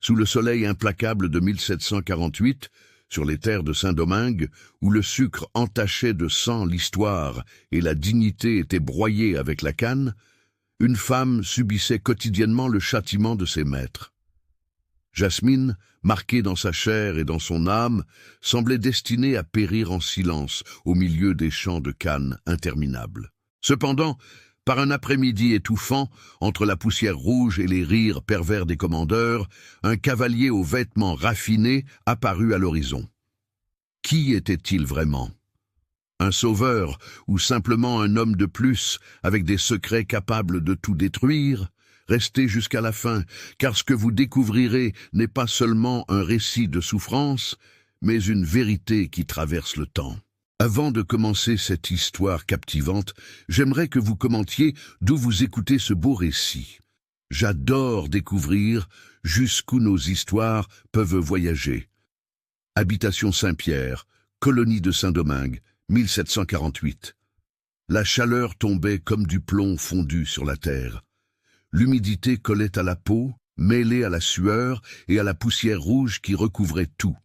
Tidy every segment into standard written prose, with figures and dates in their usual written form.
Sous le soleil implacable de 1748, sur les terres de Saint-Domingue, où le sucre entachait de sang l'histoire et la dignité était broyée avec la canne, une femme subissait quotidiennement le châtiment de ses maîtres. Jasmine, marquée dans sa chair et dans son âme, semblait destinée à périr en silence au milieu des champs de canne interminables. Cependant, par un après-midi étouffant, entre la poussière rouge et les rires pervers des commandeurs, un cavalier aux vêtements raffinés apparut à l'horizon. Qui était-il vraiment? Un sauveur ou simplement un homme de plus, avec des secrets capables de tout détruire? Restez jusqu'à la fin, car ce que vous découvrirez n'est pas seulement un récit de souffrance, mais une vérité qui traverse le temps. Avant de commencer cette histoire captivante, j'aimerais que vous commentiez d'où vous écoutez ce beau récit. J'adore découvrir jusqu'où nos histoires peuvent voyager. Habitation Saint-Pierre, colonie de Saint-Domingue, 1748. La chaleur tombait comme du plomb fondu sur la terre. L'humidité collait à la peau, mêlée à la sueur et à la poussière rouge qui recouvrait tout.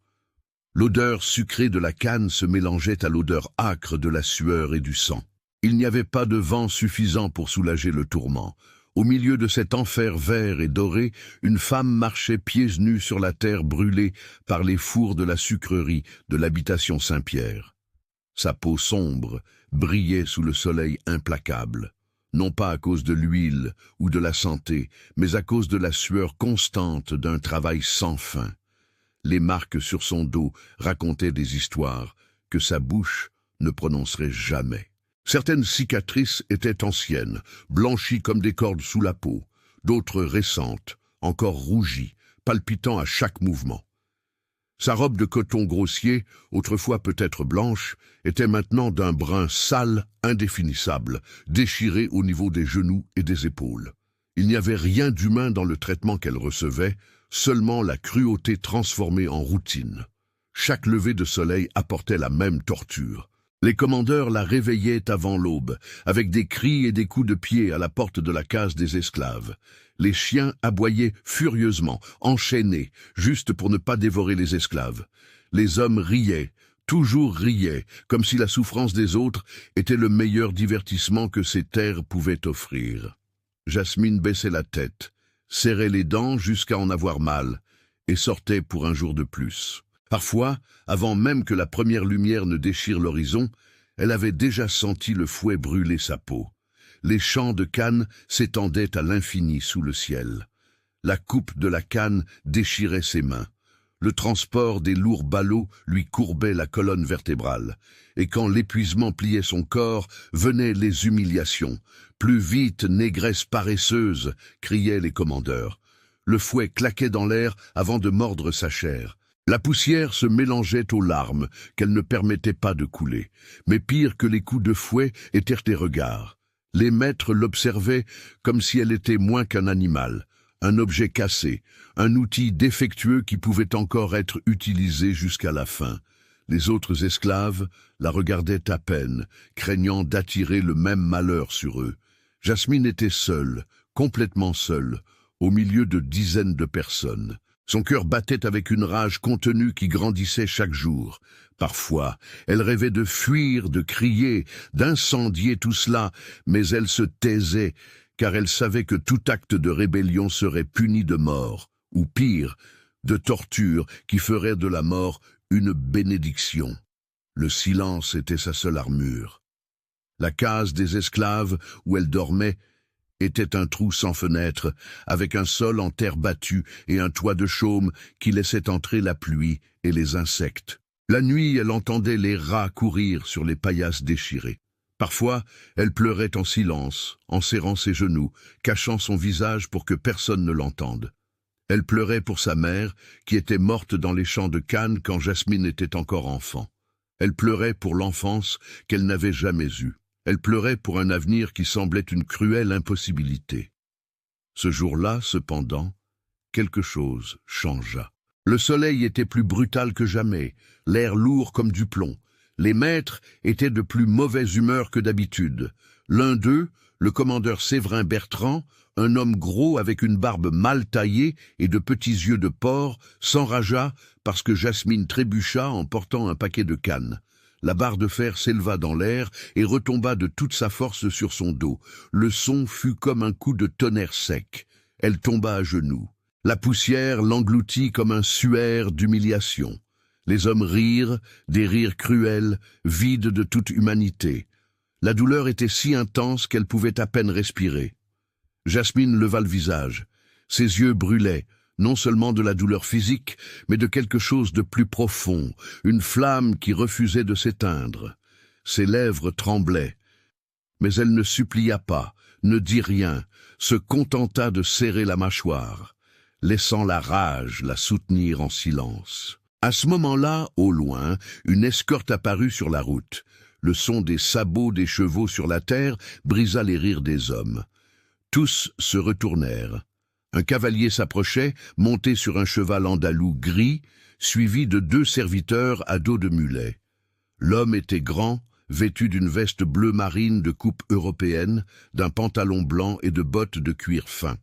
L'odeur sucrée de la canne se mélangeait à l'odeur âcre de la sueur et du sang. Il n'y avait pas de vent suffisant pour soulager le tourment. Au milieu de cet enfer vert et doré, une femme marchait pieds nus sur la terre brûlée par les fours de la sucrerie de l'habitation Saint-Pierre. Sa peau sombre brillait sous le soleil implacable, non pas à cause de l'huile ou de la santé, mais à cause de la sueur constante d'un travail sans fin. Les marques sur son dos racontaient des histoires que sa bouche ne prononcerait jamais. Certaines cicatrices étaient anciennes, blanchies comme des cordes sous la peau, d'autres récentes, encore rougies, palpitant à chaque mouvement. Sa robe de coton grossier, autrefois peut-être blanche, était maintenant d'un brun sale, indéfinissable, déchirée au niveau des genoux et des épaules. Il n'y avait rien d'humain dans le traitement qu'elle recevait, seulement la cruauté transformée en routine. Chaque lever de soleil apportait la même torture. Les commandeurs la réveillaient avant l'aube, avec des cris et des coups de pied à la porte de la case des esclaves. Les chiens aboyaient furieusement, enchaînés, juste pour ne pas dévorer les esclaves. Les hommes riaient, toujours riaient, comme si la souffrance des autres était le meilleur divertissement que ces terres pouvaient offrir. Jasmine baissait la tête, serrait les dents jusqu'à en avoir mal, et sortait pour un jour de plus. Parfois, avant même que la première lumière ne déchire l'horizon, elle avait déjà senti le fouet brûler sa peau. Les champs de canne s'étendaient à l'infini sous le ciel. La coupe de la canne déchirait ses mains. Le transport des lourds ballots lui courbait la colonne vertébrale. Et quand l'épuisement pliait son corps, venaient les humiliations. « Plus vite, négresse paresseuse !» criaient les commandeurs. Le fouet claquait dans l'air avant de mordre sa chair. La poussière se mélangeait aux larmes qu'elle ne permettait pas de couler. Mais pire que les coups de fouet étaient les regards. Les maîtres l'observaient comme si elle était moins qu'un animal, un objet cassé, un outil défectueux qui pouvait encore être utilisé jusqu'à la fin. Les autres esclaves la regardaient à peine, craignant d'attirer le même malheur sur eux. Jasmine était seule, complètement seule, au milieu de dizaines de personnes. Son cœur battait avec une rage contenue qui grandissait chaque jour. Parfois, elle rêvait de fuir, de crier, d'incendier tout cela, mais elle se taisait, car elle savait que tout acte de rébellion serait puni de mort, ou pire, de torture qui ferait de la mort une bénédiction. Le silence était sa seule armure. La case des esclaves, où elle dormait, était un trou sans fenêtre, avec un sol en terre battue et un toit de chaume qui laissait entrer la pluie et les insectes. La nuit, elle entendait les rats courir sur les paillasses déchirées. Parfois, elle pleurait en silence, en serrant ses genoux, cachant son visage pour que personne ne l'entende. Elle pleurait pour sa mère, qui était morte dans les champs de canne quand Jasmine était encore enfant. Elle pleurait pour l'enfance qu'elle n'avait jamais eue. Elle pleurait pour un avenir qui semblait une cruelle impossibilité. Ce jour-là, cependant, quelque chose changea. Le soleil était plus brutal que jamais, l'air lourd comme du plomb. Les maîtres étaient de plus mauvaise humeur que d'habitude. L'un d'eux, Le commandeur Séverin Bertrand, un homme gros avec une barbe mal taillée et de petits yeux de porc, s'enragea parce que Jasmine trébucha en portant un paquet de cannes. La barre de fer s'éleva dans l'air et retomba de toute sa force sur son dos. Le son fut comme un coup de tonnerre sec. Elle tomba à genoux. La poussière l'engloutit comme un suaire d'humiliation. Les hommes rirent, des rires cruels, vides de toute humanité. La douleur était si intense qu'elle pouvait à peine respirer. Jasmine leva le visage. Ses yeux brûlaient, non seulement de la douleur physique, mais de quelque chose de plus profond, une flamme qui refusait de s'éteindre. Ses lèvres tremblaient. Mais elle ne supplia pas, ne dit rien, se contenta de serrer la mâchoire, laissant la rage la soutenir en silence. À ce moment-là, au loin, une escorte apparut sur la route. Le son des sabots des chevaux sur la terre brisa les rires des hommes. Tous se retournèrent. Un cavalier s'approchait, monté sur un cheval andalou gris, suivi de 2 serviteurs à dos de mulet. L'homme était grand, vêtu d'une veste bleu marine de coupe européenne, d'un pantalon blanc et de bottes de cuir fin.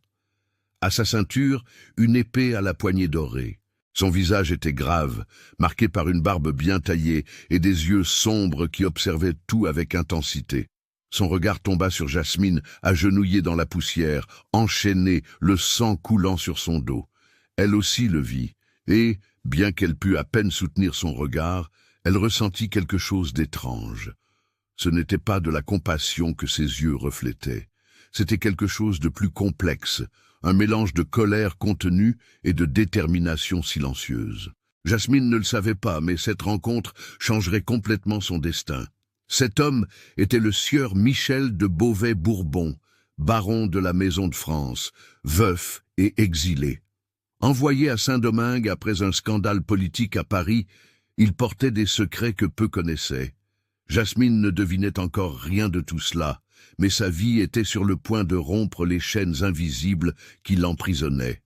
À sa ceinture, une épée à la poignée dorée. Son visage était grave, marqué par une barbe bien taillée et des yeux sombres qui observaient tout avec intensité. Son regard tomba sur Jasmine, agenouillée dans la poussière, enchaînée, le sang coulant sur son dos. Elle aussi le vit, et, bien qu'elle pût à peine soutenir son regard, elle ressentit quelque chose d'étrange. Ce n'était pas de la compassion que ses yeux reflétaient. C'était quelque chose de plus complexe, un mélange de colère contenue et de détermination silencieuse. Jasmine ne le savait pas, mais cette rencontre changerait complètement son destin. Cet homme était le sieur Michel de Beauvais-Bourbon, baron de la Maison de France, veuf et exilé. Envoyé à Saint-Domingue après un scandale politique à Paris, il portait des secrets que peu connaissaient. Jasmine ne devinait encore rien de tout cela, mais sa vie était sur le point de rompre les chaînes invisibles qui l'emprisonnaient.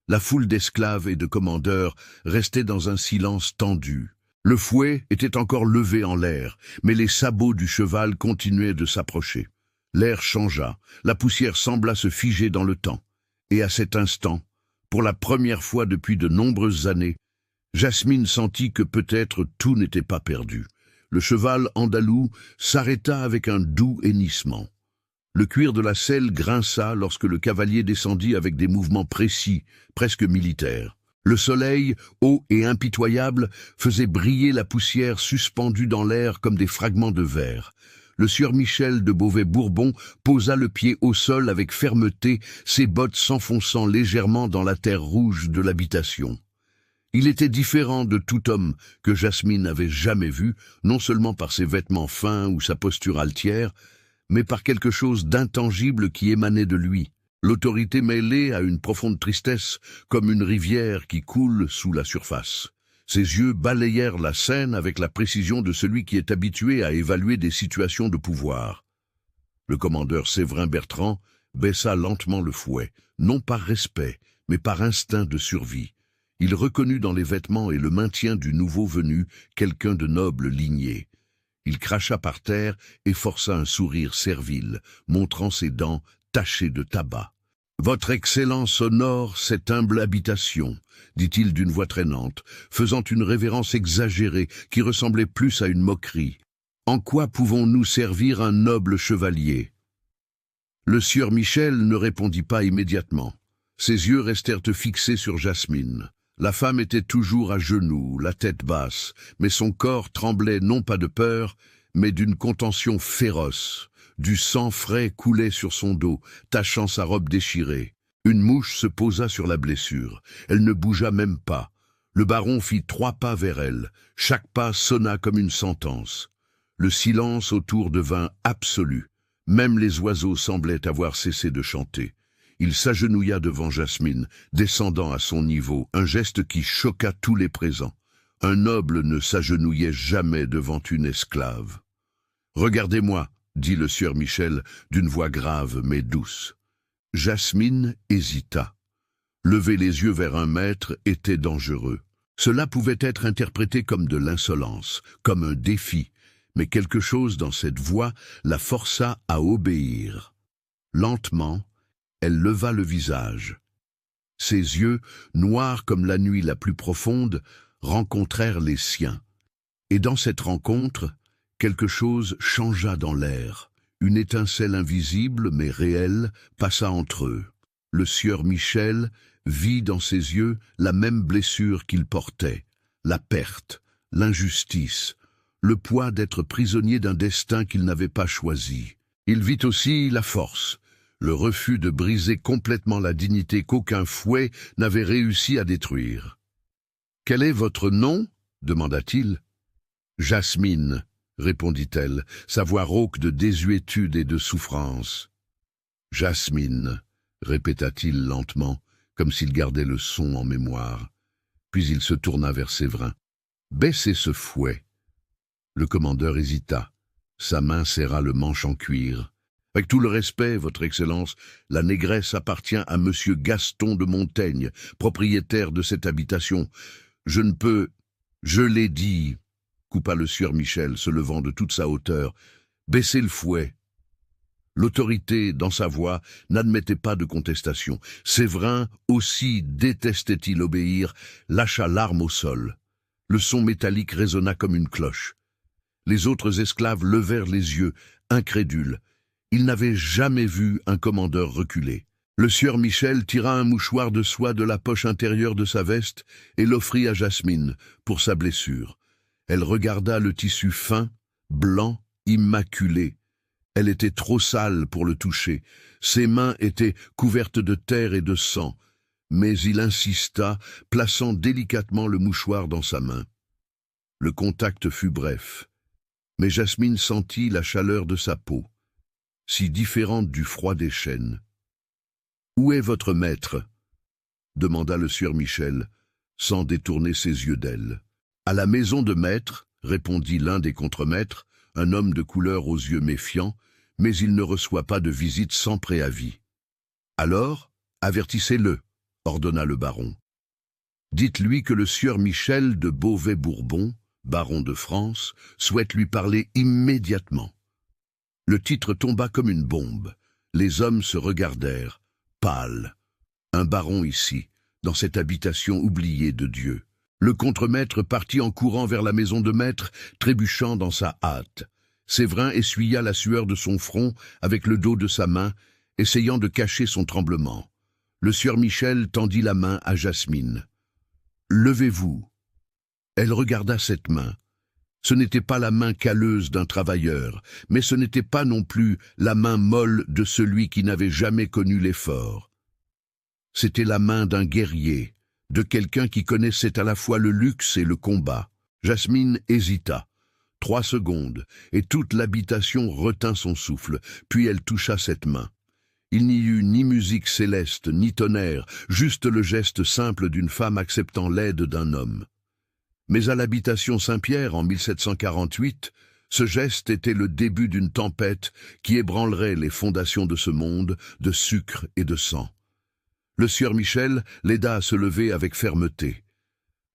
La foule d'esclaves et de commandeurs restait dans un silence tendu. Le fouet était encore levé en l'air, mais les sabots du cheval continuaient de s'approcher. L'air changea, la poussière sembla se figer dans le temps. Et à cet instant, pour la première fois depuis de nombreuses années, Jasmine sentit que peut-être tout n'était pas perdu. Le cheval andalou s'arrêta avec un doux hennissement. Le cuir de la selle grinça lorsque le cavalier descendit avec des mouvements précis, presque militaires. Le soleil, haut et impitoyable, faisait briller la poussière suspendue dans l'air comme des fragments de verre. Le sieur Michel de Beauvais-Bourbon posa le pied au sol avec fermeté, ses bottes s'enfonçant légèrement dans la terre rouge de l'habitation. Il était différent de tout homme que Jasmine n'avait jamais vu, non seulement par ses vêtements fins ou sa posture altière, mais par quelque chose d'intangible qui émanait de lui. L'autorité mêlée à une profonde tristesse, comme une rivière qui coule sous la surface. Ses yeux balayèrent la scène avec la précision de celui qui est habitué à évaluer des situations de pouvoir. Le commandeur Séverin Bertrand baissa lentement le fouet, non par respect, mais par instinct de survie. Il reconnut dans les vêtements et le maintien du nouveau venu quelqu'un de noble lignée. Il cracha par terre et força un sourire servile, montrant ses dents tachées de tabac. « Votre Excellence honore cette humble habitation », dit-il d'une voix traînante, faisant une révérence exagérée qui ressemblait plus à une moquerie. « En quoi pouvons-nous servir un noble chevalier ?» Le sieur Michel ne répondit pas immédiatement. Ses yeux restèrent fixés sur Jasmine. La femme était toujours à genoux, la tête basse, mais son corps tremblait non pas de peur, mais d'une contention féroce. Du sang frais coulait sur son dos, tachant sa robe déchirée. Une mouche se posa sur la blessure. Elle ne bougea même pas. Le baron fit 3 pas vers elle. Chaque pas sonna comme une sentence. Le silence autour devint absolu. Même les oiseaux semblaient avoir cessé de chanter. Il s'agenouilla devant Jasmine, descendant à son niveau, un geste qui choqua tous les présents. Un noble ne s'agenouillait jamais devant une esclave. « Regardez-moi » dit le sieur Michel d'une voix grave mais douce. Jasmine hésita. Lever les yeux vers un maître était dangereux. Cela pouvait être interprété comme de l'insolence, comme un défi, mais quelque chose dans cette voix la força à obéir. Lentement, elle leva le visage. Ses yeux, noirs comme la nuit la plus profonde, rencontrèrent les siens. Et dans cette rencontre, quelque chose changea dans l'air. Une étincelle invisible mais réelle passa entre eux. Le sieur Michel vit dans ses yeux la même blessure qu'il portait, la perte, l'injustice, le poids d'être prisonnier d'un destin qu'il n'avait pas choisi. Il vit aussi la force, le refus de briser complètement la dignité qu'aucun fouet n'avait réussi à détruire. « Quel est votre nom » demanda-t-il. « Jasmine » répondit-elle, sa voix rauque de désuétude et de souffrance. « Jasmine » répéta-t-il lentement, comme s'il gardait le son en mémoire. Puis il se tourna vers Séverin. « Baissez ce fouet. » Le commandeur hésita. Sa main serra le manche en cuir. « Avec tout le respect, votre Excellence, la négresse appartient à Monsieur Gaston de Montaigne, propriétaire de cette habitation. Je ne peux... »« Je l'ai dit, » coupa le sieur Michel, se levant de toute sa hauteur. « Baissez le fouet. » L'autorité, dans sa voix, n'admettait pas de contestation. Séverin, aussi détestait-il obéir, lâcha l'arme au sol. Le son métallique résonna comme une cloche. Les autres esclaves levèrent les yeux, incrédules. Ils n'avaient jamais vu un commandeur reculer. Le sieur Michel tira un mouchoir de soie de la poche intérieure de sa veste et l'offrit à Jasmine, pour sa blessure. Elle regarda le tissu fin, blanc, immaculé. Elle était trop sale pour le toucher. Ses mains étaient couvertes de terre et de sang. Mais il insista, plaçant délicatement le mouchoir dans sa main. Le contact fut bref. Mais Jasmine sentit la chaleur de sa peau, si différente du froid des chênes. « Où est votre maître » demanda le sieur Michel, sans détourner ses yeux d'elle. « À la maison de maître » répondit l'un des contremaîtres, un homme de couleur aux yeux méfiants, mais il ne reçoit pas de visite sans préavis. « Alors, avertissez-le » ordonna le baron. « Dites-lui que le sieur Michel de Beauvais-Bourbon, baron de France, souhaite lui parler immédiatement. » Le titre tomba comme une bombe. Les hommes se regardèrent, pâles. Un baron ici, dans cette habitation oubliée de Dieu. Le contremaître partit en courant vers la maison de maître, trébuchant dans sa hâte. Séverin essuya la sueur de son front avec le dos de sa main, essayant de cacher son tremblement. Le sieur Michel tendit la main à Jasmine. « Levez-vous. » Elle regarda cette main. Ce n'était pas la main calleuse d'un travailleur, mais ce n'était pas non plus la main molle de celui qui n'avait jamais connu l'effort. C'était la main d'un guerrier, de quelqu'un qui connaissait à la fois le luxe et le combat. Jasmine hésita. 3 secondes, et toute l'habitation retint son souffle, puis elle toucha cette main. Il n'y eut ni musique céleste, ni tonnerre, juste le geste simple d'une femme acceptant l'aide d'un homme. Mais à l'habitation Saint-Pierre, en 1748, ce geste était le début d'une tempête qui ébranlerait les fondations de ce monde de sucre et de sang. Le sieur Michel l'aida à se lever avec fermeté.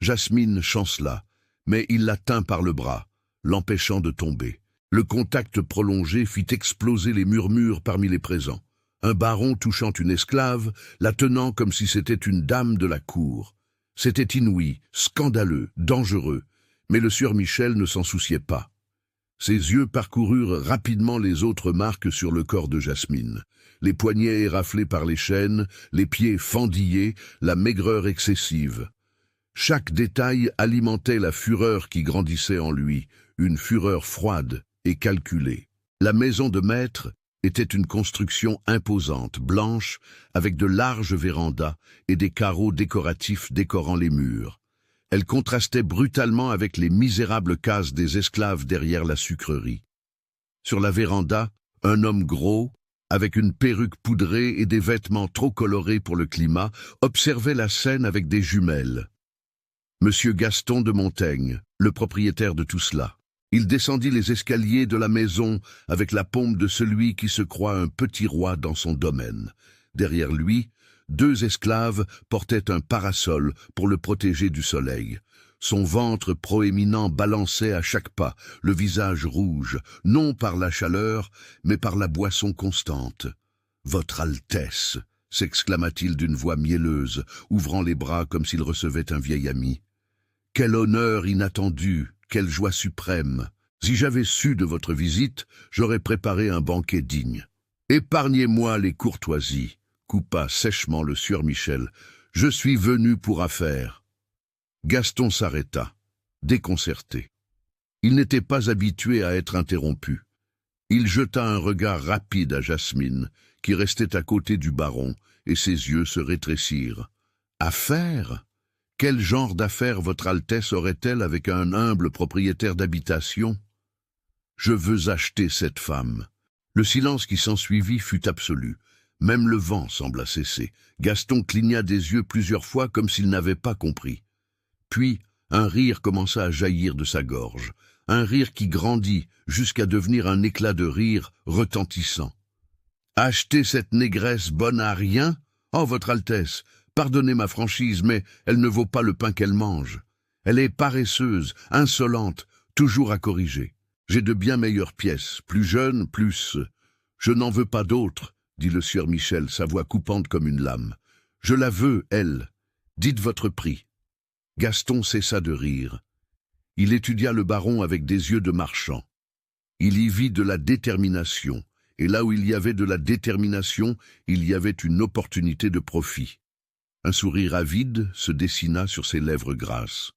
Jasmine chancela, mais il la tint par le bras, l'empêchant de tomber. Le contact prolongé fit exploser les murmures parmi les présents. Un baron touchant une esclave, la tenant comme si c'était une dame de la cour. C'était inouï, scandaleux, dangereux, mais le sieur Michel ne s'en souciait pas. Ses yeux parcoururent rapidement les autres marques sur le corps de Jasmine. Les poignets éraflés par les chaînes, les pieds fendillés, la maigreur excessive. Chaque détail alimentait la fureur qui grandissait en lui, une fureur froide et calculée. La maison de maître était une construction imposante, blanche, avec de larges vérandas et des carreaux décoratifs décorant les murs. Elle contrastait brutalement avec les misérables cases des esclaves derrière la sucrerie. Sur la véranda, un homme gros, avec une perruque poudrée et des vêtements trop colorés pour le climat, observait la scène avec des jumelles. Monsieur Gaston de Montaigne, le propriétaire de tout cela. Il descendit les escaliers de la maison avec la pompe de celui qui se croit un petit roi dans son domaine. Derrière lui, 2 esclaves portaient un parasol pour le protéger du soleil. Son ventre proéminent balançait à chaque pas, le visage rouge, non par la chaleur, mais par la boisson constante. « Votre Altesse !» s'exclama-t-il d'une voix mielleuse, ouvrant les bras comme s'il recevait un vieil ami. « Quel honneur inattendu, quelle joie suprême! Si j'avais su de votre visite, j'aurais préparé un banquet digne. Épargnez-moi les courtoisies, » coupa sèchement le sieur Michel. « Je suis venu pour affaire. » Gaston s'arrêta, déconcerté. Il n'était pas habitué à être interrompu. Il jeta un regard rapide à Jasmine, qui restait à côté du baron, et ses yeux se rétrécirent. « Affaire ? Quel genre d'affaire votre Altesse aurait-elle avec un humble propriétaire d'habitation ? Je veux acheter cette femme. » Le silence qui s'ensuivit fut absolu. Même le vent sembla cesser. Gaston cligna des yeux plusieurs fois comme s'il n'avait pas compris. Puis, un rire commença à jaillir de sa gorge. Un rire qui grandit jusqu'à devenir un éclat de rire retentissant. « Acheter cette négresse bonne à rien ? Oh, votre Altesse, pardonnez ma franchise, mais elle ne vaut pas le pain qu'elle mange. Elle est paresseuse, insolente, toujours à corriger. J'ai de bien meilleures pièces, plus jeunes, plus... Je n'en veux pas d'autres, dit le sieur Michel, sa voix coupante comme une lame. Je la veux, elle. Dites votre prix. » Gaston cessa de rire. Il étudia le baron avec des yeux de marchand. Il y vit de la détermination, et là où il y avait de la détermination, il y avait une opportunité de profit. Un sourire avide se dessina sur ses lèvres grasses.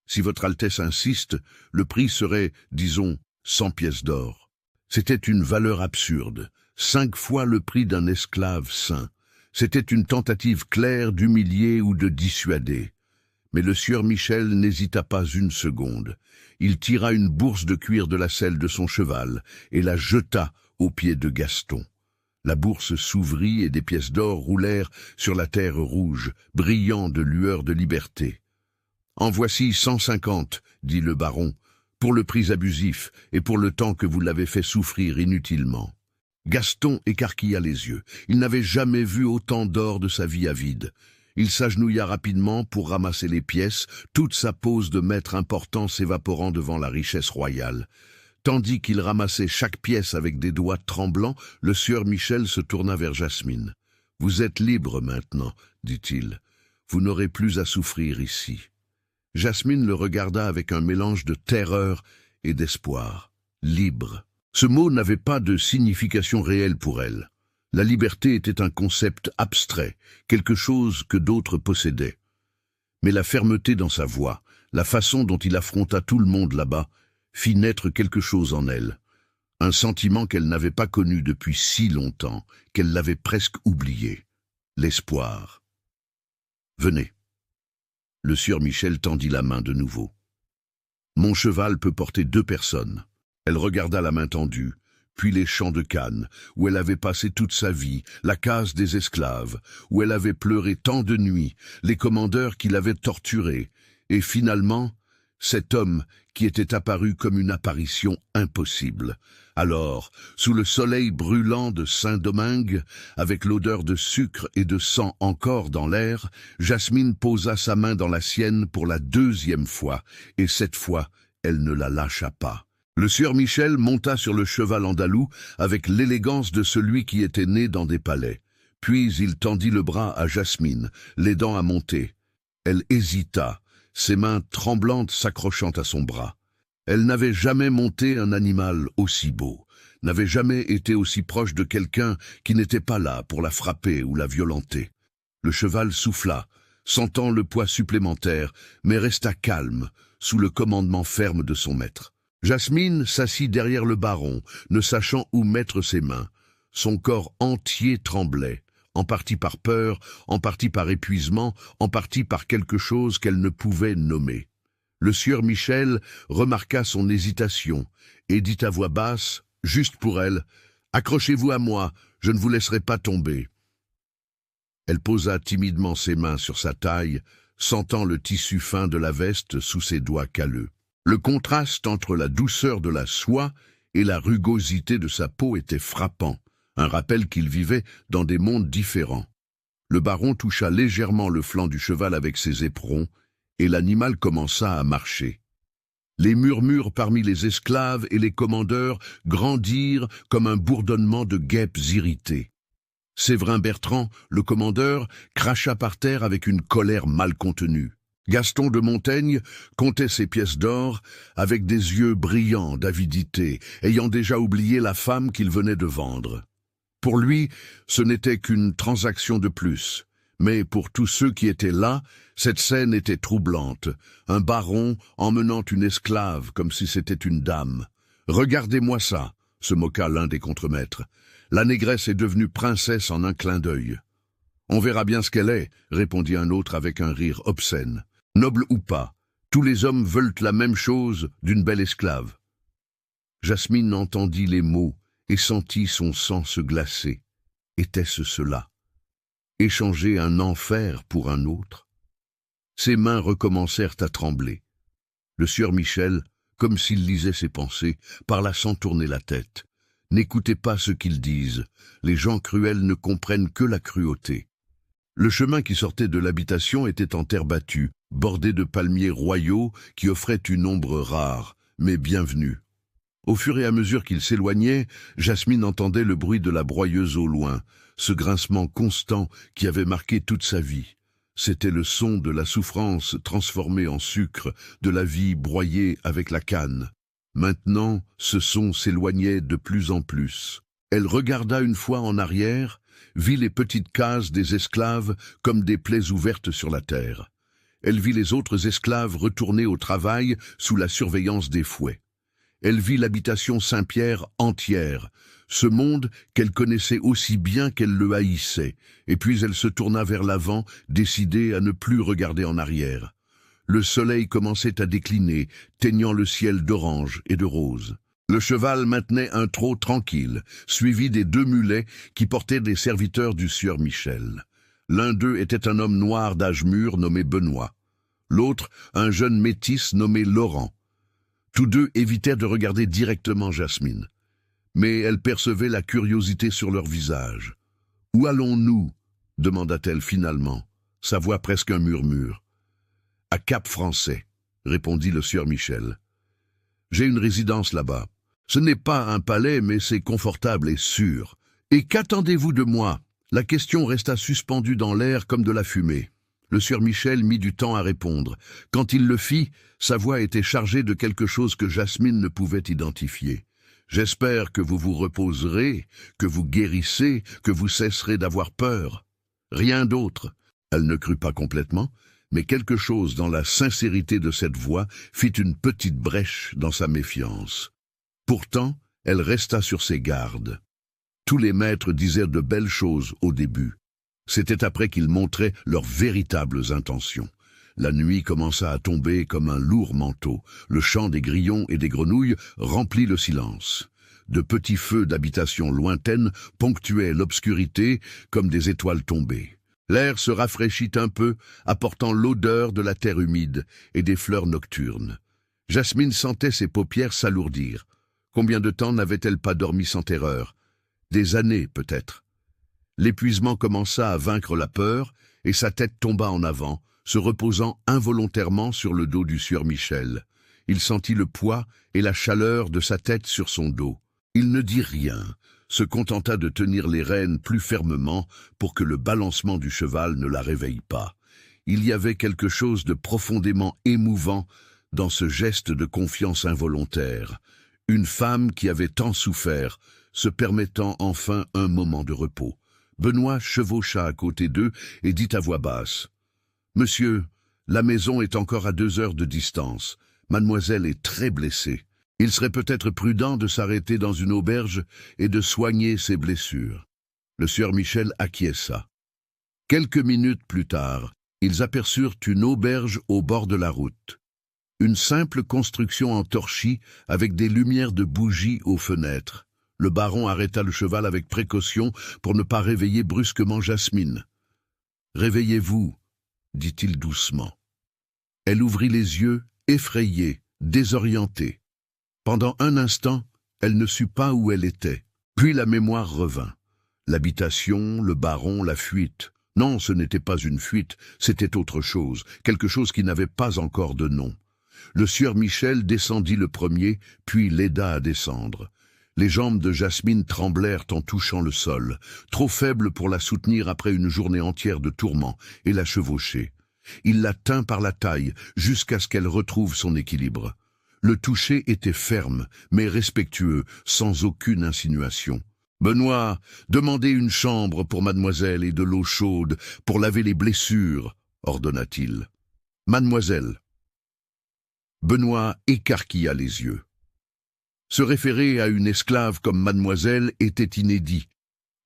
Si votre Altesse insiste, le prix serait, disons, 100 pièces d'or. C'était une valeur absurde, 5 fois le prix d'un esclave sain. C'était une tentative claire d'humilier ou de dissuader. Mais le sieur Michel n'hésita pas une seconde. Il tira une bourse de cuir de la selle de son cheval et la jeta aux pieds de Gaston. La bourse s'ouvrit et des pièces d'or roulèrent sur la terre rouge, brillant de lueurs de liberté. « En voici 150, dit le baron, pour le prix abusif et pour le temps que vous l'avez fait souffrir inutilement. » Gaston écarquilla les yeux. Il n'avait jamais vu autant d'or de sa vie avide. Il s'agenouilla rapidement pour ramasser les pièces, toute sa pose de maître important s'évaporant devant la richesse royale. Tandis qu'il ramassait chaque pièce avec des doigts tremblants, le sieur Michel se tourna vers Jasmine. « Vous êtes libre maintenant, dit-il. Vous n'aurez plus à souffrir ici. » Jasmine le regarda avec un mélange de terreur et d'espoir. Libre. Ce mot n'avait pas de signification réelle pour elle. La liberté était un concept abstrait, quelque chose que d'autres possédaient. Mais la fermeté dans sa voix, la façon dont il affronta tout le monde là-bas, fit naître quelque chose en elle. Un sentiment qu'elle n'avait pas connu depuis si longtemps, qu'elle l'avait presque oublié. L'espoir. « Venez. » Le sieur Michel tendit la main de nouveau. « Mon cheval peut porter 2 personnes. » Elle regarda la main tendue, puis les champs de Cannes, où elle avait passé toute sa vie, la case des esclaves, où elle avait pleuré tant de nuits, les commandeurs qui l'avaient torturée, et finalement, cet homme qui était apparu comme une apparition impossible. Alors, sous le soleil brûlant de Saint-Domingue, avec l'odeur de sucre et de sang encore dans l'air, Jasmine posa sa main dans la sienne pour la 2e fois, et cette fois, elle ne la lâcha pas. Le sieur Michel monta sur le cheval andalou avec l'élégance de celui qui était né dans des palais. Puis il tendit le bras à Jasmine, l'aidant à monter. Elle hésita, ses mains tremblantes s'accrochant à son bras. Elle n'avait jamais monté un animal aussi beau, n'avait jamais été aussi proche de quelqu'un qui n'était pas là pour la frapper ou la violenter. Le cheval souffla, sentant le poids supplémentaire, mais resta calme, sous le commandement ferme de son maître. Jasmine s'assit derrière le baron, ne sachant où mettre ses mains. Son corps entier tremblait, en partie par peur, en partie par épuisement, en partie par quelque chose qu'elle ne pouvait nommer. Le sieur Michel remarqua son hésitation et dit à voix basse, juste pour elle, « Accrochez-vous à moi, je ne vous laisserai pas tomber. » Elle posa timidement ses mains sur sa taille, sentant le tissu fin de la veste sous ses doigts calleux. Le contraste entre la douceur de la soie et la rugosité de sa peau était frappant, un rappel qu'il vivait dans des mondes différents. Le baron toucha légèrement le flanc du cheval avec ses éperons, et l'animal commença à marcher. Les murmures parmi les esclaves et les commandeurs grandirent comme un bourdonnement de guêpes irritées. Séverin Bertrand, le commandeur, cracha par terre avec une colère mal contenue. Gaston de Montaigne comptait ses pièces d'or avec des yeux brillants d'avidité, ayant déjà oublié la femme qu'il venait de vendre. Pour lui, ce n'était qu'une transaction de plus. Mais pour tous ceux qui étaient là, cette scène était troublante. Un baron emmenant une esclave comme si c'était une dame. « Regardez-moi ça !» se moqua l'un des contremaîtres. « La négresse est devenue princesse en un clin d'œil. »« On verra bien ce qu'elle est, » répondit un autre avec un rire obscène. « Noble ou pas, tous les hommes veulent la même chose d'une belle esclave. » Jasmine entendit les mots et sentit son sang se glacer. Était-ce cela? Échanger un enfer pour un autre? Ses mains recommencèrent à trembler. Le sieur Michel, comme s'il lisait ses pensées, parla sans tourner la tête. « N'écoutez pas ce qu'ils disent. Les gens cruels ne comprennent que la cruauté. » Le chemin qui sortait de l'habitation était en terre battue, bordé de palmiers royaux qui offraient une ombre rare, mais bienvenue. Au fur et à mesure qu'il s'éloignait, Jasmine entendait le bruit de la broyeuse au loin, ce grincement constant qui avait marqué toute sa vie. C'était le son de la souffrance transformée en sucre, de la vie broyée avec la canne. Maintenant, ce son s'éloignait de plus en plus. Elle regarda une fois en arrière, vit les petites cases des esclaves comme des plaies ouvertes sur la terre. Elle vit les autres esclaves retourner au travail sous la surveillance des fouets. Elle vit l'habitation Saint-Pierre entière, ce monde qu'elle connaissait aussi bien qu'elle le haïssait, et puis elle se tourna vers l'avant, décidée à ne plus regarder en arrière. Le soleil commençait à décliner, teignant le ciel d'orange et de rose. Le cheval maintenait un trot tranquille, suivi des 2 mulets qui portaient des serviteurs du sieur Michel. L'un d'eux était un homme noir d'âge mûr nommé Benoît. L'autre, un jeune métis nommé Laurent. Tous deux évitèrent de regarder directement Jasmine. Mais elle percevait la curiosité sur leur visage. « Où allons-nous » demanda-t-elle finalement, sa voix presque un murmure. « À Cap-Français » répondit le sieur Michel. « J'ai une résidence là-bas. Ce n'est pas un palais, mais c'est confortable et sûr. Et qu'attendez-vous de moi ?» La question resta suspendue dans l'air comme de la fumée. Le sieur Michel mit du temps à répondre. Quand il le fit, sa voix était chargée de quelque chose que Jasmine ne pouvait identifier. « J'espère que vous vous reposerez, que vous guérissez, que vous cesserez d'avoir peur. » Rien d'autre. Elle ne crut pas complètement, mais quelque chose dans la sincérité de cette voix fit une petite brèche dans sa méfiance. Pourtant, elle resta sur ses gardes. Tous les maîtres disaient de belles choses au début. C'était après qu'ils montraient leurs véritables intentions. La nuit commença à tomber comme un lourd manteau. Le chant des grillons et des grenouilles remplit le silence. De petits feux d'habitation lointaines ponctuaient l'obscurité comme des étoiles tombées. L'air se rafraîchit un peu, apportant l'odeur de la terre humide et des fleurs nocturnes. Jasmine sentait ses paupières s'alourdir. Combien de temps n'avait-elle pas dormi sans terreur? Des années, peut-être. L'épuisement commença à vaincre la peur, et sa tête tomba en avant, se reposant involontairement sur le dos du sieur Michel. Il sentit le poids et la chaleur de sa tête sur son dos. Il ne dit rien, se contenta de tenir les rênes plus fermement pour que le balancement du cheval ne la réveille pas. Il y avait quelque chose de profondément émouvant dans ce geste de confiance involontaire. Une femme qui avait tant souffert, se permettant enfin un moment de repos. Benoît chevaucha à côté d'eux et dit à voix basse. « Monsieur, la maison est encore à 2 heures de distance. Mademoiselle est très blessée. Il serait peut-être prudent de s'arrêter dans une auberge et de soigner ses blessures. » Le sieur Michel acquiesça. Quelques minutes plus tard, ils aperçurent une auberge au bord de la route. Une simple construction en torchis avec des lumières de bougies aux fenêtres. Le baron arrêta le cheval avec précaution pour ne pas réveiller brusquement Jasmine. « Réveillez-vous » dit-il doucement. Elle ouvrit les yeux, effrayée, désorientée. Pendant un instant, elle ne sut pas où elle était. Puis la mémoire revint. L'habitation, le baron, la fuite. Non, ce n'était pas une fuite, c'était autre chose, quelque chose qui n'avait pas encore de nom. Le sieur Michel descendit le premier, puis l'aida à descendre. Les jambes de Jasmine tremblèrent en touchant le sol, trop faibles pour la soutenir après une journée entière de tourments, et la chevaucher. Il la tint par la taille, jusqu'à ce qu'elle retrouve son équilibre. Le toucher était ferme, mais respectueux, sans aucune insinuation. « Benoît, demandez une chambre pour mademoiselle et de l'eau chaude pour laver les blessures, » ordonna-t-il. « Mademoiselle. » Benoît écarquilla les yeux. Se référer à une esclave comme mademoiselle était inédit,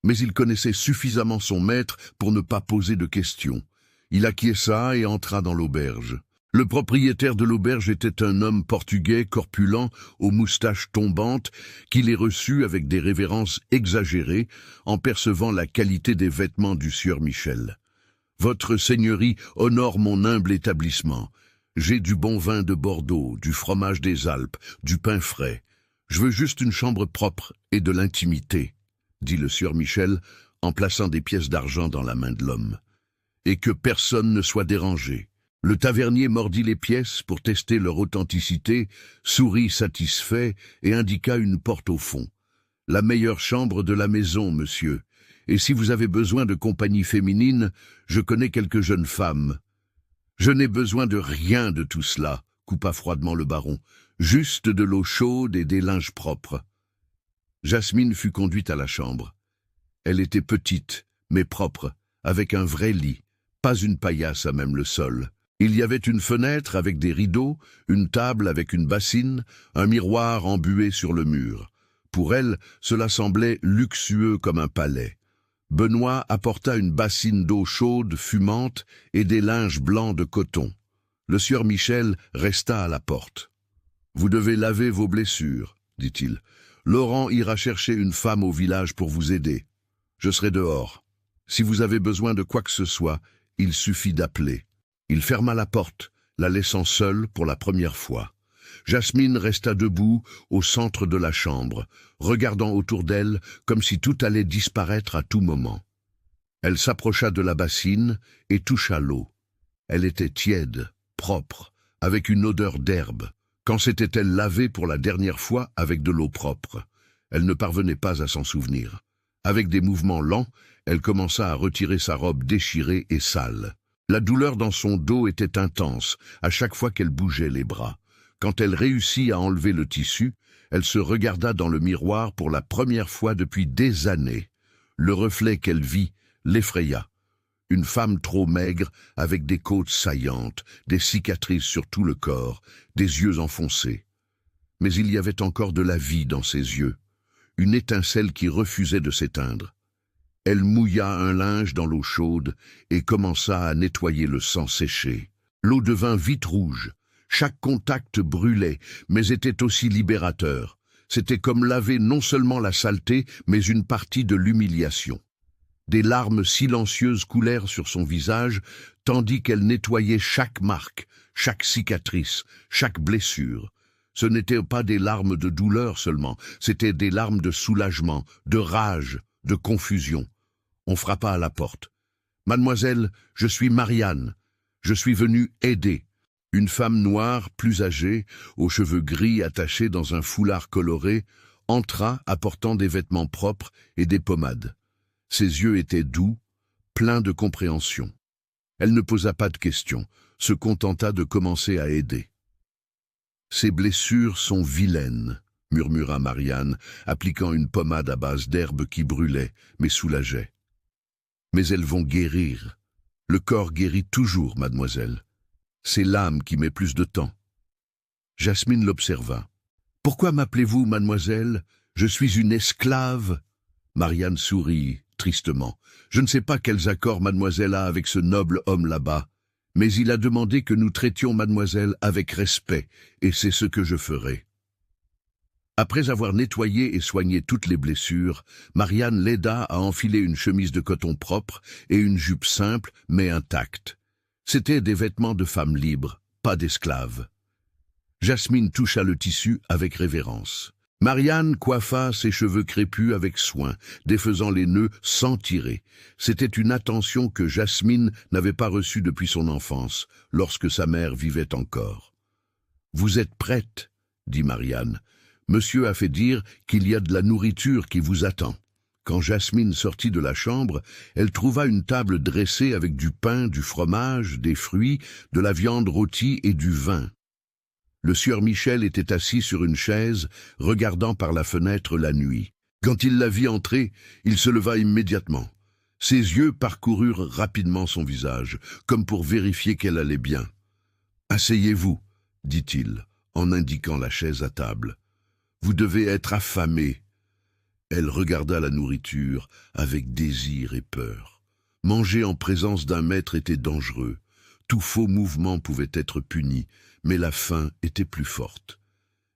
mais il connaissait suffisamment son maître pour ne pas poser de questions. Il acquiesça et entra dans l'auberge. Le propriétaire de l'auberge était un homme portugais corpulent, aux moustaches tombantes, qui les reçut avec des révérences exagérées, en percevant la qualité des vêtements du sieur Michel. « Votre seigneurie honore mon humble établissement. J'ai du bon vin de Bordeaux, du fromage des Alpes, du pain frais. Je veux juste une chambre propre et de l'intimité, » dit le sieur Michel, en plaçant des pièces d'argent dans la main de l'homme. « Et que personne ne soit dérangé. » Le tavernier mordit les pièces pour tester leur authenticité, sourit satisfait et indiqua une porte au fond. « La meilleure chambre de la maison, monsieur. Et si vous avez besoin de compagnie féminine, je connais quelques jeunes femmes. »« Je n'ai besoin de rien de tout cela, » coupa froidement le baron. « Juste de l'eau chaude et des linges propres. » Jasmine fut conduite à la chambre. Elle était petite, mais propre, avec un vrai lit, pas une paillasse à même le sol. Il y avait une fenêtre avec des rideaux, une table avec une bassine, un miroir embué sur le mur. Pour elle, cela semblait luxueux comme un palais. Benoît apporta une bassine d'eau chaude, fumante, et des linges blancs de coton. Le sieur Michel resta à la porte. « Vous devez laver vos blessures, » dit-il. « Laurent ira chercher une femme au village pour vous aider. Je serai dehors. Si vous avez besoin de quoi que ce soit, il suffit d'appeler. » Il ferma la porte, la laissant seule pour la première fois. Jasmine resta debout au centre de la chambre, regardant autour d'elle comme si tout allait disparaître à tout moment. Elle s'approcha de la bassine et toucha l'eau. Elle était tiède, propre, avec une odeur d'herbe. Quand s'était-elle lavée pour la dernière fois avec de l'eau propre? Elle ne parvenait pas à s'en souvenir. Avec des mouvements lents, elle commença à retirer sa robe déchirée et sale. La douleur dans son dos était intense, à chaque fois qu'elle bougeait les bras. Quand elle réussit à enlever le tissu, elle se regarda dans le miroir pour la première fois depuis des années. Le reflet qu'elle vit l'effraya. Une femme trop maigre, avec des côtes saillantes, des cicatrices sur tout le corps, des yeux enfoncés. Mais il y avait encore de la vie dans ses yeux, une étincelle qui refusait de s'éteindre. Elle mouilla un linge dans l'eau chaude et commença à nettoyer le sang séché. L'eau devint vite rouge. Chaque contact brûlait, mais était aussi libérateur. C'était comme laver non seulement la saleté, mais une partie de l'humiliation. Des larmes silencieuses coulèrent sur son visage, tandis qu'elle nettoyait chaque marque, chaque cicatrice, chaque blessure. Ce n'étaient pas des larmes de douleur seulement, c'étaient des larmes de soulagement, de rage, de confusion. On frappa à la porte. « Mademoiselle, je suis Marianne. Je suis venue aider. » Une femme noire, plus âgée, aux cheveux gris attachés dans un foulard coloré, entra apportant des vêtements propres et des pommades. Ses yeux étaient doux, pleins de compréhension. Elle ne posa pas de questions, se contenta de commencer à aider. « Ces blessures sont vilaines, » murmura Marianne, appliquant une pommade à base d'herbes qui brûlait, mais soulageait. « Mais elles vont guérir. Le corps guérit toujours, mademoiselle. C'est l'âme qui met plus de temps. » Jasmine l'observa. « Pourquoi m'appelez-vous mademoiselle? Je suis une esclave. » Marianne sourit tristement. « Je ne sais pas quels accords mademoiselle a avec ce noble homme là-bas, mais il a demandé que nous traitions mademoiselle avec respect, et c'est ce que je ferai. » Après avoir nettoyé et soigné toutes les blessures, Marianne l'aida à enfiler une chemise de coton propre et une jupe simple mais intacte. C'étaient des vêtements de femme libre, pas d'esclave. Jasmine toucha le tissu avec révérence. Marianne coiffa ses cheveux crépus avec soin, défaisant les nœuds sans tirer. C'était une attention que Jasmine n'avait pas reçue depuis son enfance, lorsque sa mère vivait encore. « Vous êtes prête ?» dit Marianne. « Monsieur a fait dire qu'il y a de la nourriture qui vous attend. » Quand Jasmine sortit de la chambre, elle trouva une table dressée avec du pain, du fromage, des fruits, de la viande rôtie et du vin. Le sieur Michel était assis sur une chaise, regardant par la fenêtre la nuit. Quand il la vit entrer, il se leva immédiatement. Ses yeux parcoururent rapidement son visage, comme pour vérifier qu'elle allait bien. « Asseyez-vous, » dit-il, en indiquant la chaise à table. « Vous devez être affamé. » Elle regarda la nourriture avec désir et peur. Manger en présence d'un maître était dangereux. Tout faux mouvement pouvait être puni, mais la faim était plus forte.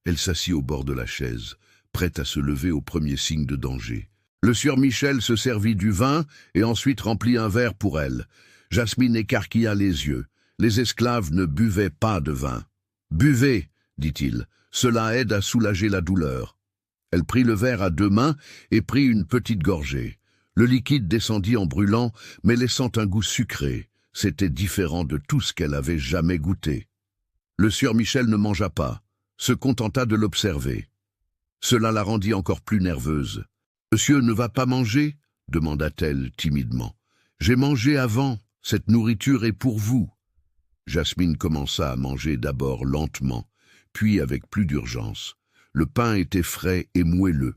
Elle s'assit au bord de la chaise, prête à se lever au premier signe de danger. Le sieur Michel se servit du vin et ensuite remplit un verre pour elle. Jasmine écarquilla les yeux. Les esclaves ne buvaient pas de vin. « Buvez, dit-il, cela aide à soulager la douleur. » Elle prit le verre à deux mains et prit une petite gorgée. Le liquide descendit en brûlant, mais laissant un goût sucré. C'était différent de tout ce qu'elle avait jamais goûté. Le sieur Michel ne mangea pas, se contenta de l'observer. Cela la rendit encore plus nerveuse. « Monsieur ne va pas manger ?» demanda-t-elle timidement. « J'ai mangé avant, cette nourriture est pour vous. » Jasmine commença à manger d'abord lentement, puis avec plus d'urgence. Le pain était frais et moelleux.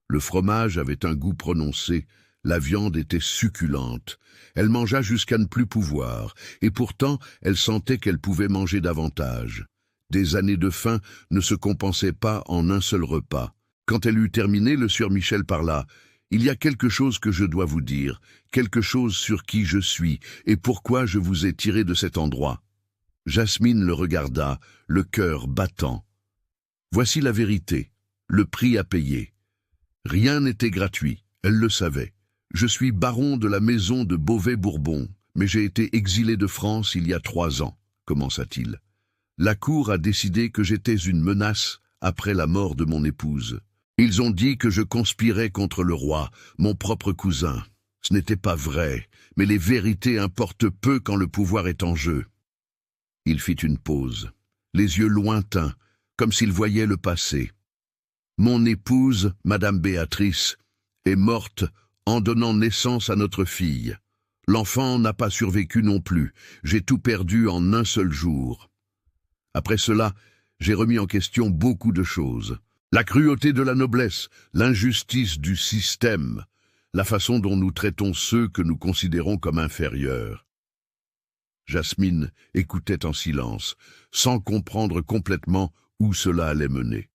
Le fromage avait un goût prononcé, la viande était succulente. Elle mangea jusqu'à ne plus pouvoir, et pourtant elle sentait qu'elle pouvait manger davantage. Des années de faim ne se compensaient pas en un seul repas. Quand elle eut terminé, le sieur Michel parla. « Il y a quelque chose que je dois vous dire, quelque chose sur qui je suis, et pourquoi je vous ai tiré de cet endroit. » Jasmine le regarda, le cœur battant. Voici la vérité, le prix à payer. Rien n'était gratuit, elle le savait. Je suis baron de la maison de Beauvais-Bourbon, mais j'ai été exilé de France il y a 3 ans, commença-t-il. La cour a décidé que j'étais une menace après la mort de mon épouse. Ils ont dit que je conspirais contre le roi, mon propre cousin. Ce n'était pas vrai, mais les vérités importent peu quand le pouvoir est en jeu. Il fit une pause, les yeux lointains, comme s'il voyait le passé. Mon épouse, Madame Béatrice, est morte en donnant naissance à notre fille. L'enfant n'a pas survécu non plus. J'ai tout perdu en un seul jour. Après cela, j'ai remis en question beaucoup de choses. La cruauté de la noblesse, l'injustice du système, la façon dont nous traitons ceux que nous considérons comme inférieurs. Jasmine écoutait en silence, sans comprendre complètement où cela allait mener.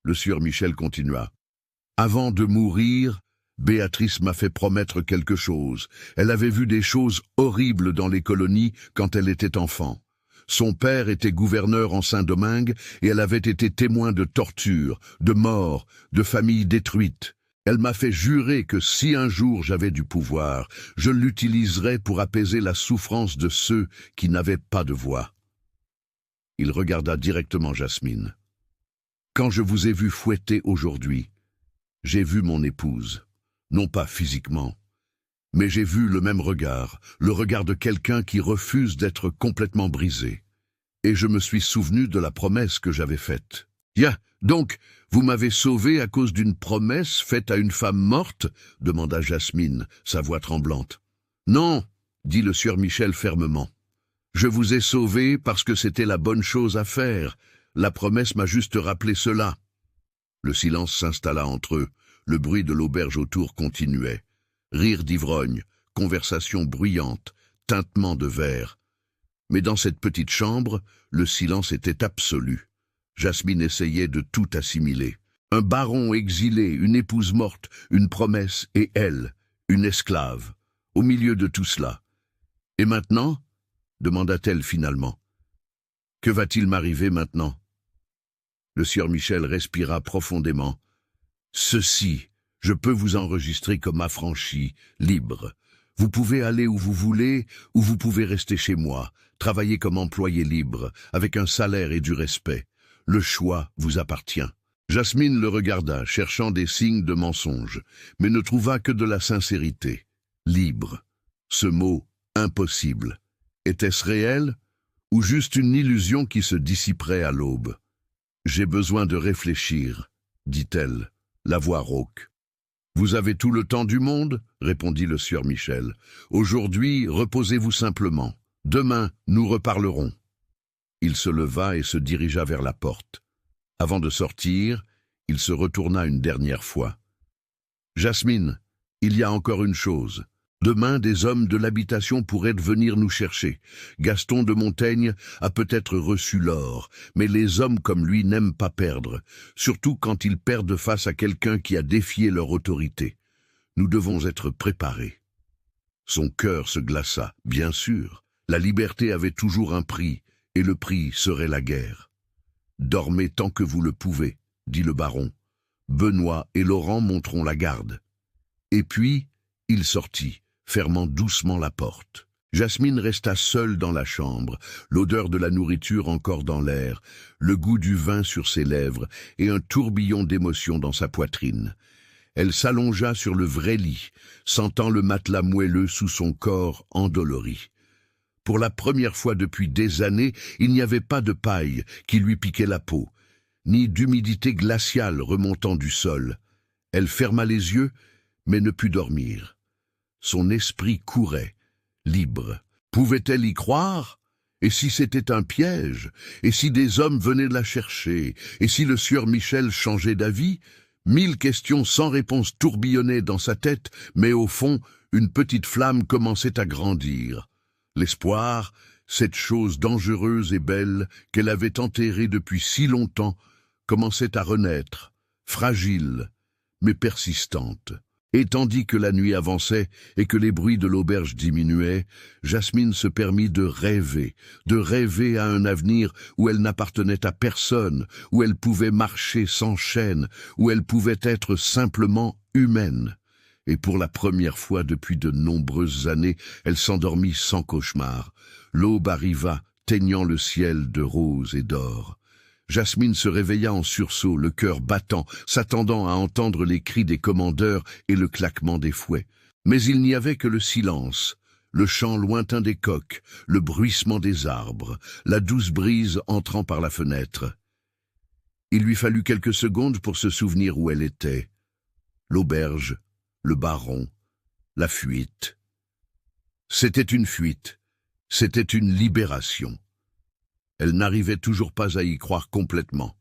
Le sieur Michel continua. « Avant de mourir, Béatrice m'a fait promettre quelque chose. Elle avait vu des choses horribles dans les colonies quand elle était enfant. Son père était gouverneur en Saint-Domingue et elle avait été témoin de tortures, de morts, de familles détruites. Elle m'a fait jurer que si un jour j'avais du pouvoir, je l'utiliserais pour apaiser la souffrance de ceux qui n'avaient pas de voix. » Il regarda directement Jasmine. « Quand je vous ai vu fouetter aujourd'hui, j'ai vu mon épouse, non pas physiquement, mais j'ai vu le même regard, le regard de quelqu'un qui refuse d'être complètement brisé. Et je me suis souvenu de la promesse que j'avais faite. « Ya, donc, vous m'avez sauvé à cause d'une promesse faite à une femme morte ?» demanda Jasmine, sa voix tremblante. « Non, » dit le sieur Michel fermement. « Je vous ai sauvé parce que c'était la bonne chose à faire. La promesse m'a juste rappelé cela. » Le silence s'installa entre eux. Le bruit de l'auberge autour continuait. Rires d'ivrogne, conversation bruyante, tintement de verre. Mais dans cette petite chambre, le silence était absolu. Jasmine essayait de tout assimiler. Un baron exilé, une épouse morte, une promesse, et elle, une esclave, au milieu de tout cela. « Et maintenant ?» demanda-t-elle finalement. « Que va-t-il m'arriver maintenant ?» Le sieur Michel respira profondément. « Ceci, je peux vous enregistrer comme affranchi, libre. Vous pouvez aller où vous voulez, ou vous pouvez rester chez moi, travailler comme employé libre, avec un salaire et du respect. Le choix vous appartient. Jasmine le regarda, cherchant des signes de mensonge, mais ne trouva que de la sincérité. Libre. Ce mot, impossible. Était-ce réel, ou juste une illusion qui se dissiperait à l'aube? « J'ai besoin de réfléchir, dit-elle, la voix rauque. « Vous avez tout le temps du monde, répondit le sieur Michel. Aujourd'hui, reposez-vous simplement. Demain, nous reparlerons. Il se leva et se dirigea vers la porte. Avant de sortir, il se retourna une dernière fois. « Jasmine, il y a encore une chose. Demain, des hommes de l'habitation pourraient venir nous chercher. Gaston de Montaigne a peut-être reçu l'or, mais les hommes comme lui n'aiment pas perdre, surtout quand ils perdent face à quelqu'un qui a défié leur autorité. Nous devons être préparés. » Son cœur se glaça. Bien sûr, la liberté avait toujours un prix, et le prix serait la guerre. « Dormez tant que vous le pouvez, » dit le baron. « Benoît et Laurent monteront la garde. » Et puis, il sortit, fermant doucement la porte. Jasmine resta seule dans la chambre, l'odeur de la nourriture encore dans l'air, le goût du vin sur ses lèvres et un tourbillon d'émotions dans sa poitrine. Elle s'allongea sur le vrai lit, sentant le matelas moelleux sous son corps endolori. Pour la première fois depuis des années, il n'y avait pas de paille qui lui piquait la peau, ni d'humidité glaciale remontant du sol. Elle ferma les yeux, mais ne put dormir. Son esprit courait, libre. Pouvait-elle y croire? Et si c'était un piège? Et si des hommes venaient la chercher? Et si le sieur Michel changeait d'avis? 1000 questions sans réponse tourbillonnaient dans sa tête, mais au fond, une petite flamme commençait à grandir. L'espoir, cette chose dangereuse et belle qu'elle avait enterrée depuis si longtemps, commençait à renaître, fragile, mais persistante. Et tandis que la nuit avançait et que les bruits de l'auberge diminuaient, Jasmine se permit de rêver à un avenir où elle n'appartenait à personne, où elle pouvait marcher sans chaîne, où elle pouvait être simplement humaine. Et pour la première fois depuis de nombreuses années, elle s'endormit sans cauchemar. L'aube arriva, teignant le ciel de rose et d'or. Jasmine se réveilla en sursaut, le cœur battant, s'attendant à entendre les cris des commandeurs et le claquement des fouets. Mais il n'y avait que le silence, le chant lointain des coqs, le bruissement des arbres, la douce brise entrant par la fenêtre. Il lui fallut quelques secondes pour se souvenir où elle était. L'auberge, le baron, la fuite. C'était une fuite, c'était une libération. Elle n'arrivait toujours pas à y croire complètement.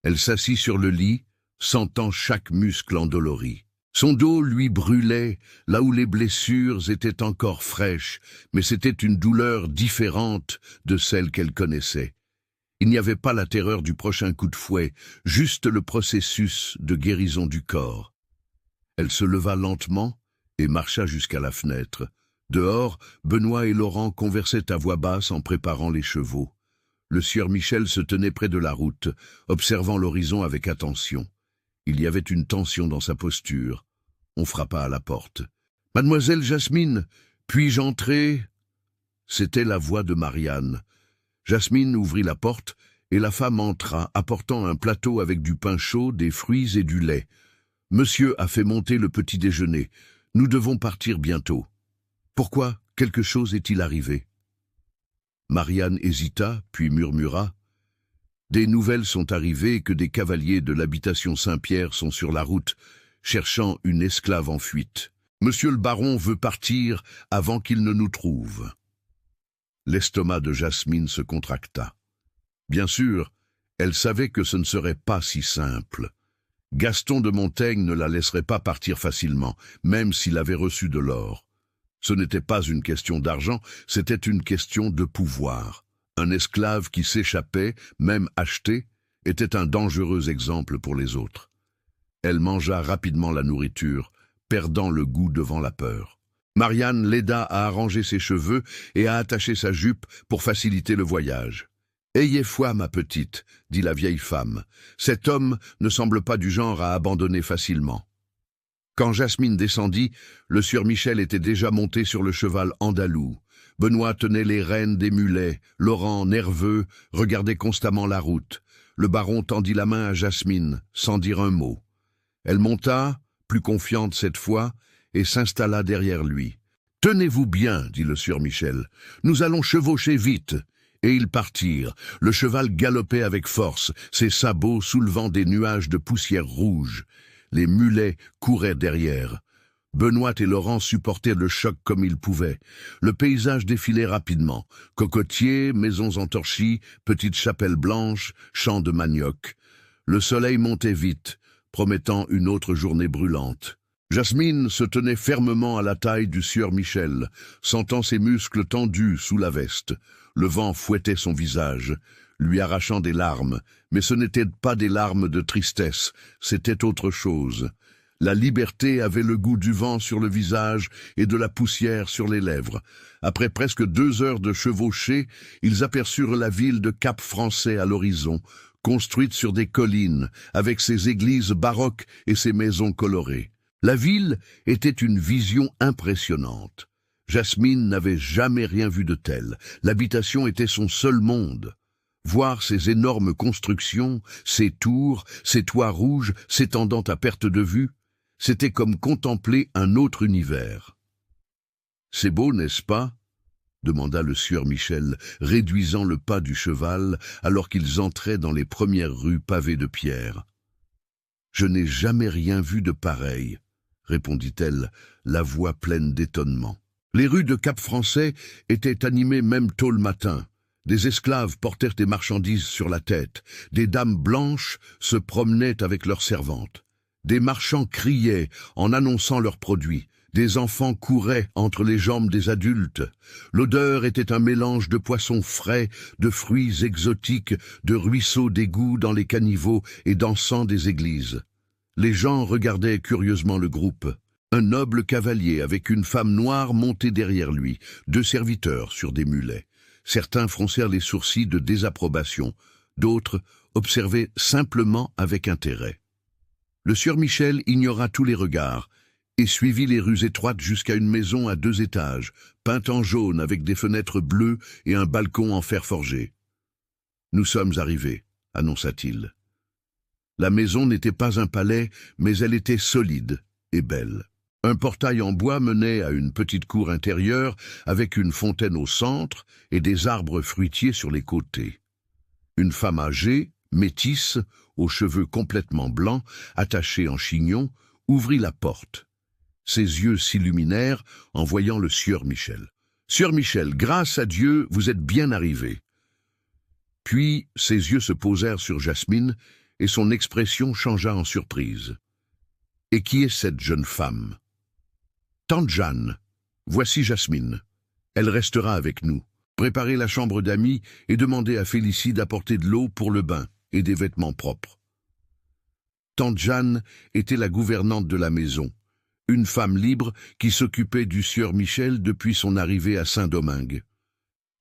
Elle s'assit sur le lit, sentant chaque muscle endolori. Son dos lui brûlait, là où les blessures étaient encore fraîches, mais c'était une douleur différente de celle qu'elle connaissait. Il n'y avait pas la terreur du prochain coup de fouet, juste le processus de guérison du corps. Elle se leva lentement et marcha jusqu'à la fenêtre. Dehors, Benoît et Laurent conversaient à voix basse en préparant les chevaux. Le sieur Michel se tenait près de la route, observant l'horizon avec attention. Il y avait une tension dans sa posture. On frappa à la porte. « Mademoiselle Jasmine, puis-je entrer ?» C'était la voix de Marianne. Jasmine ouvrit la porte et la femme entra, apportant un plateau avec du pain chaud, des fruits et du lait. « Monsieur a fait monter le petit déjeuner. Nous devons partir bientôt. » « Pourquoi? Quelque chose est-il arrivé ?» Marianne hésita, puis murmura. « Des nouvelles sont arrivées que des cavaliers de l'habitation Saint-Pierre sont sur la route, cherchant une esclave en fuite. Monsieur le baron veut partir avant qu'il ne nous trouve. » L'estomac de Jasmine se contracta. Bien sûr, elle savait que ce ne serait pas si simple. Gaston de Montaigne ne la laisserait pas partir facilement, même s'il avait reçu de l'or. Ce n'était pas une question d'argent, c'était une question de pouvoir. Un esclave qui s'échappait, même acheté, était un dangereux exemple pour les autres. Elle mangea rapidement la nourriture, perdant le goût devant la peur. Marianne l'aida à arranger ses cheveux et à attacher sa jupe pour faciliter le voyage. « Ayez foi, ma petite, » dit la vieille femme. « Cet homme ne semble pas du genre à abandonner facilement. » Quand Jasmine descendit, le sieur Michel était déjà monté sur le cheval andalou. Benoît tenait les rênes des mulets, Laurent, nerveux, regardait constamment la route. Le baron tendit la main à Jasmine, sans dire un mot. Elle monta, plus confiante cette fois, et s'installa derrière lui. « Tenez-vous bien, dit le sieur Michel, nous allons chevaucher vite. » Et ils partirent. Le cheval galopait avec force, ses sabots soulevant des nuages de poussière rouge. Les mulets couraient derrière. Benoît et Laurent supportaient le choc comme ils pouvaient. Le paysage défilait rapidement. Cocotiers, maisons en torchis, petites chapelles blanches, champs de manioc. Le soleil montait vite, promettant une autre journée brûlante. Jasmine se tenait fermement à la taille du sieur Michel, sentant ses muscles tendus sous la veste. Le vent fouettait son visage, lui arrachant des larmes, mais ce n'étaient pas des larmes de tristesse, c'était autre chose. La liberté avait le goût du vent sur le visage et de la poussière sur les lèvres. Après presque 2 heures de chevauchée, ils aperçurent la ville de Cap-Français à l'horizon, construite sur des collines, avec ses églises baroques et ses maisons colorées. La ville était une vision impressionnante. Jasmine n'avait jamais rien vu de tel. L'habitation était son seul monde. Voir ces énormes constructions, ces tours, ces toits rouges s'étendant à perte de vue, c'était comme contempler un autre univers. « C'est beau, n'est-ce pas ?» demanda le sieur Michel, réduisant le pas du cheval alors qu'ils entraient dans les premières rues pavées de pierre. « Je n'ai jamais rien vu de pareil, » répondit-elle, la voix pleine d'étonnement. Les rues de Cap-Français étaient animées même tôt le matin. Des esclaves portèrent des marchandises sur la tête. Des dames blanches se promenaient avec leurs servantes. Des marchands criaient en annonçant leurs produits. Des enfants couraient entre les jambes des adultes. L'odeur était un mélange de poissons frais, de fruits exotiques, de ruisseaux d'égouts dans les caniveaux et d'encens des églises. Les gens regardaient curieusement le groupe. Un noble cavalier avec une femme noire montait derrière lui, 2 serviteurs sur des mulets. Certains froncèrent les sourcils de désapprobation, d'autres observaient simplement avec intérêt. Le sieur Michel ignora tous les regards et suivit les rues étroites jusqu'à une maison à 2 étages, peinte en jaune avec des fenêtres bleues et un balcon en fer forgé. « Nous sommes arrivés », annonça-t-il. La maison n'était pas un palais, mais elle était solide et belle. Un portail en bois menait à une petite cour intérieure avec une fontaine au centre et des arbres fruitiers sur les côtés. Une femme âgée, métisse, aux cheveux complètement blancs, attachés en chignon, ouvrit la porte. Ses yeux s'illuminèrent en voyant le sieur Michel. « Sieur Michel, grâce à Dieu, vous êtes bien arrivé. » Puis ses yeux se posèrent sur Jasmine et son expression changea en surprise. « Et qui est cette jeune femme ?»« Tante Jeanne, voici Jasmine. Elle restera avec nous. Préparez la chambre d'amis et demandez à Félicie d'apporter de l'eau pour le bain et des vêtements propres. » Tante Jeanne était la gouvernante de la maison, une femme libre qui s'occupait du sieur Michel depuis son arrivée à Saint-Domingue.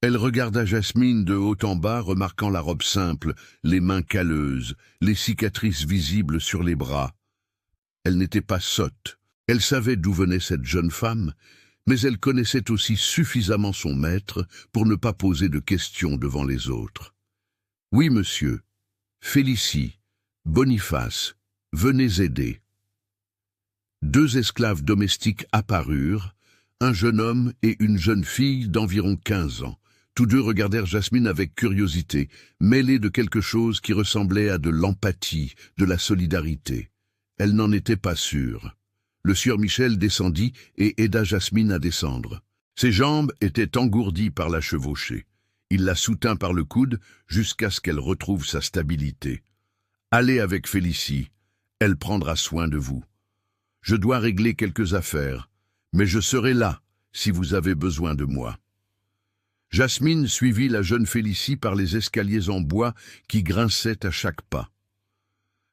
Elle regarda Jasmine de haut en bas, remarquant la robe simple, les mains calleuses, les cicatrices visibles sur les bras. Elle n'était pas sotte. Elle savait d'où venait cette jeune femme, mais elle connaissait aussi suffisamment son maître pour ne pas poser de questions devant les autres. « Oui, monsieur. Félicie, Boniface, venez aider. » 2 esclaves domestiques apparurent, un jeune homme et une jeune fille d'environ 15 ans. Tous 2 regardèrent Jasmine avec curiosité, mêlée de quelque chose qui ressemblait à de l'empathie, de la solidarité. Elle n'en était pas sûre. Le sieur Michel descendit et aida Jasmine à descendre. Ses jambes étaient engourdies par la chevauchée. Il la soutint par le coude jusqu'à ce qu'elle retrouve sa stabilité. « Allez avec Félicie, elle prendra soin de vous. Je dois régler quelques affaires, mais je serai là si vous avez besoin de moi. » Jasmine suivit la jeune Félicie par les escaliers en bois qui grinçaient à chaque pas.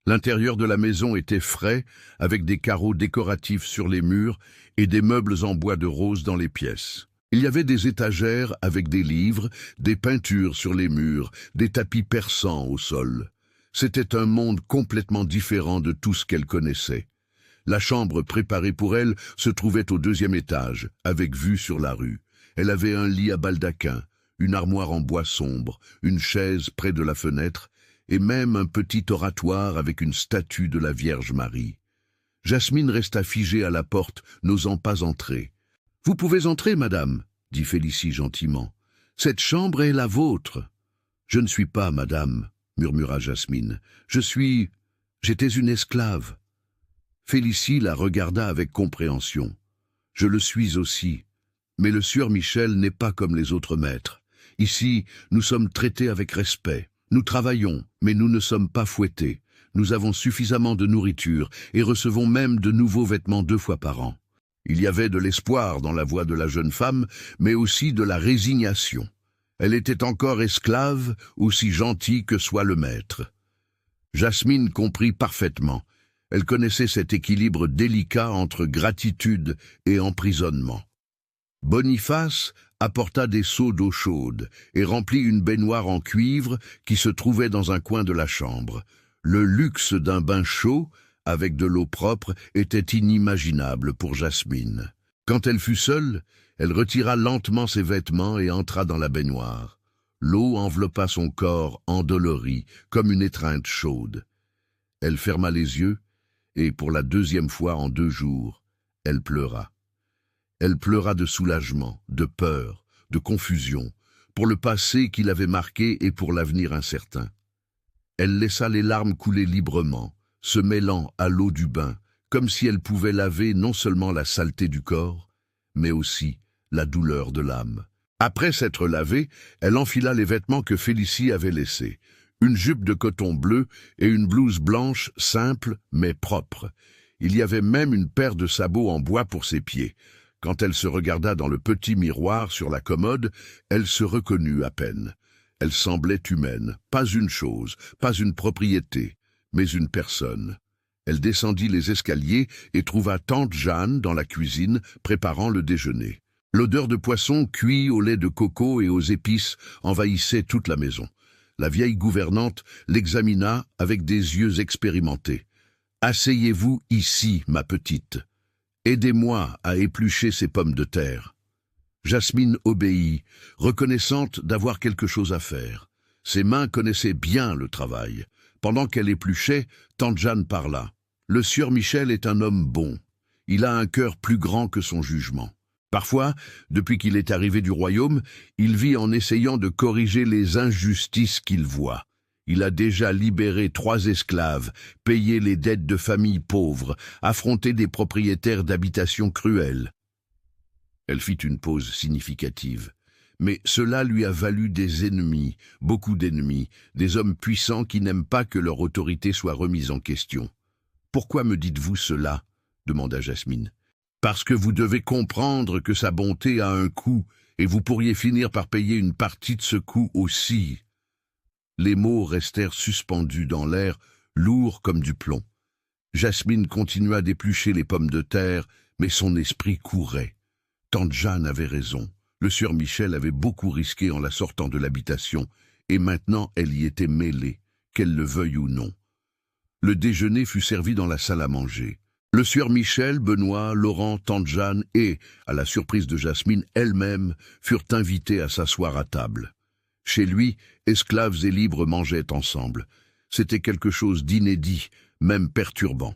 L'intérieur de la maison était frais, avec des carreaux décoratifs sur les murs et des meubles en bois de rose dans les pièces. Il y avait des étagères avec des livres, des peintures sur les murs, des tapis persans au sol. C'était un monde complètement différent de tout ce qu'elle connaissait. La chambre préparée pour elle se trouvait au 2e étage, avec vue sur la rue. Elle avait un lit à baldaquin, une armoire en bois sombre, une chaise près de la fenêtre et même un petit oratoire avec une statue de la Vierge Marie. Jasmine resta figée à la porte, n'osant pas entrer. « Vous pouvez entrer, madame, » dit Félicie gentiment. « Cette chambre est la vôtre. »« Je ne suis pas, madame, » murmura Jasmine. « J'étais une esclave. » Félicie la regarda avec compréhension. « Je le suis aussi. Mais le sieur Michel n'est pas comme les autres maîtres. Ici, nous sommes traités avec respect. Nous travaillons, mais nous ne sommes pas fouettés. Nous avons suffisamment de nourriture et recevons même de nouveaux vêtements 2 fois par an. » Il y avait de l'espoir dans la voix de la jeune femme, mais aussi de la résignation. Elle était encore esclave, aussi gentille que soit le maître. Jasmine comprit parfaitement. Elle connaissait cet équilibre délicat entre gratitude et emprisonnement. Boniface apporta des seaux d'eau chaude et remplit une baignoire en cuivre qui se trouvait dans un coin de la chambre. Le luxe d'un bain chaud, avec de l'eau propre, était inimaginable pour Jasmine. Quand elle fut seule, elle retira lentement ses vêtements et entra dans la baignoire. L'eau enveloppa son corps endolori, comme une étreinte chaude. Elle ferma les yeux, et pour la 2e fois en 2 jours, elle pleura. Elle pleura de soulagement, de peur, de confusion, pour le passé qui l'avait marqué et pour l'avenir incertain. Elle laissa les larmes couler librement, se mêlant à l'eau du bain, comme si elle pouvait laver non seulement la saleté du corps, mais aussi la douleur de l'âme. Après s'être lavée, elle enfila les vêtements que Félicie avait laissés, une jupe de coton bleu et une blouse blanche simple mais propre. Il y avait même une paire de sabots en bois pour ses pieds. Quand elle se regarda dans le petit miroir sur la commode, elle se reconnut à peine. Elle semblait humaine, pas une chose, pas une propriété, mais une personne. Elle descendit les escaliers et trouva tante Jeanne dans la cuisine, préparant le déjeuner. L'odeur de poisson cuit au lait de coco et aux épices envahissait toute la maison. La vieille gouvernante l'examina avec des yeux expérimentés. « Asseyez-vous ici, ma petite. Aidez-moi à éplucher ces pommes de terre. » Jasmine obéit, reconnaissante d'avoir quelque chose à faire. Ses mains connaissaient bien le travail. Pendant qu'elle épluchait, tante Jeanne parla. « Le sieur Michel est un homme bon. Il a un cœur plus grand que son jugement. Parfois, depuis qu'il est arrivé du royaume, il vit en essayant de corriger les injustices qu'il voit. Il a déjà libéré 3 esclaves, payé les dettes de familles pauvres, affronté des propriétaires d'habitations cruelles. » Elle fit une pause significative. Mais cela lui a valu des ennemis, beaucoup d'ennemis, des hommes puissants qui n'aiment pas que leur autorité soit remise en question. « Pourquoi me dites-vous cela ?» demanda Jasmine. « Parce que vous devez comprendre que sa bonté a un coût, et vous pourriez finir par payer une partie de ce coût aussi. » Les mots restèrent suspendus dans l'air, lourds comme du plomb. Jasmine continua d'éplucher les pommes de terre, mais son esprit courait. Tante Jeanne avait raison. Le sieur Michel avait beaucoup risqué en la sortant de l'habitation, et maintenant elle y était mêlée, qu'elle le veuille ou non. Le déjeuner fut servi dans la salle à manger. Le sieur Michel, Benoît, Laurent, tante Jeanne et, à la surprise de Jasmine elle-même, furent invités à s'asseoir à table. Chez lui, esclaves et libres mangeaient ensemble. C'était quelque chose d'inédit, même perturbant.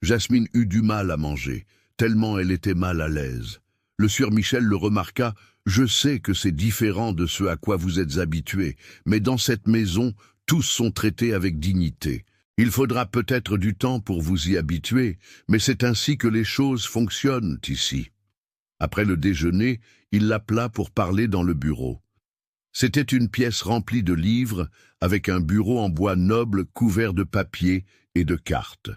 Jasmine eut du mal à manger, tellement elle était mal à l'aise. Le sieur Michel le remarqua. « Je sais que c'est différent de ce à quoi vous êtes habitués, mais dans cette maison, tous sont traités avec dignité. Il faudra peut-être du temps pour vous y habituer, mais c'est ainsi que les choses fonctionnent ici. » Après le déjeuner, il l'appela pour parler dans le bureau. C'était une pièce remplie de livres, avec un bureau en bois noble couvert de papier et de cartes.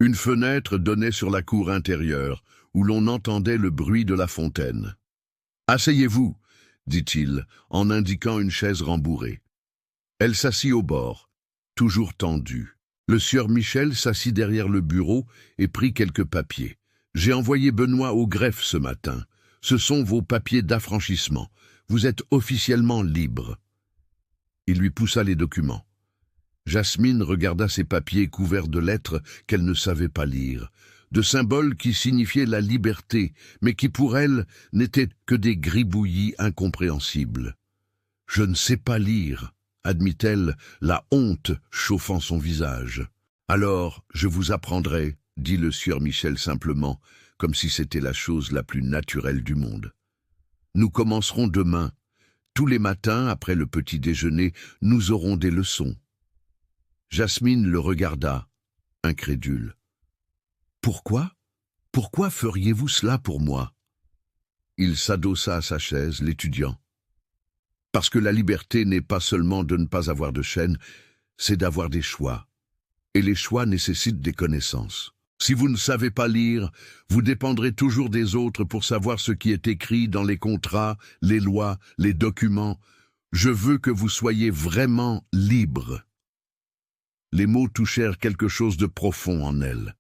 Une fenêtre donnait sur la cour intérieure, où l'on entendait le bruit de la fontaine. « Asseyez-vous, » dit-il, en indiquant une chaise rembourrée. Elle s'assit au bord, toujours tendue. Le sieur Michel s'assit derrière le bureau et prit quelques papiers. « J'ai envoyé Benoît au greffe ce matin. Ce sont vos papiers d'affranchissement. Vous êtes officiellement libre. » Il lui poussa les documents. Jasmine regarda ces papiers couverts de lettres qu'elle ne savait pas lire, de symboles qui signifiaient la liberté, mais qui pour elle n'étaient que des gribouillis incompréhensibles. « Je ne sais pas lire, » admit-elle, la honte chauffant son visage. « Alors, je vous apprendrai, » dit le sieur Michel simplement, comme si c'était la chose la plus naturelle du monde. « Nous commencerons demain. Tous les matins, après le petit déjeuner, nous aurons des leçons. » Jasmine le regarda, incrédule. « Pourquoi? Pourquoi feriez-vous cela pour moi ?» Il s'adossa à sa chaise, l'étudiant. « Parce que la liberté n'est pas seulement de ne pas avoir de chaîne, c'est d'avoir des choix. Et les choix nécessitent des connaissances. Si vous ne savez pas lire, vous dépendrez toujours des autres pour savoir ce qui est écrit dans les contrats, les lois, les documents. Je veux que vous soyez vraiment libre. » Les mots touchèrent quelque chose de profond en elle.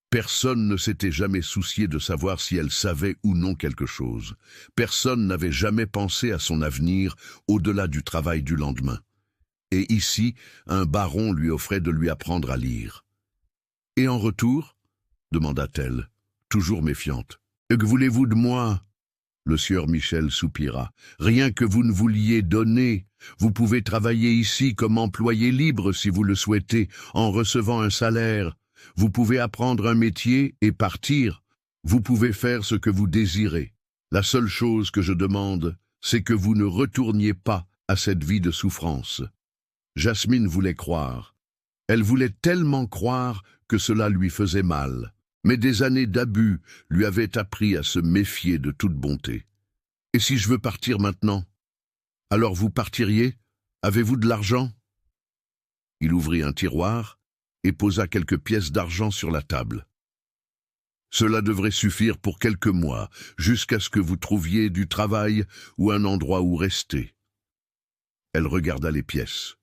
Personne ne s'était jamais soucié de savoir si elle savait ou non quelque chose. Personne n'avait jamais pensé à son avenir au-delà du travail du lendemain. Et ici, un baron lui offrait de lui apprendre à lire. « Et en retour ?» demanda-t-elle, toujours méfiante. « Que voulez-vous de moi ?» Le sieur Michel soupira. « Rien que vous ne vouliez donner. Vous pouvez travailler ici comme employé libre si vous le souhaitez, en recevant un salaire. Vous pouvez apprendre un métier et partir. Vous pouvez faire ce que vous désirez. La seule chose que je demande, c'est que vous ne retourniez pas à cette vie de souffrance. » Jasmine voulait croire. Elle voulait tellement croire que cela lui faisait mal. Mais des années d'abus lui avaient appris à se méfier de toute bonté. « Et si je veux partir maintenant? Alors vous partiriez? Avez-vous de l'argent ?» Il ouvrit un tiroir et posa quelques pièces d'argent sur la table. « Cela devrait suffire pour quelques mois, jusqu'à ce que vous trouviez du travail ou un endroit où rester. » Elle regarda les pièces.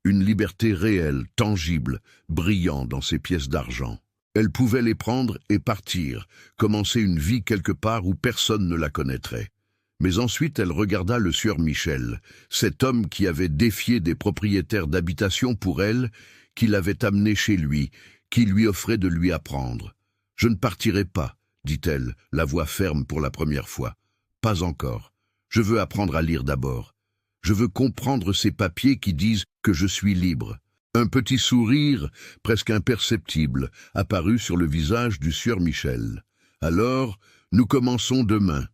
Une liberté réelle, tangible, brillant dans ces pièces d'argent. Elle pouvait les prendre et partir, commencer une vie quelque part où personne ne la connaîtrait. Mais ensuite elle regarda le sieur Michel, cet homme qui avait défié des propriétaires d'habitation pour elle, qui l'avait amené chez lui, qui lui offrait de lui apprendre. « Je ne partirai pas, » dit-elle, la voix ferme pour la première fois. « Pas encore. Je veux apprendre à lire d'abord. Je veux comprendre ces papiers qui disent que je suis libre. » Un petit sourire, presque imperceptible, apparut sur le visage du sieur Michel. « Alors, nous commençons demain. »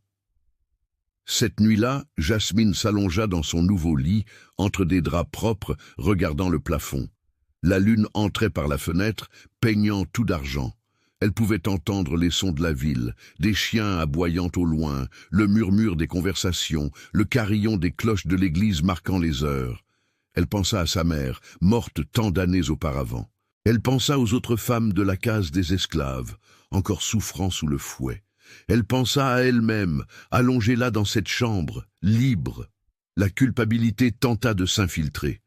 Cette nuit-là, Jasmine s'allongea dans son nouveau lit, entre des draps propres, regardant le plafond. La lune entrait par la fenêtre, peignant tout d'argent. Elle pouvait entendre les sons de la ville, des chiens aboyant au loin, le murmure des conversations, le carillon des cloches de l'église marquant les heures. Elle pensa à sa mère, morte tant d'années auparavant. Elle pensa aux autres femmes de la case des esclaves, encore souffrant sous le fouet. Elle pensa à elle-même, allongée là dans cette chambre, libre. La culpabilité tenta de s'infiltrer.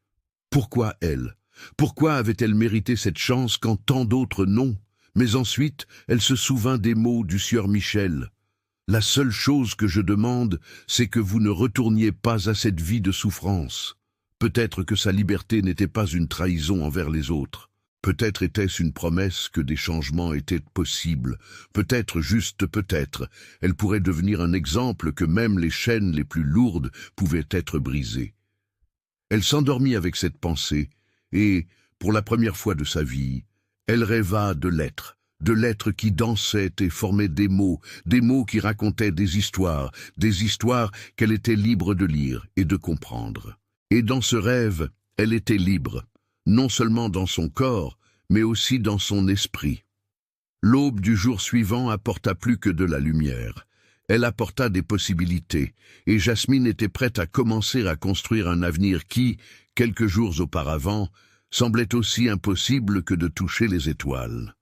Pourquoi elle? Pourquoi avait-elle mérité cette chance quand tant d'autres non? Mais ensuite, elle se souvint des mots du sieur Michel. « La seule chose que je demande, c'est que vous ne retourniez pas à cette vie de souffrance. » Peut-être que sa liberté n'était pas une trahison envers les autres. Peut-être était-ce une promesse que des changements étaient possibles. Peut-être, juste peut-être, elle pourrait devenir un exemple que même les chaînes les plus lourdes pouvaient être brisées. Elle s'endormit avec cette pensée et, pour la première fois de sa vie, elle rêva de lettres qui dansaient et formaient des mots qui racontaient des histoires qu'elle était libre de lire et de comprendre. Et dans ce rêve, elle était libre, non seulement dans son corps, mais aussi dans son esprit. L'aube du jour suivant apporta plus que de la lumière. Elle apporta des possibilités, et Jasmine était prête à commencer à construire un avenir qui, quelques jours auparavant, semblait aussi impossible que de toucher les étoiles.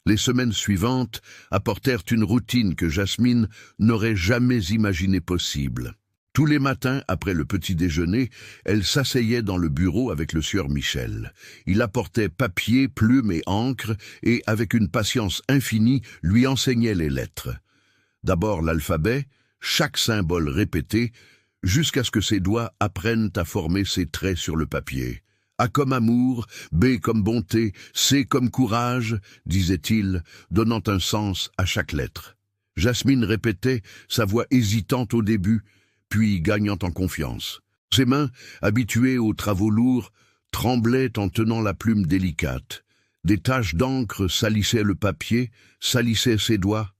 Les semaines suivantes apportèrent une routine que Jasmine n'aurait jamais imaginée possible. Tous les matins, après le petit déjeuner, elle s'asseyait dans le bureau avec le sieur Michel. Il apportait papier, plume et encre, et, avec une patience infinie, lui enseignait les lettres. D'abord l'alphabet, chaque symbole répété, jusqu'à ce que ses doigts apprennent à former ses traits sur le papier. A comme amour, B comme bonté, C comme courage, disait-il, donnant un sens à chaque lettre. Jasmine répétait, sa voix hésitante au début, puis gagnant en confiance. Ses mains, habituées aux travaux lourds, tremblaient en tenant la plume délicate. Des taches d'encre salissaient le papier, salissaient ses doigts,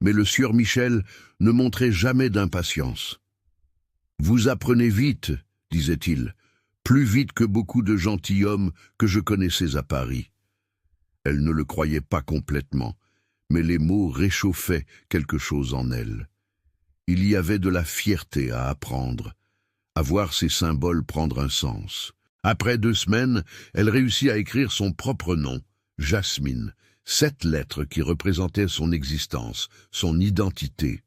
mais le sieur Michel ne montrait jamais d'impatience. « Vous apprenez vite, disait-il, plus vite que beaucoup de gentilshommes que je connaissais à Paris. » Elle ne le croyait pas complètement, mais les mots réchauffaient quelque chose en elle. Il y avait de la fierté à apprendre, à voir ces symboles prendre un sens. Après 2 semaines, elle réussit à écrire son propre nom, Jasmine, 7 lettres qui représentaient son existence, son identité.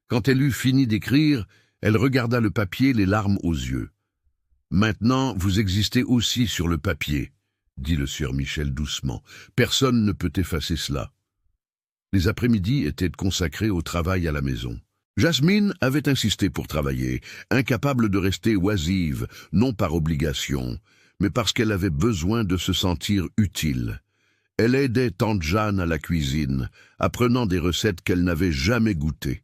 Quand elle eut fini d'écrire, elle regarda le papier, les larmes aux yeux. « Maintenant, vous existez aussi sur le papier, » dit le sieur Michel doucement. « Personne ne peut effacer cela. » Les après-midi étaient consacrés au travail à la maison. Jasmine avait insisté pour travailler, incapable de rester oisive, non par obligation, mais parce qu'elle avait besoin de se sentir utile. Elle aidait tante Jeanne à la cuisine, apprenant des recettes qu'elle n'avait jamais goûtées.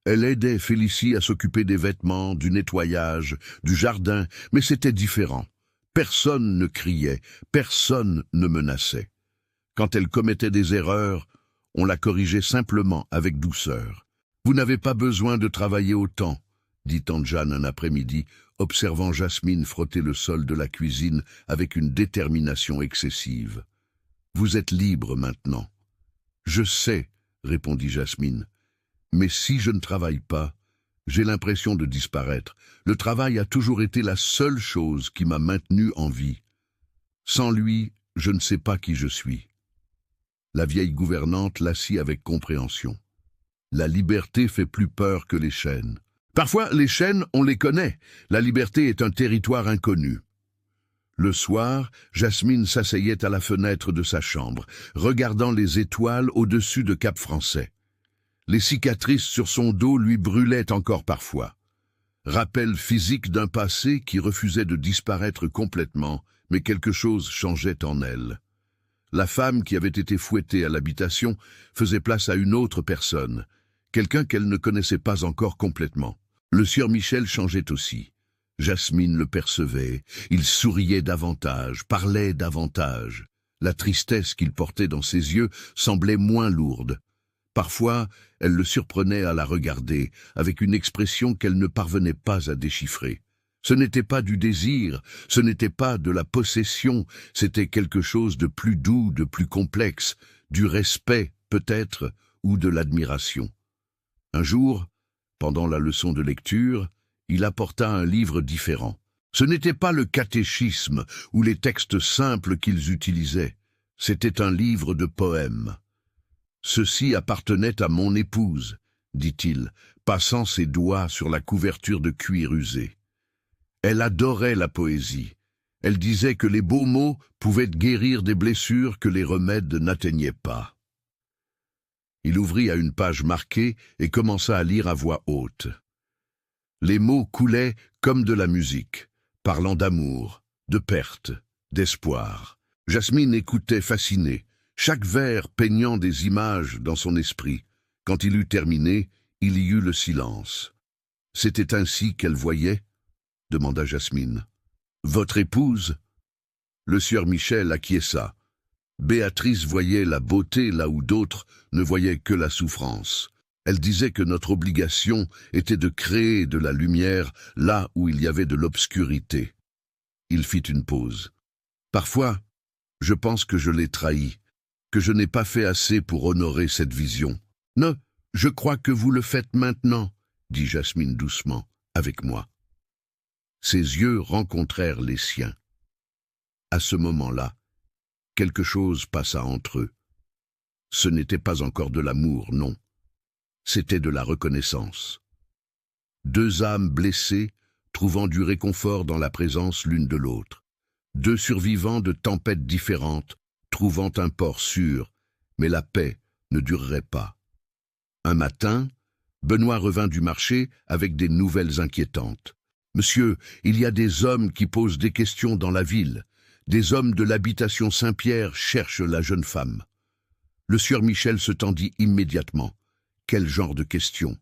Elle aidait Félicie à s'occuper des vêtements, du nettoyage, du jardin, mais c'était différent. Personne ne criait, personne ne menaçait. Quand elle commettait des erreurs, on la corrigeait simplement avec douceur. « Vous n'avez pas besoin de travailler autant, » dit tante Jeanne un après-midi, observant Jasmine frotter le sol de la cuisine avec une détermination excessive. « Vous êtes libre maintenant. »« Je sais, » répondit Jasmine. « Mais si je ne travaille pas, j'ai l'impression de disparaître. Le travail a toujours été la seule chose qui m'a maintenue en vie. Sans lui, je ne sais pas qui je suis. » La vieille gouvernante l'assit avec compréhension. La liberté fait plus peur que les chaînes. Parfois, les chaînes, on les connaît. La liberté est un territoire inconnu. Le soir, Jasmine s'asseyait à la fenêtre de sa chambre, regardant les étoiles au-dessus de Cap-Français. Les cicatrices sur son dos lui brûlaient encore parfois. Rappel physique d'un passé qui refusait de disparaître complètement, mais quelque chose changeait en elle. La femme qui avait été fouettée à l'habitation faisait place à une autre personne, quelqu'un qu'elle ne connaissait pas encore complètement. Le sieur Michel changeait aussi. Jasmine le percevait, il souriait davantage, parlait davantage. La tristesse qu'il portait dans ses yeux semblait moins lourde. Parfois, elle le surprenait à la regarder, avec une expression qu'elle ne parvenait pas à déchiffrer. Ce n'était pas du désir, ce n'était pas de la possession, c'était quelque chose de plus doux, de plus complexe, du respect, peut-être, ou de l'admiration. Un jour, pendant la leçon de lecture, il apporta un livre différent. Ce n'était pas le catéchisme ou les textes simples qu'ils utilisaient, c'était un livre de poèmes. « Ceci appartenait à mon épouse, » dit-il, passant ses doigts sur la couverture de cuir usé. Elle adorait la poésie. Elle disait que les beaux mots pouvaient guérir des blessures que les remèdes n'atteignaient pas. Il ouvrit à une page marquée et commença à lire à voix haute. Les mots coulaient comme de la musique, parlant d'amour, de perte, d'espoir. Jasmine écoutait fascinée, chaque vers peignant des images dans son esprit. Quand il eut terminé, il y eut le silence. « C'était ainsi qu'elle voyait ?» demanda Jasmine. « Votre épouse ?» Le sieur Michel acquiesça. Béatrice voyait la beauté là où d'autres ne voyaient que la souffrance. Elle disait que notre obligation était de créer de la lumière là où il y avait de l'obscurité. Il fit une pause. « Parfois, je pense que je l'ai trahi, que je n'ai pas fait assez pour honorer cette vision. »« Non, je crois que vous le faites maintenant, » dit Jasmine doucement, « avec moi. » Ses yeux rencontrèrent les siens. À ce moment-là, quelque chose passa entre eux. Ce n'était pas encore de l'amour, non. C'était de la reconnaissance. 2 âmes blessées, trouvant du réconfort dans la présence l'une de l'autre. 2 survivants de tempêtes différentes, trouvant un port sûr, mais la paix ne durerait pas. Un matin, Benoît revint du marché avec des nouvelles inquiétantes. « Monsieur, il y a des hommes qui posent des questions dans la ville. Des hommes de l'habitation Saint-Pierre cherchent la jeune femme. » Le sieur Michel se tendit immédiatement. Quel genre de questions?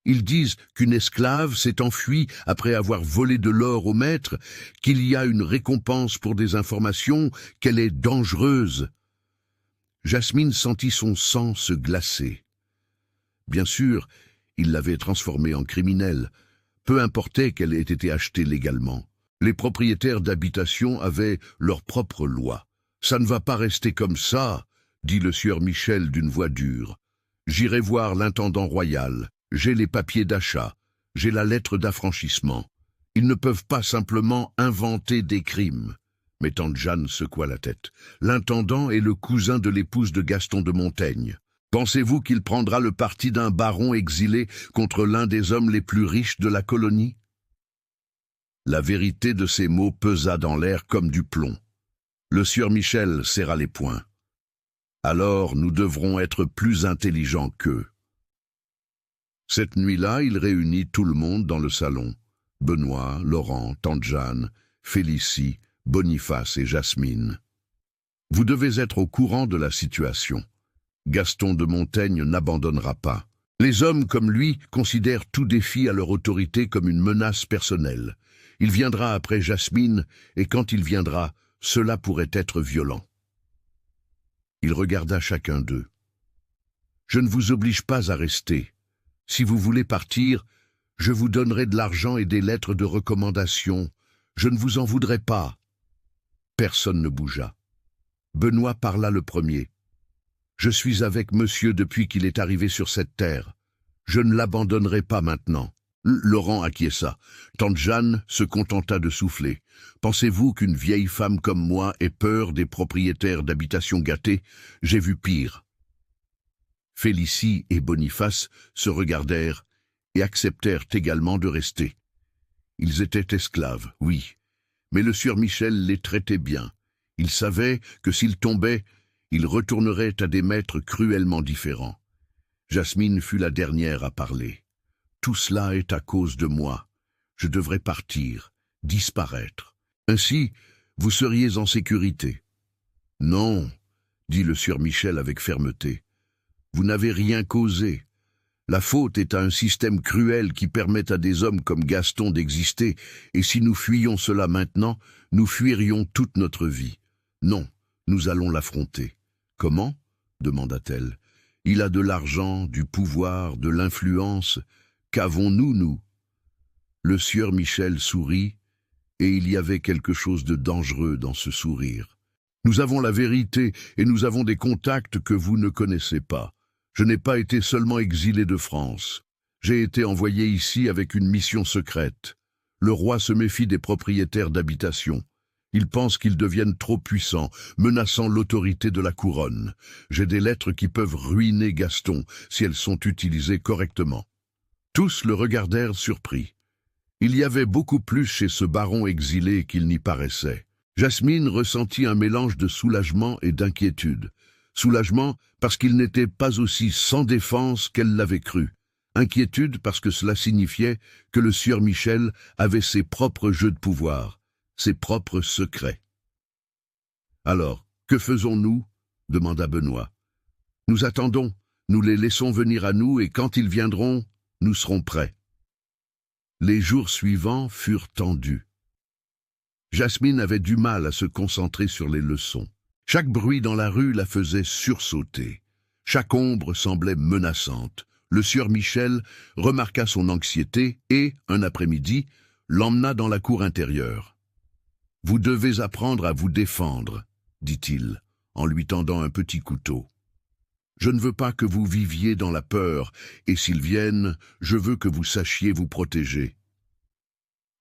Ils disent qu'une esclave s'est enfuie après avoir volé de l'or au maître, qu'il y a une récompense pour des informations, qu'elle est dangereuse. » Jasmine sentit son sang se glacer. Bien sûr, il l'avait transformée en criminelle. Peu importait qu'elle ait été achetée légalement. Les propriétaires d'habitation avaient leur propre loi. « Ça ne va pas rester comme ça », dit le sieur Michel d'une voix dure. « J'irai voir l'intendant royal. J'ai les papiers d'achat. J'ai la lettre d'affranchissement. Ils ne peuvent pas simplement inventer des crimes. » Mais tante Jeanne secoua la tête. « L'intendant est le cousin de l'épouse de Gaston de Montaigne. Pensez-vous qu'il prendra le parti d'un baron exilé contre l'un des hommes les plus riches de la colonie ?» La vérité de ces mots pesa dans l'air comme du plomb. Le sieur Michel serra les poings. « Alors nous devrons être plus intelligents qu'eux. » Cette nuit-là, il réunit tout le monde dans le salon. Benoît, Laurent, tante Jeanne, Félicie, Boniface et Jasmine. « Vous devez être au courant de la situation. Gaston de Montaigne n'abandonnera pas. Les hommes comme lui considèrent tout défi à leur autorité comme une menace personnelle. Il viendra après Jasmine, et quand il viendra, cela pourrait être violent. » Il regarda chacun d'eux. « Je ne vous oblige pas à rester. Si vous voulez partir, je vous donnerai de l'argent et des lettres de recommandation. Je ne vous en voudrai pas. » Personne ne bougea. Benoît parla le premier. « Je suis avec monsieur depuis qu'il est arrivé sur cette terre. Je ne l'abandonnerai pas maintenant. » Laurent acquiesça. Tante Jeanne se contenta de souffler. « Pensez-vous qu'une vieille femme comme moi ait peur des propriétaires d'habitations gâtées? J'ai vu pire. » Félicie et Boniface se regardèrent et acceptèrent également de rester. Ils étaient esclaves, oui, mais le sieur Michel les traitait bien. Ils savaient que s'ils tombaient, ils retourneraient à des maîtres cruellement différents. Jasmine fut la dernière à parler. « Tout cela est à cause de moi. Je devrais partir, disparaître. Ainsi, vous seriez en sécurité. »« Non, » dit le sieur Michel avec fermeté. « Vous n'avez rien causé. La faute est à un système cruel qui permet à des hommes comme Gaston d'exister, et si nous fuyions cela maintenant, nous fuirions toute notre vie. Non, nous allons l'affronter. »« Comment ?» demanda-t-elle. « Il a de l'argent, du pouvoir, de l'influence. Qu'avons-nous, nous ?» Le sieur Michel sourit, et il y avait quelque chose de dangereux dans ce sourire. « Nous avons la vérité, et nous avons des contacts que vous ne connaissez pas. Je n'ai pas été seulement exilé de France. J'ai été envoyé ici avec une mission secrète. Le roi se méfie des propriétaires d'habitation. Il pense qu'ils deviennent trop puissants, menaçant l'autorité de la couronne. J'ai des lettres qui peuvent ruiner Gaston si elles sont utilisées correctement. » Tous le regardèrent surpris. Il y avait beaucoup plus chez ce baron exilé qu'il n'y paraissait. Jasmine ressentit un mélange de soulagement et d'inquiétude. Soulagement parce qu'il n'était pas aussi sans défense qu'elle l'avait cru. Inquiétude parce que cela signifiait que le sieur Michel avait ses propres jeux de pouvoir, ses propres secrets. « Alors, que faisons-nous » demanda Benoît. « Nous attendons, nous les laissons venir à nous et quand ils viendront, nous serons prêts. » Les jours suivants furent tendus. Jasmine avait du mal à se concentrer sur les leçons. Chaque bruit dans la rue la faisait sursauter. Chaque ombre semblait menaçante. Le sieur Michel remarqua son anxiété et, un après-midi, l'emmena dans la cour intérieure. « Vous devez apprendre à vous défendre, » dit-il, en lui tendant un petit couteau. « Je ne veux pas que vous viviez dans la peur, et s'ils viennent, je veux que vous sachiez vous protéger. »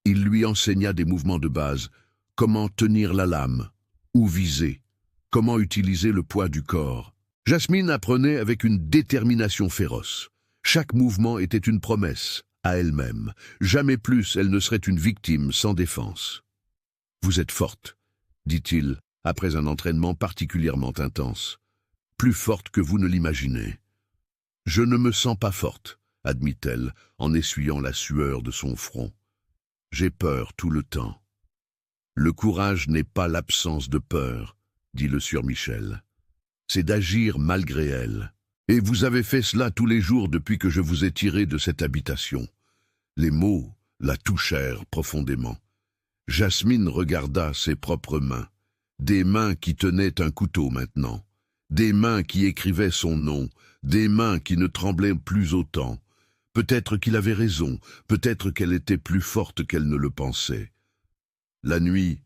Il lui enseigna des mouvements de base, comment tenir la lame, où viser, comment utiliser le poids du corps. Jasmine apprenait avec une détermination féroce. Chaque mouvement était une promesse à elle-même. Jamais plus elle ne serait une victime sans défense. « Vous êtes forte, » dit-il, après un entraînement particulièrement intense. « Plus forte que vous ne l'imaginez. »« Je ne me sens pas forte, » admit-elle, en essuyant la sueur de son front. « J'ai peur tout le temps. »« Le courage n'est pas l'absence de peur, » dit le sieur Michel. « C'est d'agir malgré elle. Et vous avez fait cela tous les jours depuis que je vous ai tiré de cette habitation. » Les mots la touchèrent profondément. Jasmine regarda ses propres mains, des mains qui tenaient un couteau maintenant, des mains qui écrivaient son nom, des mains qui ne tremblaient plus autant. Peut-être qu'il avait raison, peut-être qu'elle était plus forte qu'elle ne le pensait. La nuit,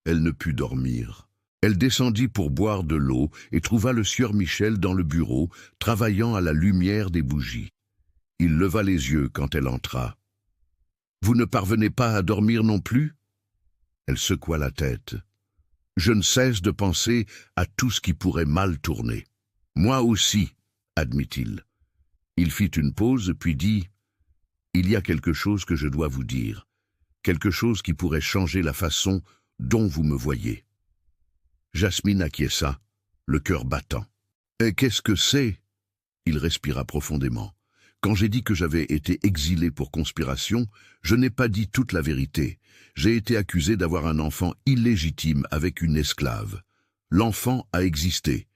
elle ne put dormir. Elle descendit pour boire de l'eau et trouva le sieur Michel dans le bureau, travaillant à la lumière des bougies. Il leva les yeux quand elle entra. « Vous ne parvenez pas à dormir non plus ?» Elle secoua la tête. « Je ne cesse de penser à tout ce qui pourrait mal tourner. »« Moi aussi, » admit-il. Il fit une pause puis dit « Il y a quelque chose que je dois vous dire, quelque chose qui pourrait changer la façon dont vous me voyez. » Jasmine acquiesça, le cœur battant. « Et qu'est-ce que c'est ?» Il respira profondément. « Quand j'ai dit que j'avais été exilé pour conspiration, je n'ai pas dit toute la vérité. J'ai été accusé d'avoir un enfant illégitime avec une esclave. L'enfant a existé.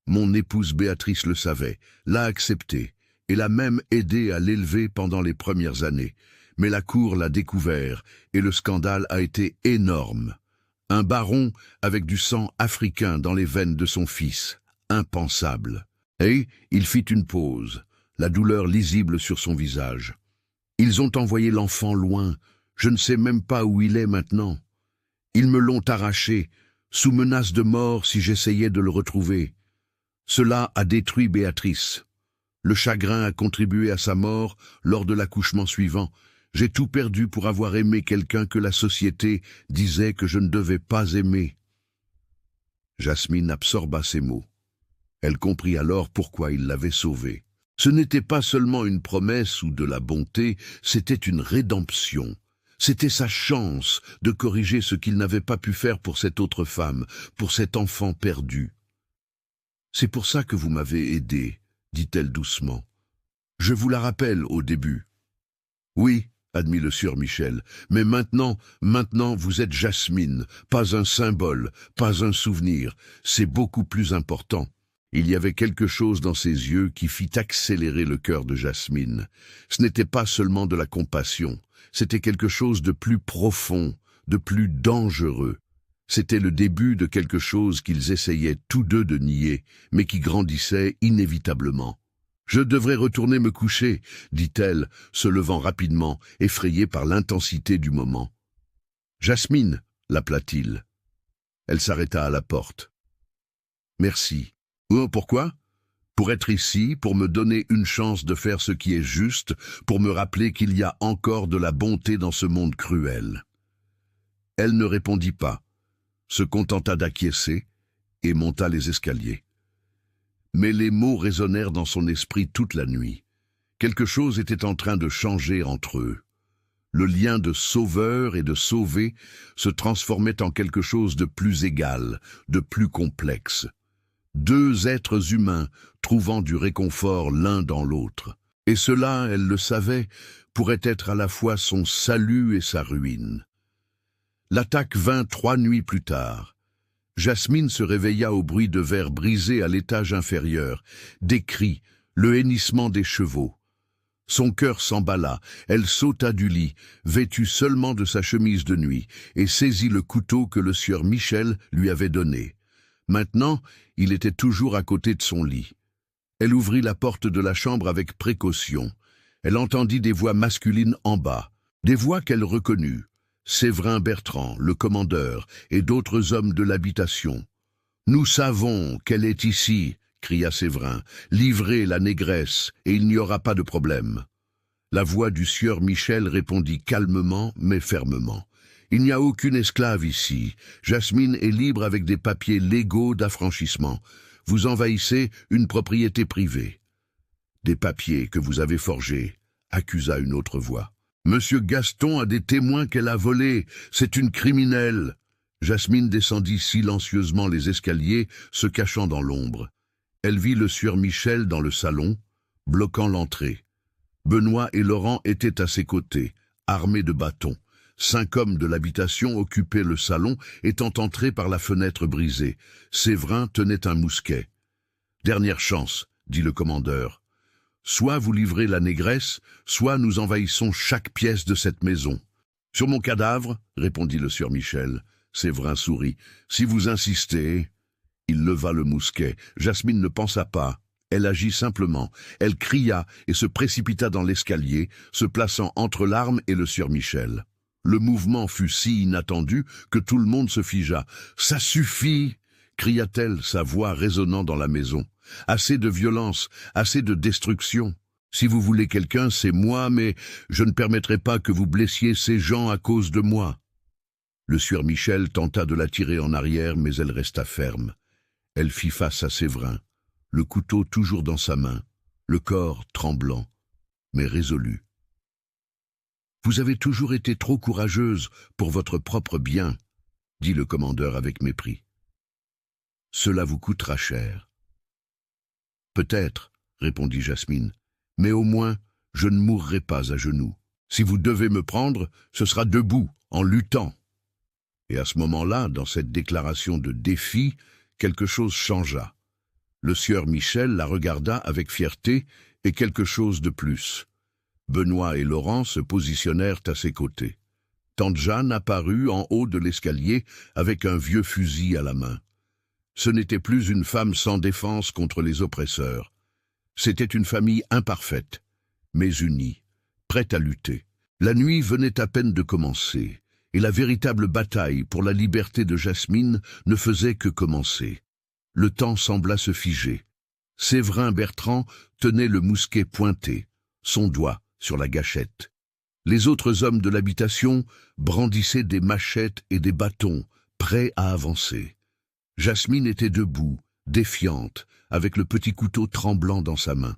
Mon épouse Béatrice le savait, l'a accepté, et l'a même aidé à l'élever pendant les premières années. Mais la cour l'a découvert, et le scandale a été énorme. Un baron avec du sang africain dans les veines de son fils. Impensable. » Et il fit une pause, la douleur lisible sur son visage. « Ils ont envoyé l'enfant loin. Je ne sais même pas où il est maintenant. Ils me l'ont arraché, sous menace de mort si j'essayais de le retrouver. Cela a détruit Béatrice. Le chagrin a contribué à sa mort lors de l'accouchement suivant. J'ai tout perdu pour avoir aimé quelqu'un que la société disait que je ne devais pas aimer. » Jasmine absorba ces mots. Elle comprit alors pourquoi il l'avait sauvée. Ce n'était pas seulement une promesse ou de la bonté, c'était une rédemption. C'était sa chance de corriger ce qu'il n'avait pas pu faire pour cette autre femme, pour cet enfant perdu. « C'est pour ça que vous m'avez aidé, » dit-elle doucement. « Je vous la rappelle au début. »« Oui, » admit le sieur Michel, « mais maintenant, vous êtes Jasmine, pas un symbole, pas un souvenir. C'est beaucoup plus important. » Il y avait quelque chose dans ses yeux qui fit accélérer le cœur de Jasmine. Ce n'était pas seulement de la compassion, c'était quelque chose de plus profond, de plus dangereux. C'était le début de quelque chose qu'ils essayaient tous deux de nier, mais qui grandissait inévitablement. « Je devrais retourner me coucher, » dit-elle, se levant rapidement, effrayée par l'intensité du moment. « Jasmine » l'appela-t-il. Elle s'arrêta à la porte. « Merci. » « Oh, pourquoi ? Pour être ici, pour me donner une chance de faire ce qui est juste, pour me rappeler qu'il y a encore de la bonté dans ce monde cruel. » Elle ne répondit pas, se contenta d'acquiescer et monta les escaliers. Mais les mots résonnèrent dans son esprit toute la nuit. Quelque chose était en train de changer entre eux. Le lien de sauveur et de sauvé se transformait en quelque chose de plus égal, de plus complexe. Deux êtres humains trouvant du réconfort l'un dans l'autre. Et cela, elle le savait, pourrait être à la fois son salut et sa ruine. L'attaque vint 3 nuits plus tard. Jasmine se réveilla au bruit de verres brisés à l'étage inférieur, des cris, le hennissement des chevaux. Son cœur s'emballa, elle sauta du lit, vêtue seulement de sa chemise de nuit, et saisit le couteau que le sieur Michel lui avait donné. Maintenant, il était toujours à côté de son lit. Elle ouvrit la porte de la chambre avec précaution. Elle entendit des voix masculines en bas, des voix qu'elle reconnut. Séverin Bertrand, le commandeur, et d'autres hommes de l'habitation. « Nous savons qu'elle est ici !» cria Séverin. « Livrez la négresse, et il n'y aura pas de problème. » La voix du sieur Michel répondit calmement mais fermement. « Il n'y a aucune esclave ici. Jasmine est libre avec des papiers légaux d'affranchissement. Vous envahissez une propriété privée. »« Des papiers que vous avez forgés, » accusa une autre voix. « Monsieur Gaston a des témoins qu'elle a volés. C'est une criminelle. » Jasmine descendit silencieusement les escaliers, se cachant dans l'ombre. Elle vit le sieur Michel dans le salon, bloquant l'entrée. Benoît et Laurent étaient à ses côtés, armés de bâtons. 5 hommes de l'habitation occupaient le salon, étant entrés par la fenêtre brisée. Séverin tenait un mousquet. « Dernière chance, » dit le commandeur. Soit vous livrez la négresse, soit nous envahissons chaque pièce de cette maison. Sur mon cadavre, répondit le sieur Michel. Séverin sourit. Si vous insistez... Il leva le mousquet. Jasmine ne pensa pas. Elle agit simplement. Elle cria et se précipita dans l'escalier, se plaçant entre l'arme et le sieur Michel. Le mouvement fut si inattendu que tout le monde se figea. « Ça suffit !» cria-t-elle, sa voix résonnant dans la maison. « Assez de violence, assez de destruction. Si vous voulez quelqu'un, c'est moi, mais je ne permettrai pas que vous blessiez ces gens à cause de moi. » Le sieur Michel tenta de la tirer en arrière, mais elle resta ferme. Elle fit face à Séverin, le couteau toujours dans sa main, le corps tremblant, mais résolu. « Vous avez toujours été trop courageuse pour votre propre bien, » dit le commandeur avec mépris. « Cela vous coûtera cher. »« Peut-être, » répondit Jasmine, « mais au moins je ne mourrai pas à genoux. Si vous devez me prendre, ce sera debout, en luttant. » Et à ce moment-là, dans cette déclaration de défi, quelque chose changea. Le sieur Michel la regarda avec fierté et quelque chose de plus. Benoît et Laurent se positionnèrent à ses côtés. Tante Jeanne apparut en haut de l'escalier avec un vieux fusil à la main. Ce n'était plus une femme sans défense contre les oppresseurs. C'était une famille imparfaite, mais unie, prête à lutter. La nuit venait à peine de commencer. Et la véritable bataille pour la liberté de Jasmine ne faisait que commencer. Le temps sembla se figer. Séverin Bertrand tenait le mousquet pointé, son doigt sur la gâchette. Les autres hommes de l'habitation brandissaient des machettes et des bâtons, prêts à avancer. Jasmine était debout, défiante, avec le petit couteau tremblant dans sa main.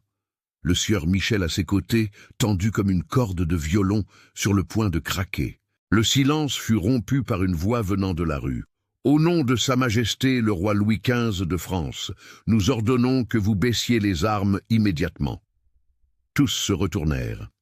Le sieur Michel à ses côtés, tendu comme une corde de violon, sur le point de craquer. Le silence fut rompu par une voix venant de la rue. « Au nom de Sa Majesté le roi Louis XV de France, nous ordonnons que vous baissiez les armes immédiatement. » Tous se retournèrent.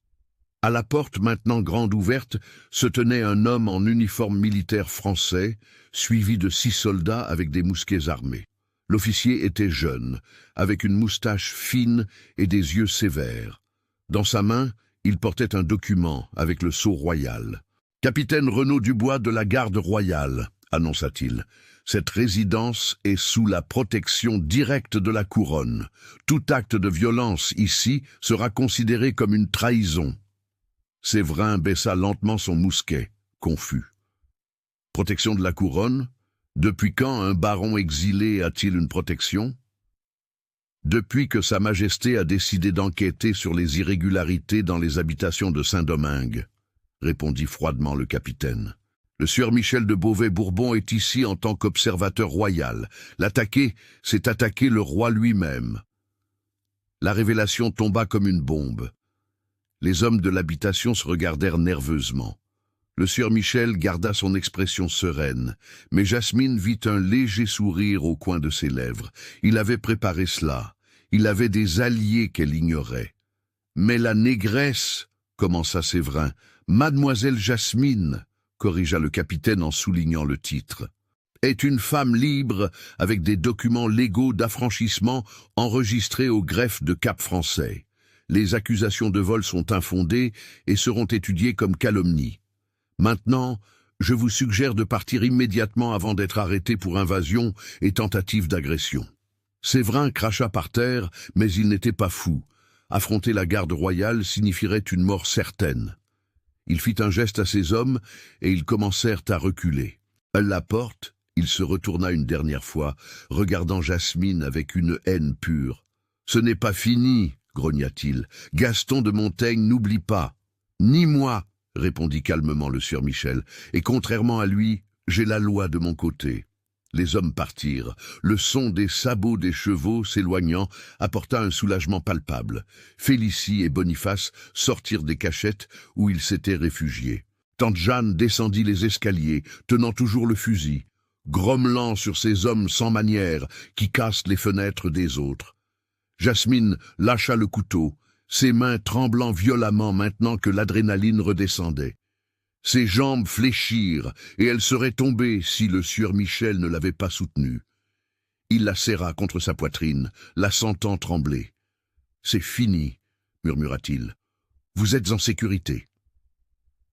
À la porte maintenant grande ouverte se tenait un homme en uniforme militaire français, suivi de 6 soldats avec des mousquets armés. L'officier était jeune, avec une moustache fine et des yeux sévères. Dans sa main, il portait un document avec le sceau royal. « Capitaine Renaud Dubois de la garde royale », annonça-t-il. « Cette résidence est sous la protection directe de la couronne. Tout acte de violence ici sera considéré comme une trahison. » Séverin baissa lentement son mousquet, confus. « Protection de la couronne ? Depuis quand un baron exilé a-t-il une protection ? » « Depuis que Sa Majesté a décidé d'enquêter sur les irrégularités dans les habitations de Saint-Domingue, » répondit froidement le capitaine. « Le sieur Michel de Beauvais-Bourbon est ici en tant qu'observateur royal. L'attaquer, c'est attaquer le roi lui-même. » La révélation tomba comme une bombe. Les hommes de l'habitation se regardèrent nerveusement. Le sieur Michel garda son expression sereine, mais Jasmine vit un léger sourire au coin de ses lèvres. Il avait préparé cela. Il avait des alliés qu'elle ignorait. « Mais la négresse, » commença Séverin. « Mademoiselle Jasmine, » corrigea le capitaine en soulignant le titre, « est une femme libre avec des documents légaux d'affranchissement enregistrés au greffe de Cap-Français. Les accusations de vol sont infondées et seront étudiées comme calomnie. Maintenant, je vous suggère de partir immédiatement avant d'être arrêté pour invasion et tentative d'agression. » Séverin cracha par terre, mais il n'était pas fou. Affronter la garde royale signifierait une mort certaine. Il fit un geste à ses hommes et ils commencèrent à reculer. À la porte, il se retourna une dernière fois, regardant Jasmine avec une haine pure. « Ce n'est pas fini, » grogna-t-il. « Gaston de Montaigne n'oublie pas. »« Ni moi, » répondit calmement le sieur Michel, « et contrairement à lui, j'ai la loi de mon côté. » Les hommes partirent. Le son des sabots des chevaux s'éloignant apporta un soulagement palpable. Félicie et Boniface sortirent des cachettes où ils s'étaient réfugiés. Tante Jeanne descendit les escaliers, tenant toujours le fusil, grommelant sur ces hommes sans manière qui cassent les fenêtres des autres. Jasmine lâcha le couteau, ses mains tremblant violemment maintenant que l'adrénaline redescendait. Ses jambes fléchirent, et elle serait tombée si le sieur Michel ne l'avait pas soutenue. Il la serra contre sa poitrine, la sentant trembler. C'est fini, murmura-t-il. Vous êtes en sécurité.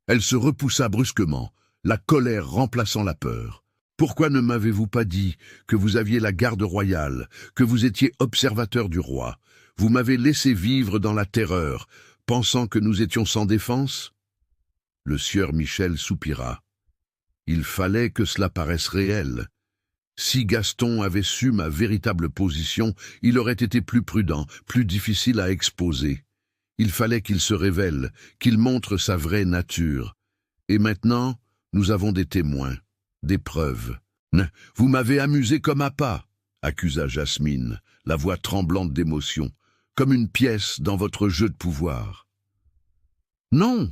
Elle se repoussa brusquement, la colère remplaçant la peur. Pourquoi ne m'avez-vous pas dit que vous aviez la garde royale, que vous étiez observateur du roi? Vous m'avez laissé vivre dans la terreur, pensant que nous étions sans défense? Le sieur Michel soupira. Il fallait que cela paraisse réel. Si Gaston avait su ma véritable position, il aurait été plus prudent, plus difficile à exposer. Il fallait qu'il se révèle, qu'il montre sa vraie nature. Et maintenant, nous avons des témoins, des preuves. « Vous m'avez amusé comme appât », accusa Jasmine, la voix tremblante d'émotion, comme une pièce dans votre jeu de pouvoir. « Non !»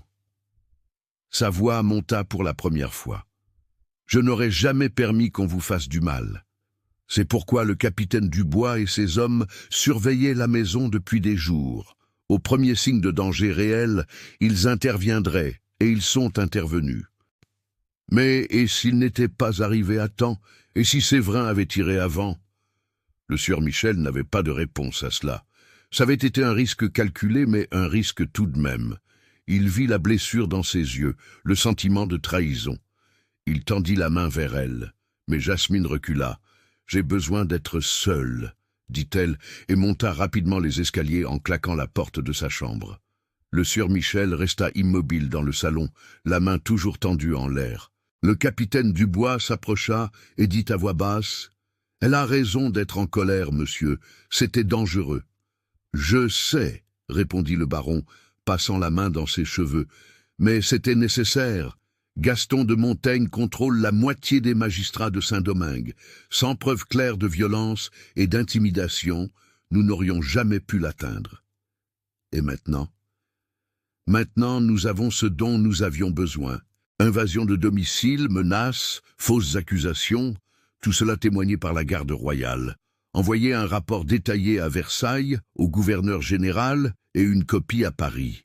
Sa voix monta pour la première fois. « Je n'aurais jamais permis qu'on vous fasse du mal. C'est pourquoi le capitaine Dubois et ses hommes surveillaient la maison depuis des jours. Au premier signe de danger réel, ils interviendraient, et ils sont intervenus. Mais et s'ils n'étaient pas arrivés à temps, et si Séverin avait tiré avant? Le sieur Michel n'avait pas de réponse à cela. Ça avait été un risque calculé, mais un risque tout de même. Il vit la blessure dans ses yeux, le sentiment de trahison. Il tendit la main vers elle, mais Jasmine recula. « J'ai besoin d'être seule », dit-elle, et monta rapidement les escaliers en claquant la porte de sa chambre. Le sieur Michel resta immobile dans le salon, la main toujours tendue en l'air. Le capitaine Dubois s'approcha et dit à voix basse « Elle a raison d'être en colère, monsieur. C'était dangereux. »« Je sais, » répondit le baron, passant la main dans ses cheveux, « mais c'était nécessaire. Gaston de Montaigne contrôle la moitié des magistrats de Saint-Domingue. Sans preuve claire de violence et d'intimidation, nous n'aurions jamais pu l'atteindre. Et maintenant ? Maintenant, nous avons ce dont nous avions besoin. Invasion de domicile, menaces, fausses accusations, tout cela témoigné par la garde royale. Envoyer un rapport détaillé à Versailles, au gouverneur général, et une copie à Paris.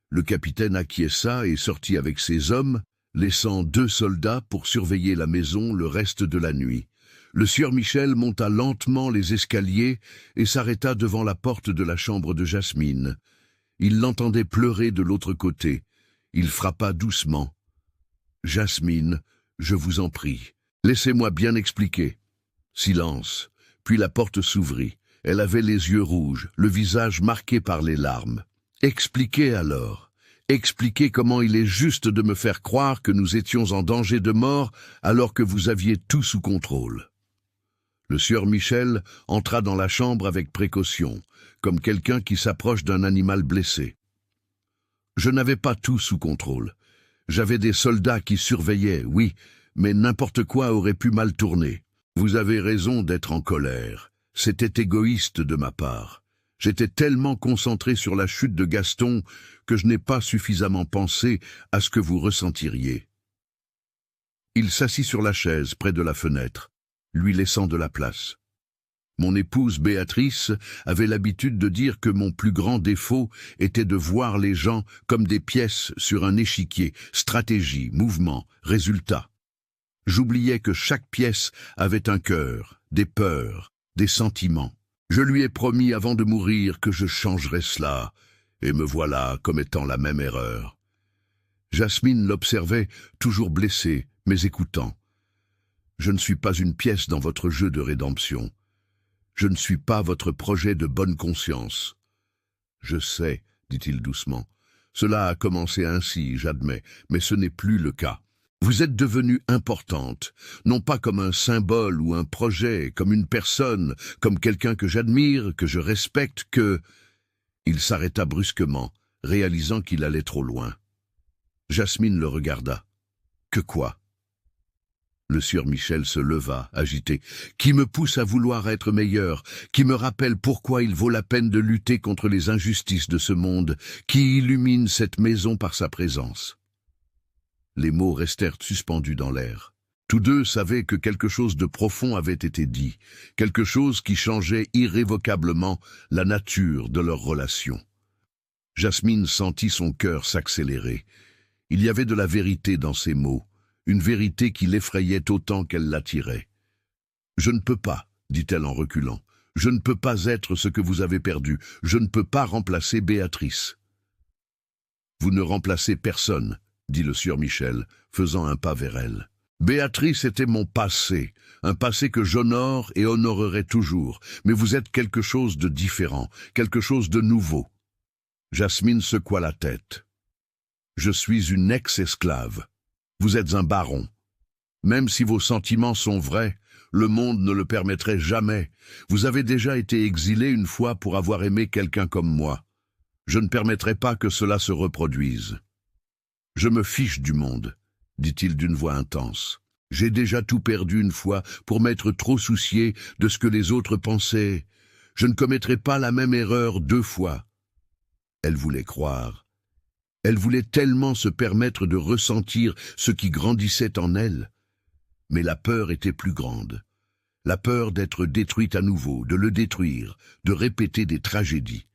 Le capitaine acquiesça et sortit avec ses hommes, laissant 2 soldats pour surveiller la maison le reste de la nuit. Le sieur Michel monta lentement les escaliers et s'arrêta devant la porte de la chambre de Jasmine. Il l'entendait pleurer de l'autre côté. Il frappa doucement. « Jasmine, je vous en prie, laissez-moi bien expliquer. » Silence, puis la porte s'ouvrit. Elle avait les yeux rouges, le visage marqué par les larmes. « Expliquez alors. Expliquez comment il est juste de me faire croire que nous étions en danger de mort alors que vous aviez tout sous contrôle. » Le sieur Michel entra dans la chambre avec précaution, comme quelqu'un qui s'approche d'un animal blessé. « Je n'avais pas tout sous contrôle. J'avais des soldats qui surveillaient, oui, mais n'importe quoi aurait pu mal tourner. Vous avez raison d'être en colère. C'était égoïste de ma part. J'étais tellement concentré sur la chute de Gaston que je n'ai pas suffisamment pensé à ce que vous ressentiriez. » Il s'assit sur la chaise près de la fenêtre, lui laissant de la place. Mon épouse Béatrice avait l'habitude de dire que mon plus grand défaut était de voir les gens comme des pièces sur un échiquier, stratégie, mouvement, résultat. J'oubliais que chaque pièce avait un cœur, des peurs, des sentiments. Je lui ai promis avant de mourir que je changerais cela, et me voilà commettant la même erreur. Jasmine l'observait, toujours blessée, mais écoutant. Je ne suis pas une pièce dans votre jeu de rédemption. Je ne suis pas votre projet de bonne conscience. Je sais, dit-il doucement. Cela a commencé ainsi, j'admets, mais ce n'est plus le cas. Vous êtes devenue importante, non pas comme un symbole ou un projet, comme une personne, comme quelqu'un que j'admire, que je respecte, que... Il s'arrêta brusquement, réalisant qu'il allait trop loin. Jasmine le regarda. Que quoi? Le sieur Michel se leva, agité. Qui me pousse à vouloir être meilleur, qui me rappelle pourquoi il vaut la peine de lutter contre les injustices de ce monde, qui illumine cette maison par sa présence. Les mots restèrent suspendus dans l'air. Tous deux savaient que quelque chose de profond avait été dit, quelque chose qui changeait irrévocablement la nature de leur relation. Jasmine sentit son cœur s'accélérer. Il y avait de la vérité dans ces mots, une vérité qui l'effrayait autant qu'elle l'attirait. « Je ne peux pas, dit-elle en reculant. Je ne peux pas être ce que vous avez perdu. Je ne peux pas remplacer Béatrice. Vous ne remplacez personne, dit le sieur Michel, faisant un pas vers elle. Béatrice était mon passé, un passé que j'honore et honorerai toujours, mais vous êtes quelque chose de différent, quelque chose de nouveau. Jasmine secoua la tête. Je suis une ex-esclave. Vous êtes un baron. Même si vos sentiments sont vrais, le monde ne le permettrait jamais. Vous avez déjà été exilé une fois pour avoir aimé quelqu'un comme moi. Je ne permettrai pas que cela se reproduise. Je me fiche du monde, dit-il d'une voix intense. J'ai déjà tout perdu une fois pour m'être trop soucié de ce que les autres pensaient. Je ne commettrai pas la même erreur 2 fois. Elle voulait croire. Elle voulait tellement se permettre de ressentir ce qui grandissait en elle. Mais la peur était plus grande. La peur d'être détruite à nouveau, de le détruire, de répéter des tragédies.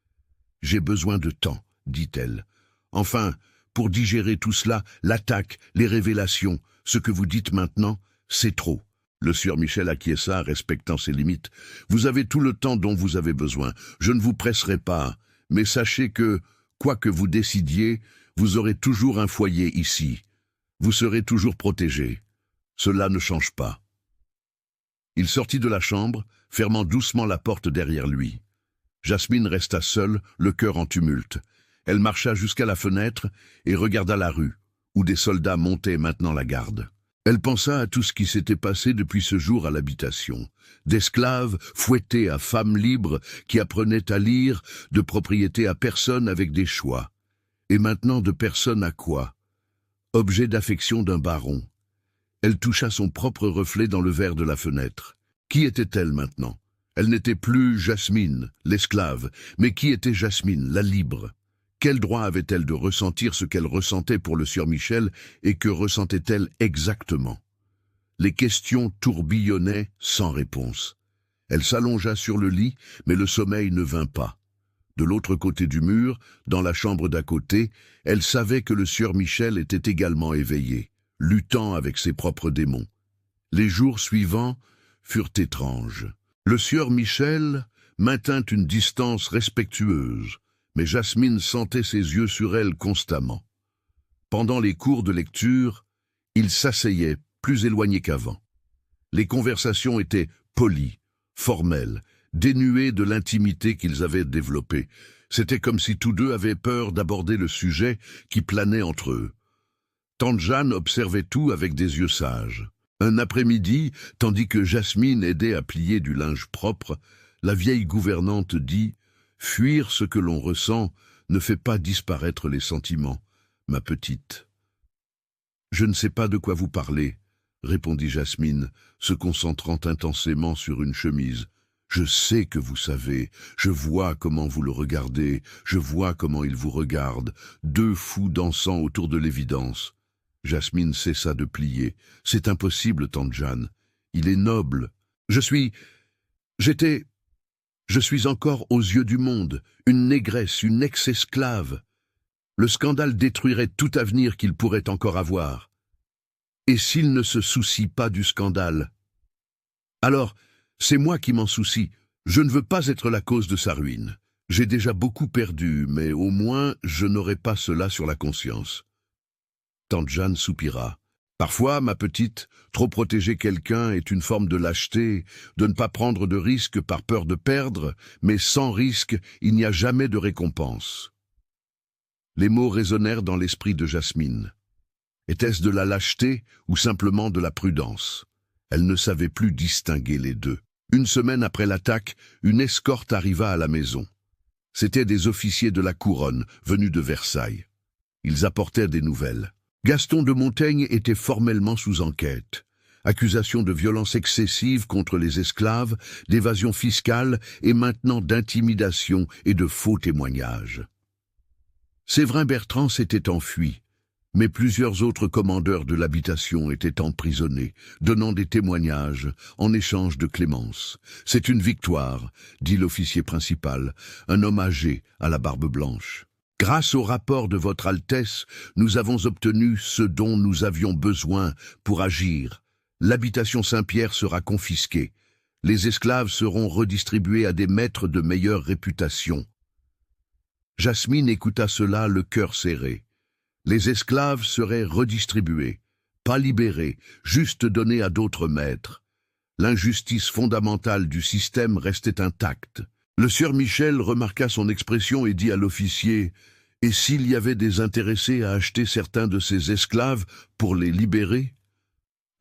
« J'ai besoin de temps, dit-elle. Enfin, pour digérer tout cela, l'attaque, les révélations, ce que vous dites maintenant, c'est trop. » Le sieur Michel acquiesça, respectant ses limites. « Vous avez tout le temps dont vous avez besoin. Je ne vous presserai pas, mais sachez que, quoi que vous décidiez, vous aurez toujours un foyer ici. Vous serez toujours protégé. Cela ne change pas. » Il sortit de la chambre, fermant doucement la porte derrière lui. Jasmine resta seule, le cœur en tumulte. Elle marcha jusqu'à la fenêtre et regarda la rue, où des soldats montaient maintenant la garde. Elle pensa à tout ce qui s'était passé depuis ce jour à l'habitation. D'esclaves fouettés à femmes libres qui apprenaient à lire, de propriété à personne avec des choix. Et maintenant de personne à quoi? Objet d'affection d'un baron. Elle toucha son propre reflet dans le verre de la fenêtre. Qui était-elle maintenant? Elle n'était plus Jasmine, l'esclave, mais qui était Jasmine, la libre? Quel droit avait-elle de ressentir ce qu'elle ressentait pour le sieur Michel et que ressentait-elle exactement? Les questions tourbillonnaient sans réponse. Elle s'allongea sur le lit, mais le sommeil ne vint pas. De l'autre côté du mur, dans la chambre d'à côté, elle savait que le sieur Michel était également éveillé, luttant avec ses propres démons. Les jours suivants furent étranges. Le sieur Michel maintint une distance respectueuse, mais Jasmine sentait ses yeux sur elle constamment. Pendant les cours de lecture, il s'asseyait plus éloigné qu'avant. Les conversations étaient polies, formelles, dénuées de l'intimité qu'ils avaient développée. C'était comme si tous deux avaient peur d'aborder le sujet qui planait entre eux. Tante Jeanne observait tout avec des yeux sages. Un après-midi, tandis que Jasmine aidait à plier du linge propre, la vieille gouvernante dit « Fuir ce que l'on ressent ne fait pas disparaître les sentiments, ma petite. » « Je ne sais pas de quoi vous parlez, » répondit Jasmine, se concentrant intensément sur une chemise. « Je sais que vous savez, je vois comment vous le regardez, je vois comment il vous regarde, 2 fous dansant autour de l'évidence. » Jasmine cessa de plier. « C'est impossible, tante Jeanne. Il est noble. Je suis encore aux yeux du monde, une négresse, une ex-esclave. Le scandale détruirait tout avenir qu'il pourrait encore avoir. Et s'il ne se soucie pas du scandale? Alors, c'est moi qui m'en soucie. Je ne veux pas être la cause de sa ruine. J'ai déjà beaucoup perdu, mais au moins je n'aurai pas cela sur la conscience. » Tante Jeanne soupira. « Parfois, ma petite, trop protéger quelqu'un est une forme de lâcheté, de ne pas prendre de risques par peur de perdre, mais sans risque, il n'y a jamais de récompense. » Les mots résonnèrent dans l'esprit de Jasmine. Était-ce de la lâcheté ou simplement de la prudence? Elle ne savait plus distinguer les deux. 1 semaine après l'attaque, une escorte arriva à la maison. C'étaient des officiers de la couronne, venus de Versailles. Ils apportèrent des nouvelles. Gaston de Montaigne était formellement sous enquête. Accusation de violence excessive contre les esclaves, d'évasion fiscale et maintenant d'intimidation et de faux témoignages. Séverin Bertrand s'était enfui, mais plusieurs autres commandeurs de l'habitation étaient emprisonnés, donnant des témoignages en échange de clémence. « C'est une victoire », dit l'officier principal, un homme âgé à la barbe blanche. « Grâce au rapport de votre Altesse, nous avons obtenu ce dont nous avions besoin pour agir. L'habitation Saint-Pierre sera confisquée. Les esclaves seront redistribués à des maîtres de meilleure réputation. Jasmine écouta cela, le cœur serré. Les esclaves seraient redistribués, pas libérés, juste donnés à d'autres maîtres. L'injustice fondamentale du système restait intacte. Le sieur Michel remarqua son expression et dit à l'officier « Et s'il y avait des intéressés à acheter certains de ces esclaves pour les libérer ?»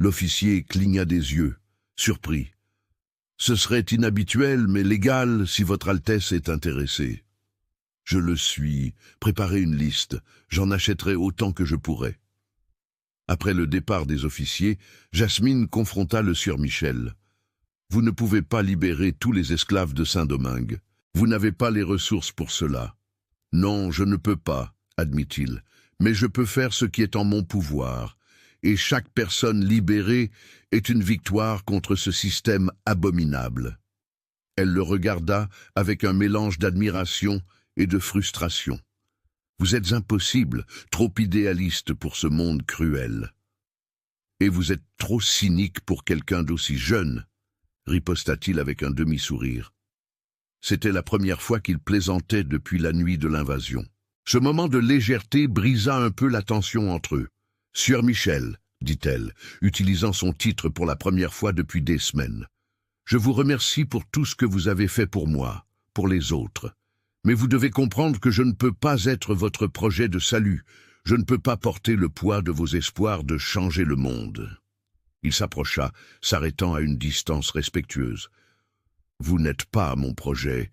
L'officier cligna des yeux, surpris. « Ce serait inhabituel, mais légal si votre Altesse est intéressée. »« Je le suis. Préparez une liste. J'en achèterai autant que je pourrai. » Après le départ des officiers, Jasmine confronta le sieur Michel. « Vous ne pouvez pas libérer tous les esclaves de Saint-Domingue. Vous n'avez pas les ressources pour cela. »« Non, je ne peux pas, » admit-il, « mais je peux faire ce qui est en mon pouvoir. Et chaque personne libérée est une victoire contre ce système abominable. » Elle le regarda avec un mélange d'admiration et de frustration. « Vous êtes impossible, trop idéaliste pour ce monde cruel. Et vous êtes trop cynique pour quelqu'un d'aussi jeune, » riposta-t-il avec un demi-sourire. C'était la première fois qu'il plaisantait depuis la nuit de l'invasion. Ce moment de légèreté brisa un peu la tension entre eux. « Sieur Michel, » dit-elle, utilisant son titre pour la première fois depuis des semaines. « Je vous remercie pour tout ce que vous avez fait pour moi, pour les autres. Mais vous devez comprendre que je ne peux pas être votre projet de salut. Je ne peux pas porter le poids de vos espoirs de changer le monde. » Il s'approcha, s'arrêtant à une distance respectueuse. « Vous n'êtes pas mon projet,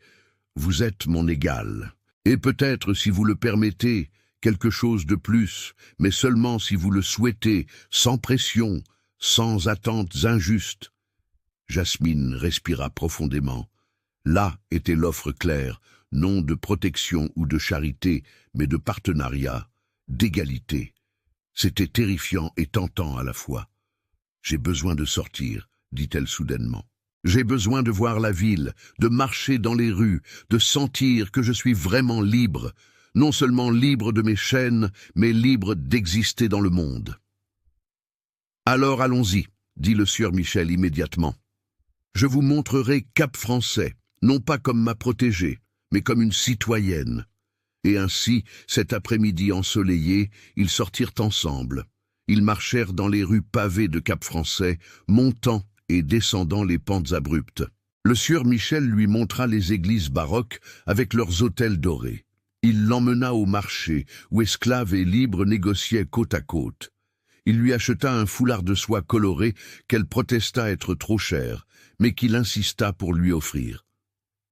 vous êtes mon égal. Et peut-être, si vous le permettez, quelque chose de plus, mais seulement si vous le souhaitez, sans pression, sans attentes injustes. » Jasmine respira profondément. Là était l'offre claire, non de protection ou de charité, mais de partenariat, d'égalité. C'était terrifiant et tentant à la fois. « J'ai besoin de sortir, » dit-elle soudainement. « J'ai besoin de voir la ville, de marcher dans les rues, de sentir que je suis vraiment libre, non seulement libre de mes chaînes, mais libre d'exister dans le monde. »« Alors allons-y, » dit le sieur Michel immédiatement. « Je vous montrerai Cap-Français, non pas comme ma protégée, mais comme une citoyenne. » Et ainsi, cet après-midi ensoleillé, ils sortirent ensemble. Ils marchèrent dans les rues pavées de Cap-Français, montant et descendant les pentes abruptes. Le sieur Michel lui montra les églises baroques avec leurs autels dorés. Il l'emmena au marché, où esclaves et libres négociaient côte à côte. Il lui acheta un foulard de soie coloré qu'elle protesta être trop cher, mais qu'il insista pour lui offrir.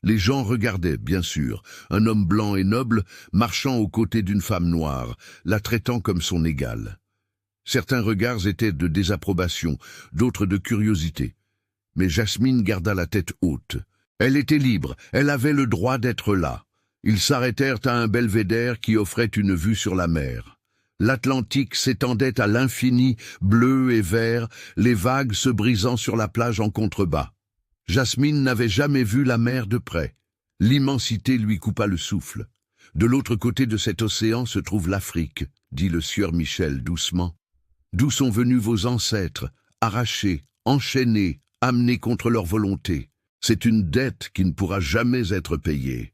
Les gens regardaient, bien sûr, un homme blanc et noble marchant aux côtés d'une femme noire, la traitant comme son égale. Certains regards étaient de désapprobation, d'autres de curiosité. Mais Jasmine garda la tête haute. Elle était libre, elle avait le droit d'être là. Ils s'arrêtèrent à un belvédère qui offrait une vue sur la mer. L'Atlantique s'étendait à l'infini, bleu et vert, les vagues se brisant sur la plage en contrebas. Jasmine n'avait jamais vu la mer de près. L'immensité lui coupa le souffle. « De l'autre côté de cet océan se trouve l'Afrique, » dit le sieur Michel doucement. « D'où sont venus vos ancêtres, arrachés, enchaînés, amenés contre leur volonté. C'est une dette qui ne pourra jamais être payée. »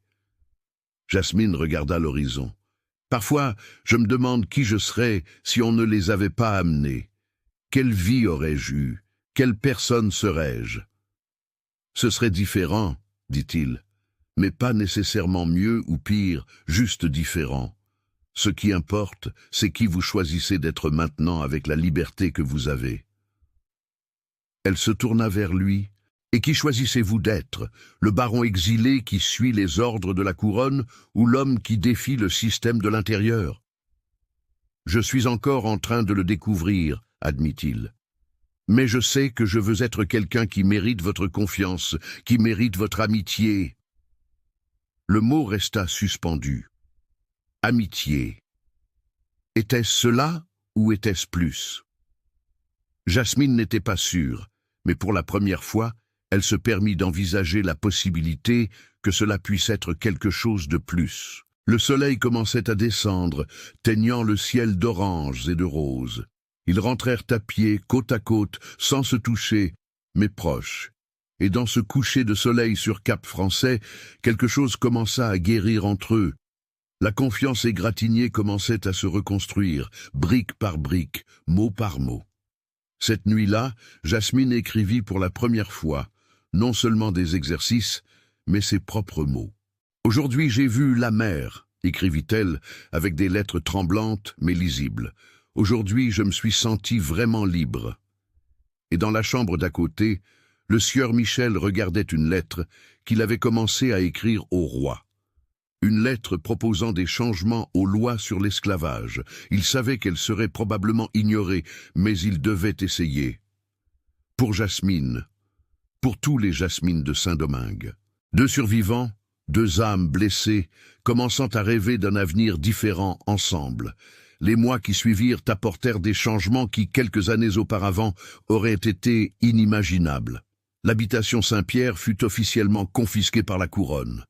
Jasmine regarda l'horizon. « Parfois, je me demande qui je serais si on ne les avait pas amenés. Quelle vie aurais-je eue? Quelle personne serais-je? » « Ce serait différent, » dit-il, « mais pas nécessairement mieux ou pire, juste différent. Ce qui importe, c'est qui vous choisissez d'être maintenant avec la liberté que vous avez. » Elle se tourna vers lui. « Et qui choisissez-vous d'être, le baron exilé qui suit les ordres de la couronne ou l'homme qui défie le système de l'intérieur ?»« Je suis encore en train de le découvrir, » admit-il. « Mais je sais que je veux être quelqu'un qui mérite votre confiance, qui mérite votre amitié. » Le mot resta suspendu. Amitié. Était-ce cela ou était-ce plus? Jasmine n'était pas sûre, mais pour la première fois, elle se permit d'envisager la possibilité que cela puisse être quelque chose de plus. Le soleil commençait à descendre, teignant le ciel d'oranges et de roses. Ils rentrèrent à pied, côte à côte, sans se toucher, mais proches. Et dans ce coucher de soleil sur Cap-Français, quelque chose commença à guérir entre eux. La confiance égratignée commençait à se reconstruire, brique par brique, mot par mot. Cette nuit-là, Jasmine écrivit pour la première fois, non seulement des exercices, mais ses propres mots. « Aujourd'hui j'ai vu la mer », écrivit-elle avec des lettres tremblantes mais lisibles. « Aujourd'hui je me suis sentie vraiment libre. » Et dans la chambre d'à côté, le sieur Michel regardait une lettre qu'il avait commencé à écrire au roi. Une lettre proposant des changements aux lois sur l'esclavage. Il savait qu'elle serait probablement ignorée, mais il devait essayer. Pour Jasmine, pour tous les Jasmines de Saint-Domingue. 2 survivants, 2 âmes blessées, commençant à rêver d'un avenir différent ensemble. Les mois qui suivirent apportèrent des changements qui, quelques années auparavant, auraient été inimaginables. L'habitation Saint-Pierre fut officiellement confisquée par la couronne.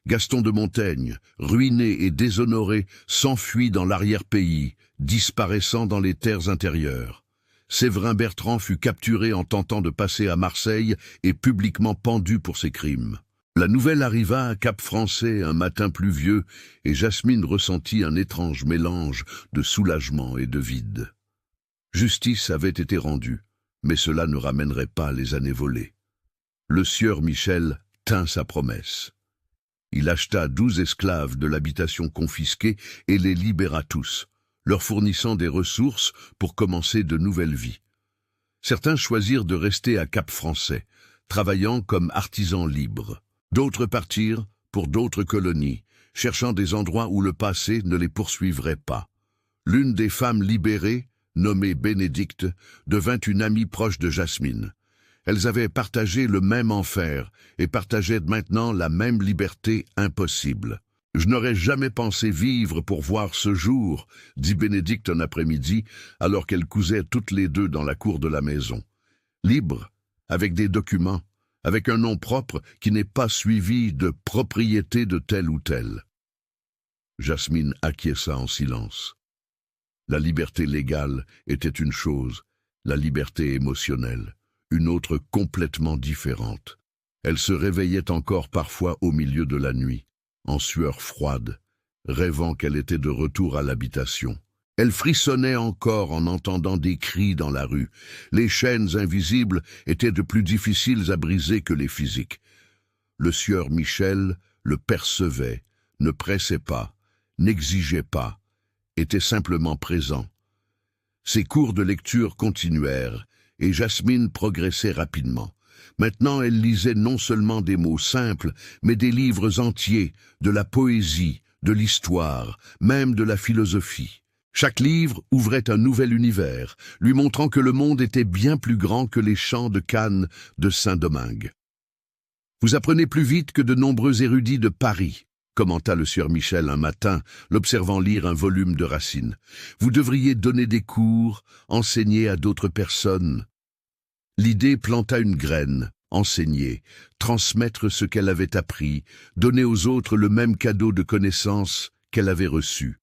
Gaston de Montaigne, ruiné et déshonoré, s'enfuit dans l'arrière-pays, disparaissant dans les terres intérieures. Séverin Bertrand fut capturé en tentant de passer à Marseille et publiquement pendu pour ses crimes. La nouvelle arriva à Cap-Français un matin pluvieux et Jasmine ressentit un étrange mélange de soulagement et de vide. Justice avait été rendue, mais cela ne ramènerait pas les années volées. Le sieur Michel tint sa promesse. Il acheta 12 esclaves de l'habitation confisquée et les libéra tous, leur fournissant des ressources pour commencer de nouvelles vies. Certains choisirent de rester à Cap-Français, travaillant comme artisans libres. D'autres partirent pour d'autres colonies, cherchant des endroits où le passé ne les poursuivrait pas. L'une des femmes libérées, nommée Bénédicte, devint une amie proche de Jasmine. Elles avaient partagé le même enfer et partageaient maintenant la même liberté impossible. « Je n'aurais jamais pensé vivre pour voir ce jour », dit Bénédicte un après-midi, alors qu'elles cousaient toutes les deux dans la cour de la maison. Libre, avec des documents, avec un nom propre qui n'est pas suivi de propriété de tel ou tel. Jasmine acquiesça en silence. La liberté légale était une chose, la liberté émotionnelle, une autre complètement différente. Elle se réveillait encore parfois au milieu de la nuit, en sueur froide, rêvant qu'elle était de retour à l'habitation. Elle frissonnait encore en entendant des cris dans la rue. Les chaînes invisibles étaient de plus difficiles à briser que les physiques. Le sieur Michel le percevait, ne pressait pas, n'exigeait pas, était simplement présent. Ses cours de lecture continuèrent, et Jasmine progressait rapidement. Maintenant, elle lisait non seulement des mots simples, mais des livres entiers, de la poésie, de l'histoire, même de la philosophie. Chaque livre ouvrait un nouvel univers, lui montrant que le monde était bien plus grand que les champs de canne de Saint-Domingue. « Vous apprenez plus vite que de nombreux érudits de Paris », commenta le sieur Michel un matin, l'observant lire un volume de Racine. « Vous devriez donner des cours, enseigner à d'autres personnes. » L'idée planta une graine, enseigner, transmettre ce qu'elle avait appris, donner aux autres le même cadeau de connaissances qu'elle avait reçu.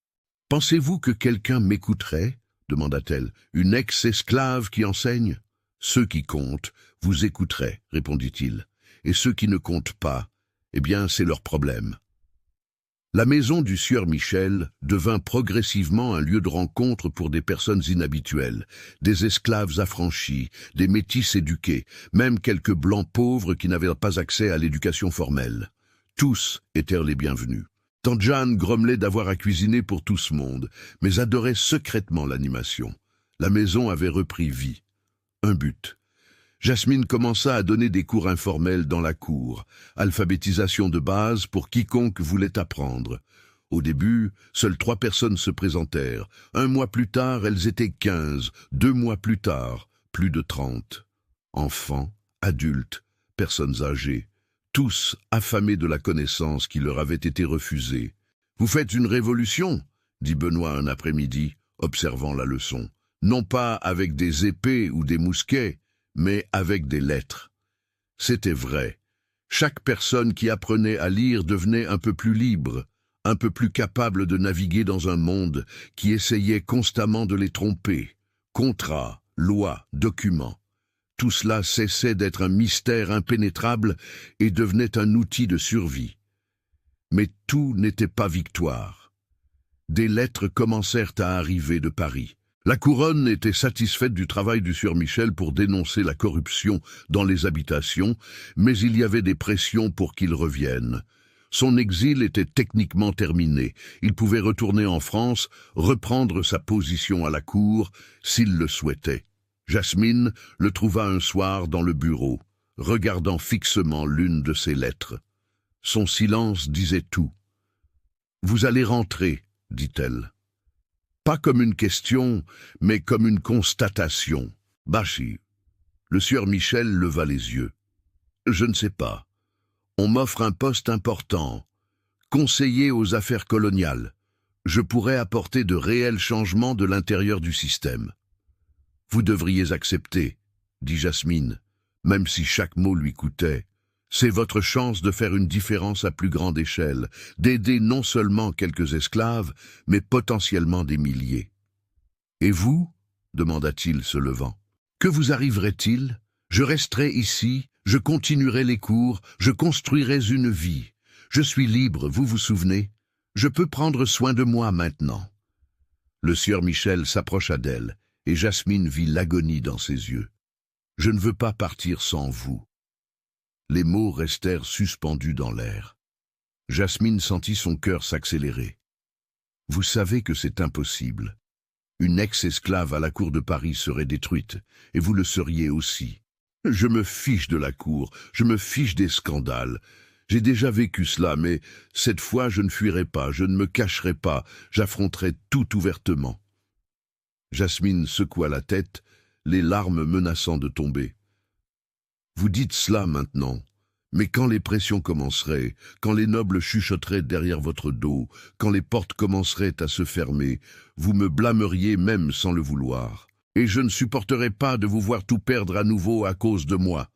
« Pensez-vous que quelqu'un m'écouterait » demanda-t-elle. « Une ex-esclave qui enseigne ?»« Ceux qui comptent vous écouteraient, » répondit-il. « Et ceux qui ne comptent pas, eh bien c'est leur problème. » La maison du sieur Michel devint progressivement un lieu de rencontre pour des personnes inhabituelles, des esclaves affranchis, des métis éduqués, même quelques blancs pauvres qui n'avaient pas accès à l'éducation formelle. Tous étaient les bienvenus. Tante Jeanne grommelait d'avoir à cuisiner pour tout ce monde, mais adorait secrètement l'animation. La maison avait repris vie. Un but. Jasmine commença à donner des cours informels dans la cour, alphabétisation de base pour quiconque voulait apprendre. Au début, seules 3 personnes se présentèrent. 1 mois plus tard, elles étaient 15. 2 mois plus tard, plus de 30. Enfants, adultes, personnes âgées, tous affamés de la connaissance qui leur avait été refusée. « Vous faites une révolution » dit Benoît un après-midi, observant la leçon. « Non pas avec des épées ou des mousquets, mais avec des lettres. » C'était vrai. Chaque personne qui apprenait à lire devenait un peu plus libre, un peu plus capable de naviguer dans un monde qui essayait constamment de les tromper. Contrats, lois, documents. Tout cela cessait d'être un mystère impénétrable et devenait un outil de survie. Mais tout n'était pas victoire. Des lettres commencèrent à arriver de Paris. La couronne était satisfaite du travail du sieur Michel pour dénoncer la corruption dans les habitations, mais il y avait des pressions pour qu'il revienne. Son exil était techniquement terminé. Il pouvait retourner en France, reprendre sa position à la cour, s'il le souhaitait. Jasmine le trouva un soir dans le bureau, regardant fixement l'une de ses lettres. Son silence disait tout. « Vous allez rentrer », dit-elle. Pas comme une question, mais comme une constatation. « Bachi ». Le sieur Michel leva les yeux. « Je ne sais pas. On m'offre un poste important. Conseiller aux affaires coloniales. Je pourrais apporter de réels changements de l'intérieur du système. » « Vous devriez accepter, » dit Jasmine, même si chaque mot lui coûtait. « C'est votre chance de faire une différence à plus grande échelle, d'aider non seulement quelques esclaves, mais potentiellement des milliers. »« Et vous ?» demanda-t-il se levant. « Que vous arriverait-il? Je resterai ici, je continuerai les cours, je construirai une vie. Je suis libre, vous vous souvenez? Je peux prendre soin de moi maintenant. » Le sieur Michel s'approcha d'elle, et Jasmine vit l'agonie dans ses yeux. « Je ne veux pas partir sans vous. » Les mots restèrent suspendus dans l'air. Jasmine sentit son cœur s'accélérer. « Vous savez que c'est impossible. Une ex-esclave à la cour de Paris serait détruite, et vous le seriez aussi. Je me fiche de la cour, je me fiche des scandales. J'ai déjà vécu cela, mais cette fois je ne fuirai pas, je ne me cacherai pas, j'affronterai tout ouvertement. » Jasmine secoua la tête, les larmes menaçant de tomber. « Vous dites cela maintenant, mais quand les pressions commenceraient, quand les nobles chuchoteraient derrière votre dos, quand les portes commenceraient à se fermer, vous me blâmeriez même sans le vouloir. Et je ne supporterais pas de vous voir tout perdre à nouveau à cause de moi.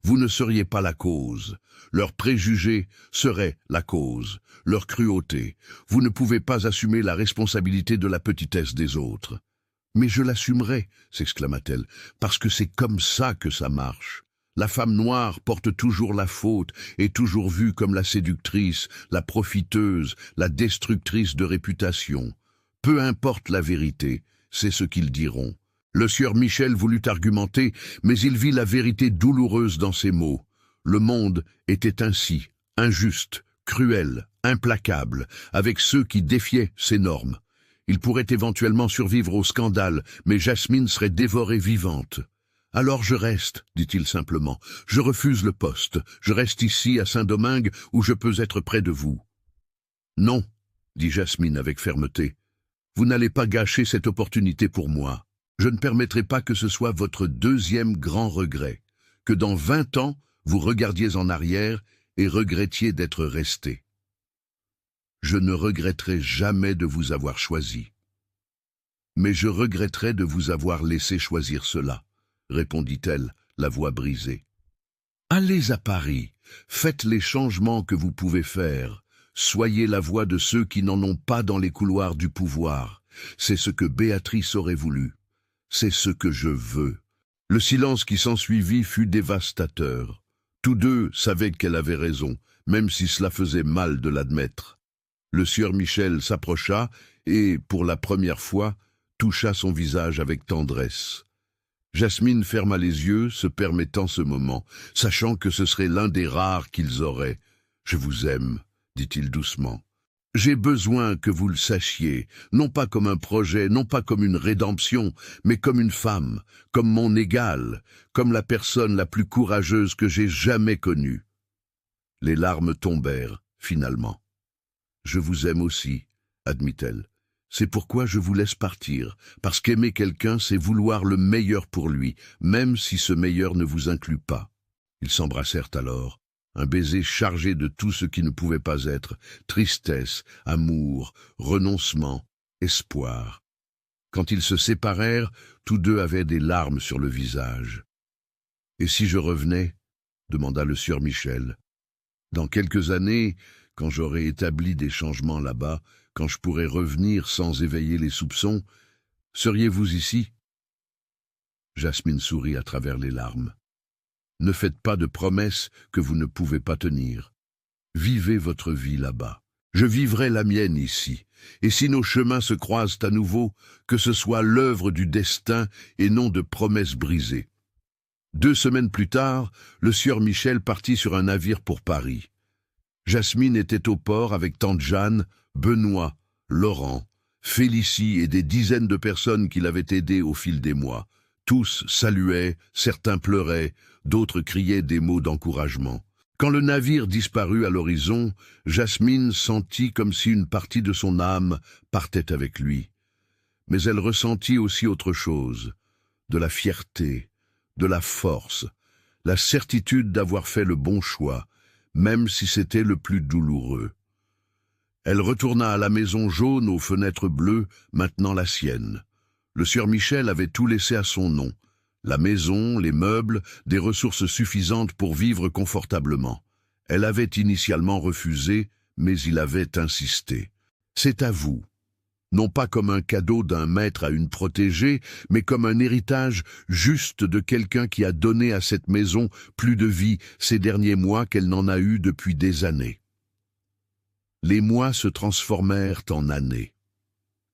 Vous ne seriez pas la cause. Leurs préjugés seraient la cause, leur cruauté. Vous ne pouvez pas assumer la responsabilité de la petitesse des autres. » « Mais je l'assumerai, » s'exclama-t-elle, « parce que c'est comme ça que ça marche. La femme noire porte toujours la faute, est toujours vue comme la séductrice, la profiteuse, la destructrice de réputation. Peu importe la vérité, c'est ce qu'ils diront. » Le sieur Michel voulut argumenter, mais il vit la vérité douloureuse dans ses mots. Le monde était ainsi, injuste, cruel, implacable, avec ceux qui défiaient ses normes. Il pourrait éventuellement survivre au scandale, mais Jasmine serait dévorée vivante. « Alors je reste, » dit-il simplement. « Je refuse le poste. Je reste ici, à Saint-Domingue, où je peux être près de vous. »« Non, » dit Jasmine avec fermeté. « Vous n'allez pas gâcher cette opportunité pour moi. Je ne permettrai pas que ce soit votre deuxième grand regret, que dans 20 ans, vous regardiez en arrière et regrettiez d'être resté. Je ne regretterai jamais de vous avoir choisi. Mais je regretterai de vous avoir laissé choisir cela, » répondit-elle, la voix brisée. « Allez à Paris, faites les changements que vous pouvez faire, soyez la voix de ceux qui n'en ont pas dans les couloirs du pouvoir. C'est ce que Béatrice aurait voulu. C'est ce que je veux. » Le silence qui s'ensuivit fut dévastateur. Tous deux savaient qu'elle avait raison, même si cela faisait mal de l'admettre. Le sieur Michel s'approcha et, pour la première fois, toucha son visage avec tendresse. Jasmine ferma les yeux, se permettant ce moment, sachant que ce serait l'un des rares qu'ils auraient. « Je vous aime, » dit-il doucement. « J'ai besoin que vous le sachiez, non pas comme un projet, non pas comme une rédemption, mais comme une femme, comme mon égale, comme la personne la plus courageuse que j'ai jamais connue. » Les larmes tombèrent, finalement. « Je vous aime aussi, » admit-elle. « C'est pourquoi je vous laisse partir, parce qu'aimer quelqu'un, c'est vouloir le meilleur pour lui, même si ce meilleur ne vous inclut pas. » Ils s'embrassèrent alors, un baiser chargé de tout ce qui ne pouvait pas être, tristesse, amour, renoncement, espoir. Quand ils se séparèrent, tous deux avaient des larmes sur le visage. « Et si je revenais ?» demanda le sieur Michel. « Dans quelques années, quand j'aurai établi des changements là-bas, quand je pourrai revenir sans éveiller les soupçons, seriez-vous ici ? » Jasmine sourit à travers les larmes. Ne faites pas de promesses que vous ne pouvez pas tenir. Vivez votre vie là-bas. Je vivrai la mienne ici. Et si nos chemins se croisent à nouveau, que ce soit l'œuvre du destin et non de promesses brisées. 2 semaines plus tard, le sieur Michel partit sur un navire pour Paris. Jasmine était au port avec tante Jeanne, Benoît, Laurent, Félicie et des dizaines de personnes qui l'avaient aidé au fil des mois. Tous saluaient, certains pleuraient, d'autres criaient des mots d'encouragement. Quand le navire disparut à l'horizon, Jasmine sentit comme si une partie de son âme partait avec lui. Mais elle ressentit aussi autre chose, de la fierté, de la force, la certitude d'avoir fait le bon choix, même si c'était le plus douloureux. Elle retourna à la maison jaune aux fenêtres bleues, maintenant la sienne. Le sieur Michel avait tout laissé à son nom. La maison, les meubles, des ressources suffisantes pour vivre confortablement. Elle avait initialement refusé, mais il avait insisté. « C'est à vous. » Non pas comme un cadeau d'un maître à une protégée, mais comme un héritage juste de quelqu'un qui a donné à cette maison plus de vie ces derniers mois qu'elle n'en a eu depuis des années. Les mois se transformèrent en années.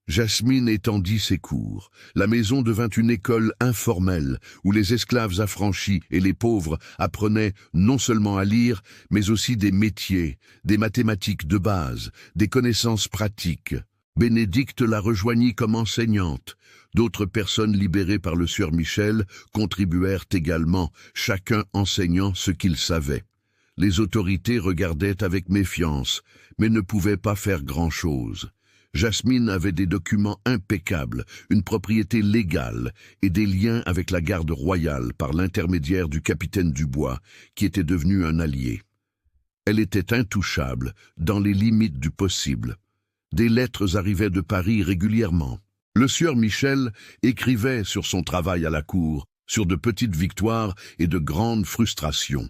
Jasmine étendit ses cours. La maison devint une école informelle où les esclaves affranchis et les pauvres apprenaient non seulement à lire, mais aussi des métiers, des mathématiques de base, des connaissances pratiques. Bénédicte la rejoignit comme enseignante. D'autres personnes libérées par le sieur Michel contribuèrent également, chacun enseignant ce qu'il savait. Les autorités regardaient avec méfiance, mais ne pouvaient pas faire grand-chose. Jasmine avait des documents impeccables, une propriété légale et des liens avec la garde royale par l'intermédiaire du capitaine Dubois, qui était devenu un allié. Elle était intouchable, dans les limites du possible. Des lettres arrivaient de Paris régulièrement. Le sieur Michel écrivait sur son travail à la cour, sur de petites victoires et de grandes frustrations.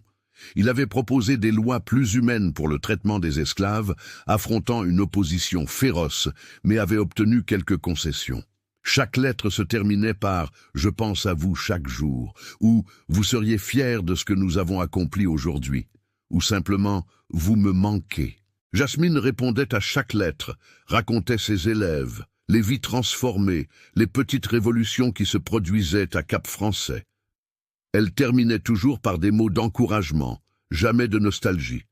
Il avait proposé des lois plus humaines pour le traitement des esclaves, affrontant une opposition féroce, mais avait obtenu quelques concessions. Chaque lettre se terminait par « Je pense à vous chaque jour » ou « Vous seriez fiers de ce que nous avons accompli aujourd'hui » ou simplement « Vous me manquez ». Jasmine répondait à chaque lettre, racontait ses élèves, les vies transformées, les petites révolutions qui se produisaient à Cap-Français. Elle terminait toujours par des mots d'encouragement, jamais de nostalgie.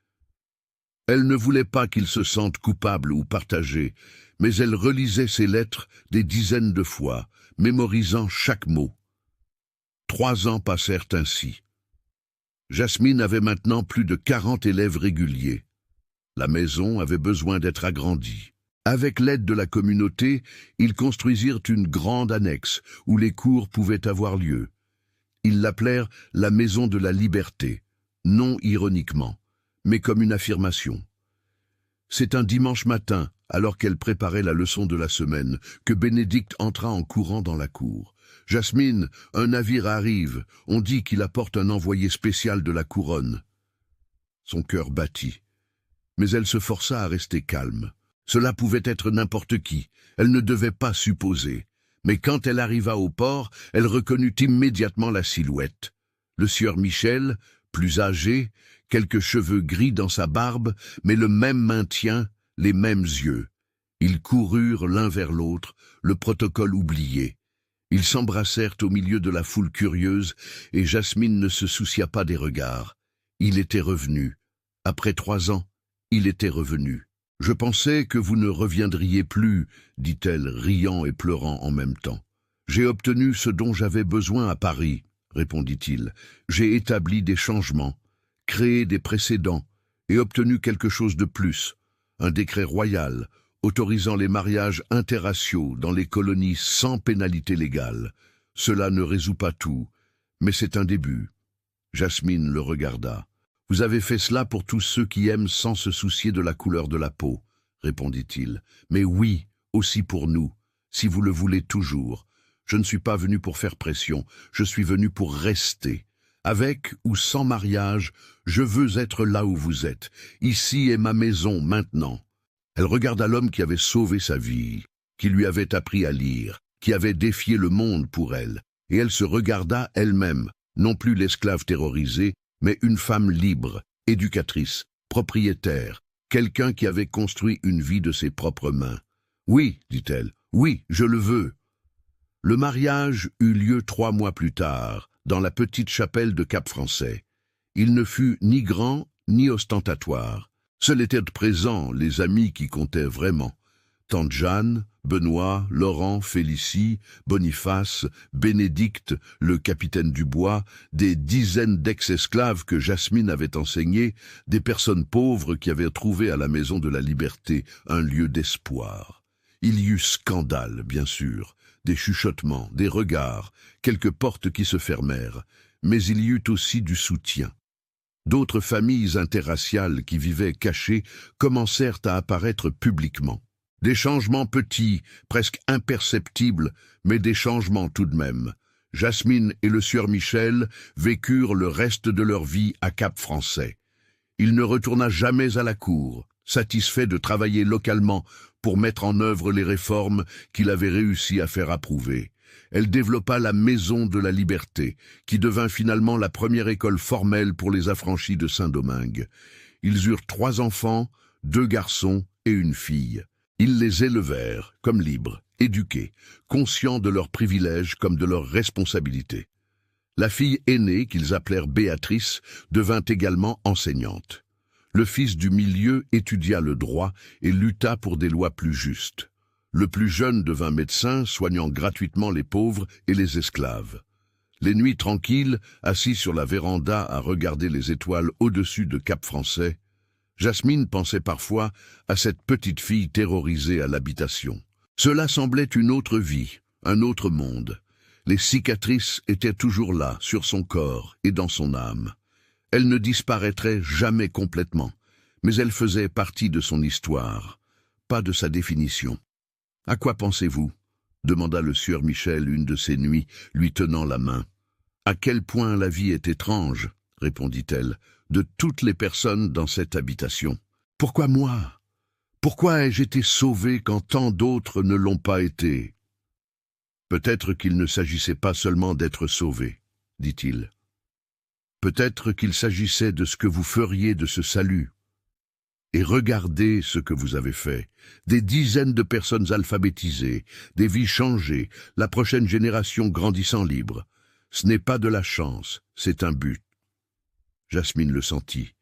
Elle ne voulait pas qu'il se sente coupable ou partagé, mais elle relisait ses lettres des dizaines de fois, mémorisant chaque mot. 3 ans passèrent ainsi. Jasmine avait maintenant plus de 40 élèves réguliers. La maison avait besoin d'être agrandie. Avec l'aide de la communauté, ils construisirent une grande annexe où les cours pouvaient avoir lieu. Ils l'appelèrent la Maison de la Liberté, non ironiquement, mais comme une affirmation. C'est un dimanche matin, alors qu'elle préparait la leçon de la semaine, que Bénédicte entra en courant dans la cour. « Jasmine, un navire arrive, on dit qu'il apporte un envoyé spécial de la couronne. » Son cœur battit. Mais elle se força à rester calme. Cela pouvait être n'importe qui, elle ne devait pas supposer. Mais quand elle arriva au port, elle reconnut immédiatement la silhouette. Le sieur Michel, plus âgé, quelques cheveux gris dans sa barbe, mais le même maintien, les mêmes yeux. Ils coururent l'un vers l'autre, le protocole oublié. Ils s'embrassèrent au milieu de la foule curieuse, et Jasmine ne se soucia pas des regards. Il était revenu. Après 3 ans, il était revenu. « Je pensais que vous ne reviendriez plus, dit-elle, riant et pleurant en même temps. J'ai obtenu ce dont j'avais besoin à Paris, répondit-il. J'ai établi des changements, créé des précédents et obtenu quelque chose de plus, un décret royal autorisant les mariages interraciaux dans les colonies sans pénalité légale. Cela ne résout pas tout, mais c'est un début. » Jasmine le regarda. « Vous avez fait cela pour tous ceux qui aiment sans se soucier de la couleur de la peau, répondit-il. Mais oui, aussi pour nous, si vous le voulez toujours. Je ne suis pas venu pour faire pression, je suis venu pour rester. Avec ou sans mariage, je veux être là où vous êtes. Ici est ma maison maintenant. » Elle regarda l'homme qui avait sauvé sa vie, qui lui avait appris à lire, qui avait défié le monde pour elle, et elle se regarda elle-même, non plus l'esclave terrorisée, mais une femme libre, éducatrice, propriétaire, quelqu'un qui avait construit une vie de ses propres mains. « Oui, dit-elle, oui, je le veux. » Le mariage eut lieu 3 mois plus tard, dans la petite chapelle de Cap-Français. Il ne fut ni grand ni ostentatoire. Seuls étaient présents les amis qui comptaient vraiment. Tante Jeanne, Benoît, Laurent, Félicie, Boniface, Bénédicte, le capitaine Dubois, des dizaines d'ex-esclaves que Jasmine avait enseignés, des personnes pauvres qui avaient trouvé à la Maison de la Liberté un lieu d'espoir. Il y eut scandale, bien sûr, des chuchotements, des regards, quelques portes qui se fermèrent, mais il y eut aussi du soutien. D'autres familles interraciales qui vivaient cachées commencèrent à apparaître publiquement. Des changements petits, presque imperceptibles, mais des changements tout de même. Jasmine et le sieur Michel vécurent le reste de leur vie à Cap-Français. Il ne retourna jamais à la cour, satisfait de travailler localement pour mettre en œuvre les réformes qu'il avait réussi à faire approuver. Elle développa la Maison de la Liberté, qui devint finalement la première école formelle pour les affranchis de Saint-Domingue. Ils eurent 3 enfants, 2 garçons et une fille. Ils les élevèrent comme libres, éduqués, conscients de leurs privilèges comme de leurs responsabilités. La fille aînée, qu'ils appelèrent Béatrice, devint également enseignante. Le fils du milieu étudia le droit et lutta pour des lois plus justes. Le plus jeune devint médecin, soignant gratuitement les pauvres et les esclaves. Les nuits tranquilles, assis sur la véranda à regarder les étoiles au-dessus de Cap-Français, Jasmine pensait parfois à cette petite fille terrorisée à l'habitation. Cela semblait une autre vie, un autre monde. Les cicatrices étaient toujours là, sur son corps et dans son âme. Elles ne disparaîtraient jamais complètement, mais elles faisaient partie de son histoire, pas de sa définition. « À quoi pensez-vous » demanda le sieur Michel une de ces nuits, lui tenant la main. « À quel point la vie est étrange » répondit-elle, « de toutes les personnes dans cette habitation. Pourquoi moi? Pourquoi ai-je été sauvée quand tant d'autres ne l'ont pas été ?» Peut-être qu'il ne s'agissait pas seulement d'être sauvé, dit-il. Peut-être qu'il s'agissait de ce que vous feriez de ce salut. Et regardez ce que vous avez fait. Des dizaines de personnes alphabétisées, des vies changées, la prochaine génération grandissant libre. Ce n'est pas de la chance, c'est un but. Jasmine le sentit.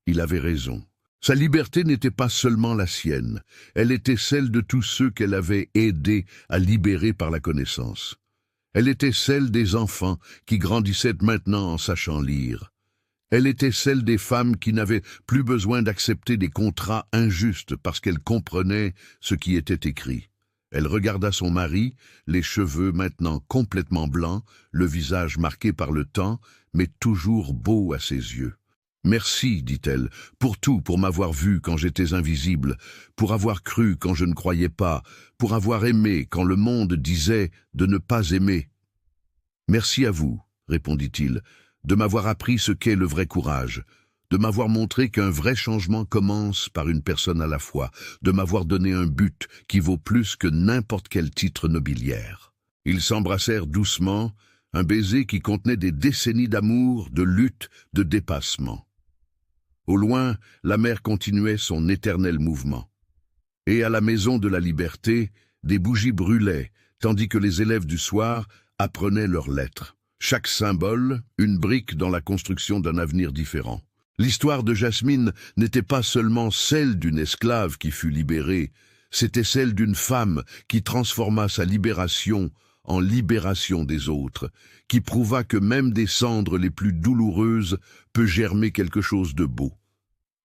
Il avait raison. Sa liberté n'était pas seulement la sienne, elle était celle de tous ceux qu'elle avait aidés à libérer par la connaissance. Elle était celle des enfants qui grandissaient maintenant en sachant lire. Elle était celle des femmes qui n'avaient plus besoin d'accepter des contrats injustes parce qu'elles comprenaient ce qui était écrit. Elle regarda son mari, les cheveux maintenant complètement blancs, le visage marqué par le temps, mais toujours beau à ses yeux. « Merci, dit-elle, pour tout, pour m'avoir vu quand j'étais invisible, pour avoir cru quand je ne croyais pas, pour avoir aimé quand le monde disait de ne pas aimer. »« Merci à vous, » répondit-il, de m'avoir appris ce qu'est le vrai courage, de m'avoir montré qu'un vrai changement commence par une personne à la fois, de m'avoir donné un but qui vaut plus que n'importe quel titre nobiliaire. Ils s'embrassèrent doucement, un baiser qui contenait des décennies d'amour, de lutte, de dépassement. Au loin, la mer continuait son éternel mouvement. Et à la Maison de la Liberté, des bougies brûlaient, tandis que les élèves du soir apprenaient leurs lettres. Chaque symbole, une brique dans la construction d'un avenir différent. L'histoire de Jasmine n'était pas seulement celle d'une esclave qui fut libérée, c'était celle d'une femme qui transforma sa libération en libération des autres, qui prouva que même des cendres les plus douloureuses peut germer quelque chose de beau.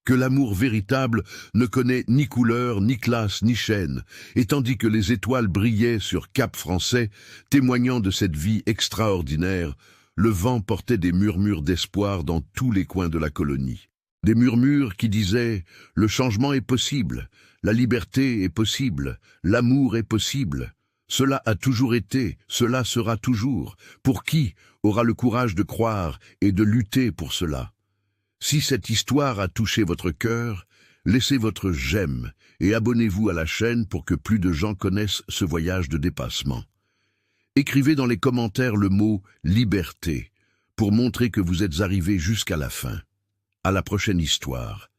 Que l'amour véritable ne connaît ni couleur, ni classe, ni chaîne, et tandis que les étoiles brillaient sur Cap-Français, témoignant de cette vie extraordinaire, le vent portait des murmures d'espoir dans tous les coins de la colonie. Des murmures qui disaient « Le changement est possible, la liberté est possible, l'amour est possible. Cela a toujours été, cela sera toujours. Pour qui aura le courage de croire et de lutter pour cela? Si cette histoire a touché votre cœur, laissez votre j'aime et abonnez-vous à la chaîne pour que plus de gens connaissent ce voyage de dépassement. Écrivez dans les commentaires le mot « liberté » pour montrer que vous êtes arrivé jusqu'à la fin. À la prochaine histoire.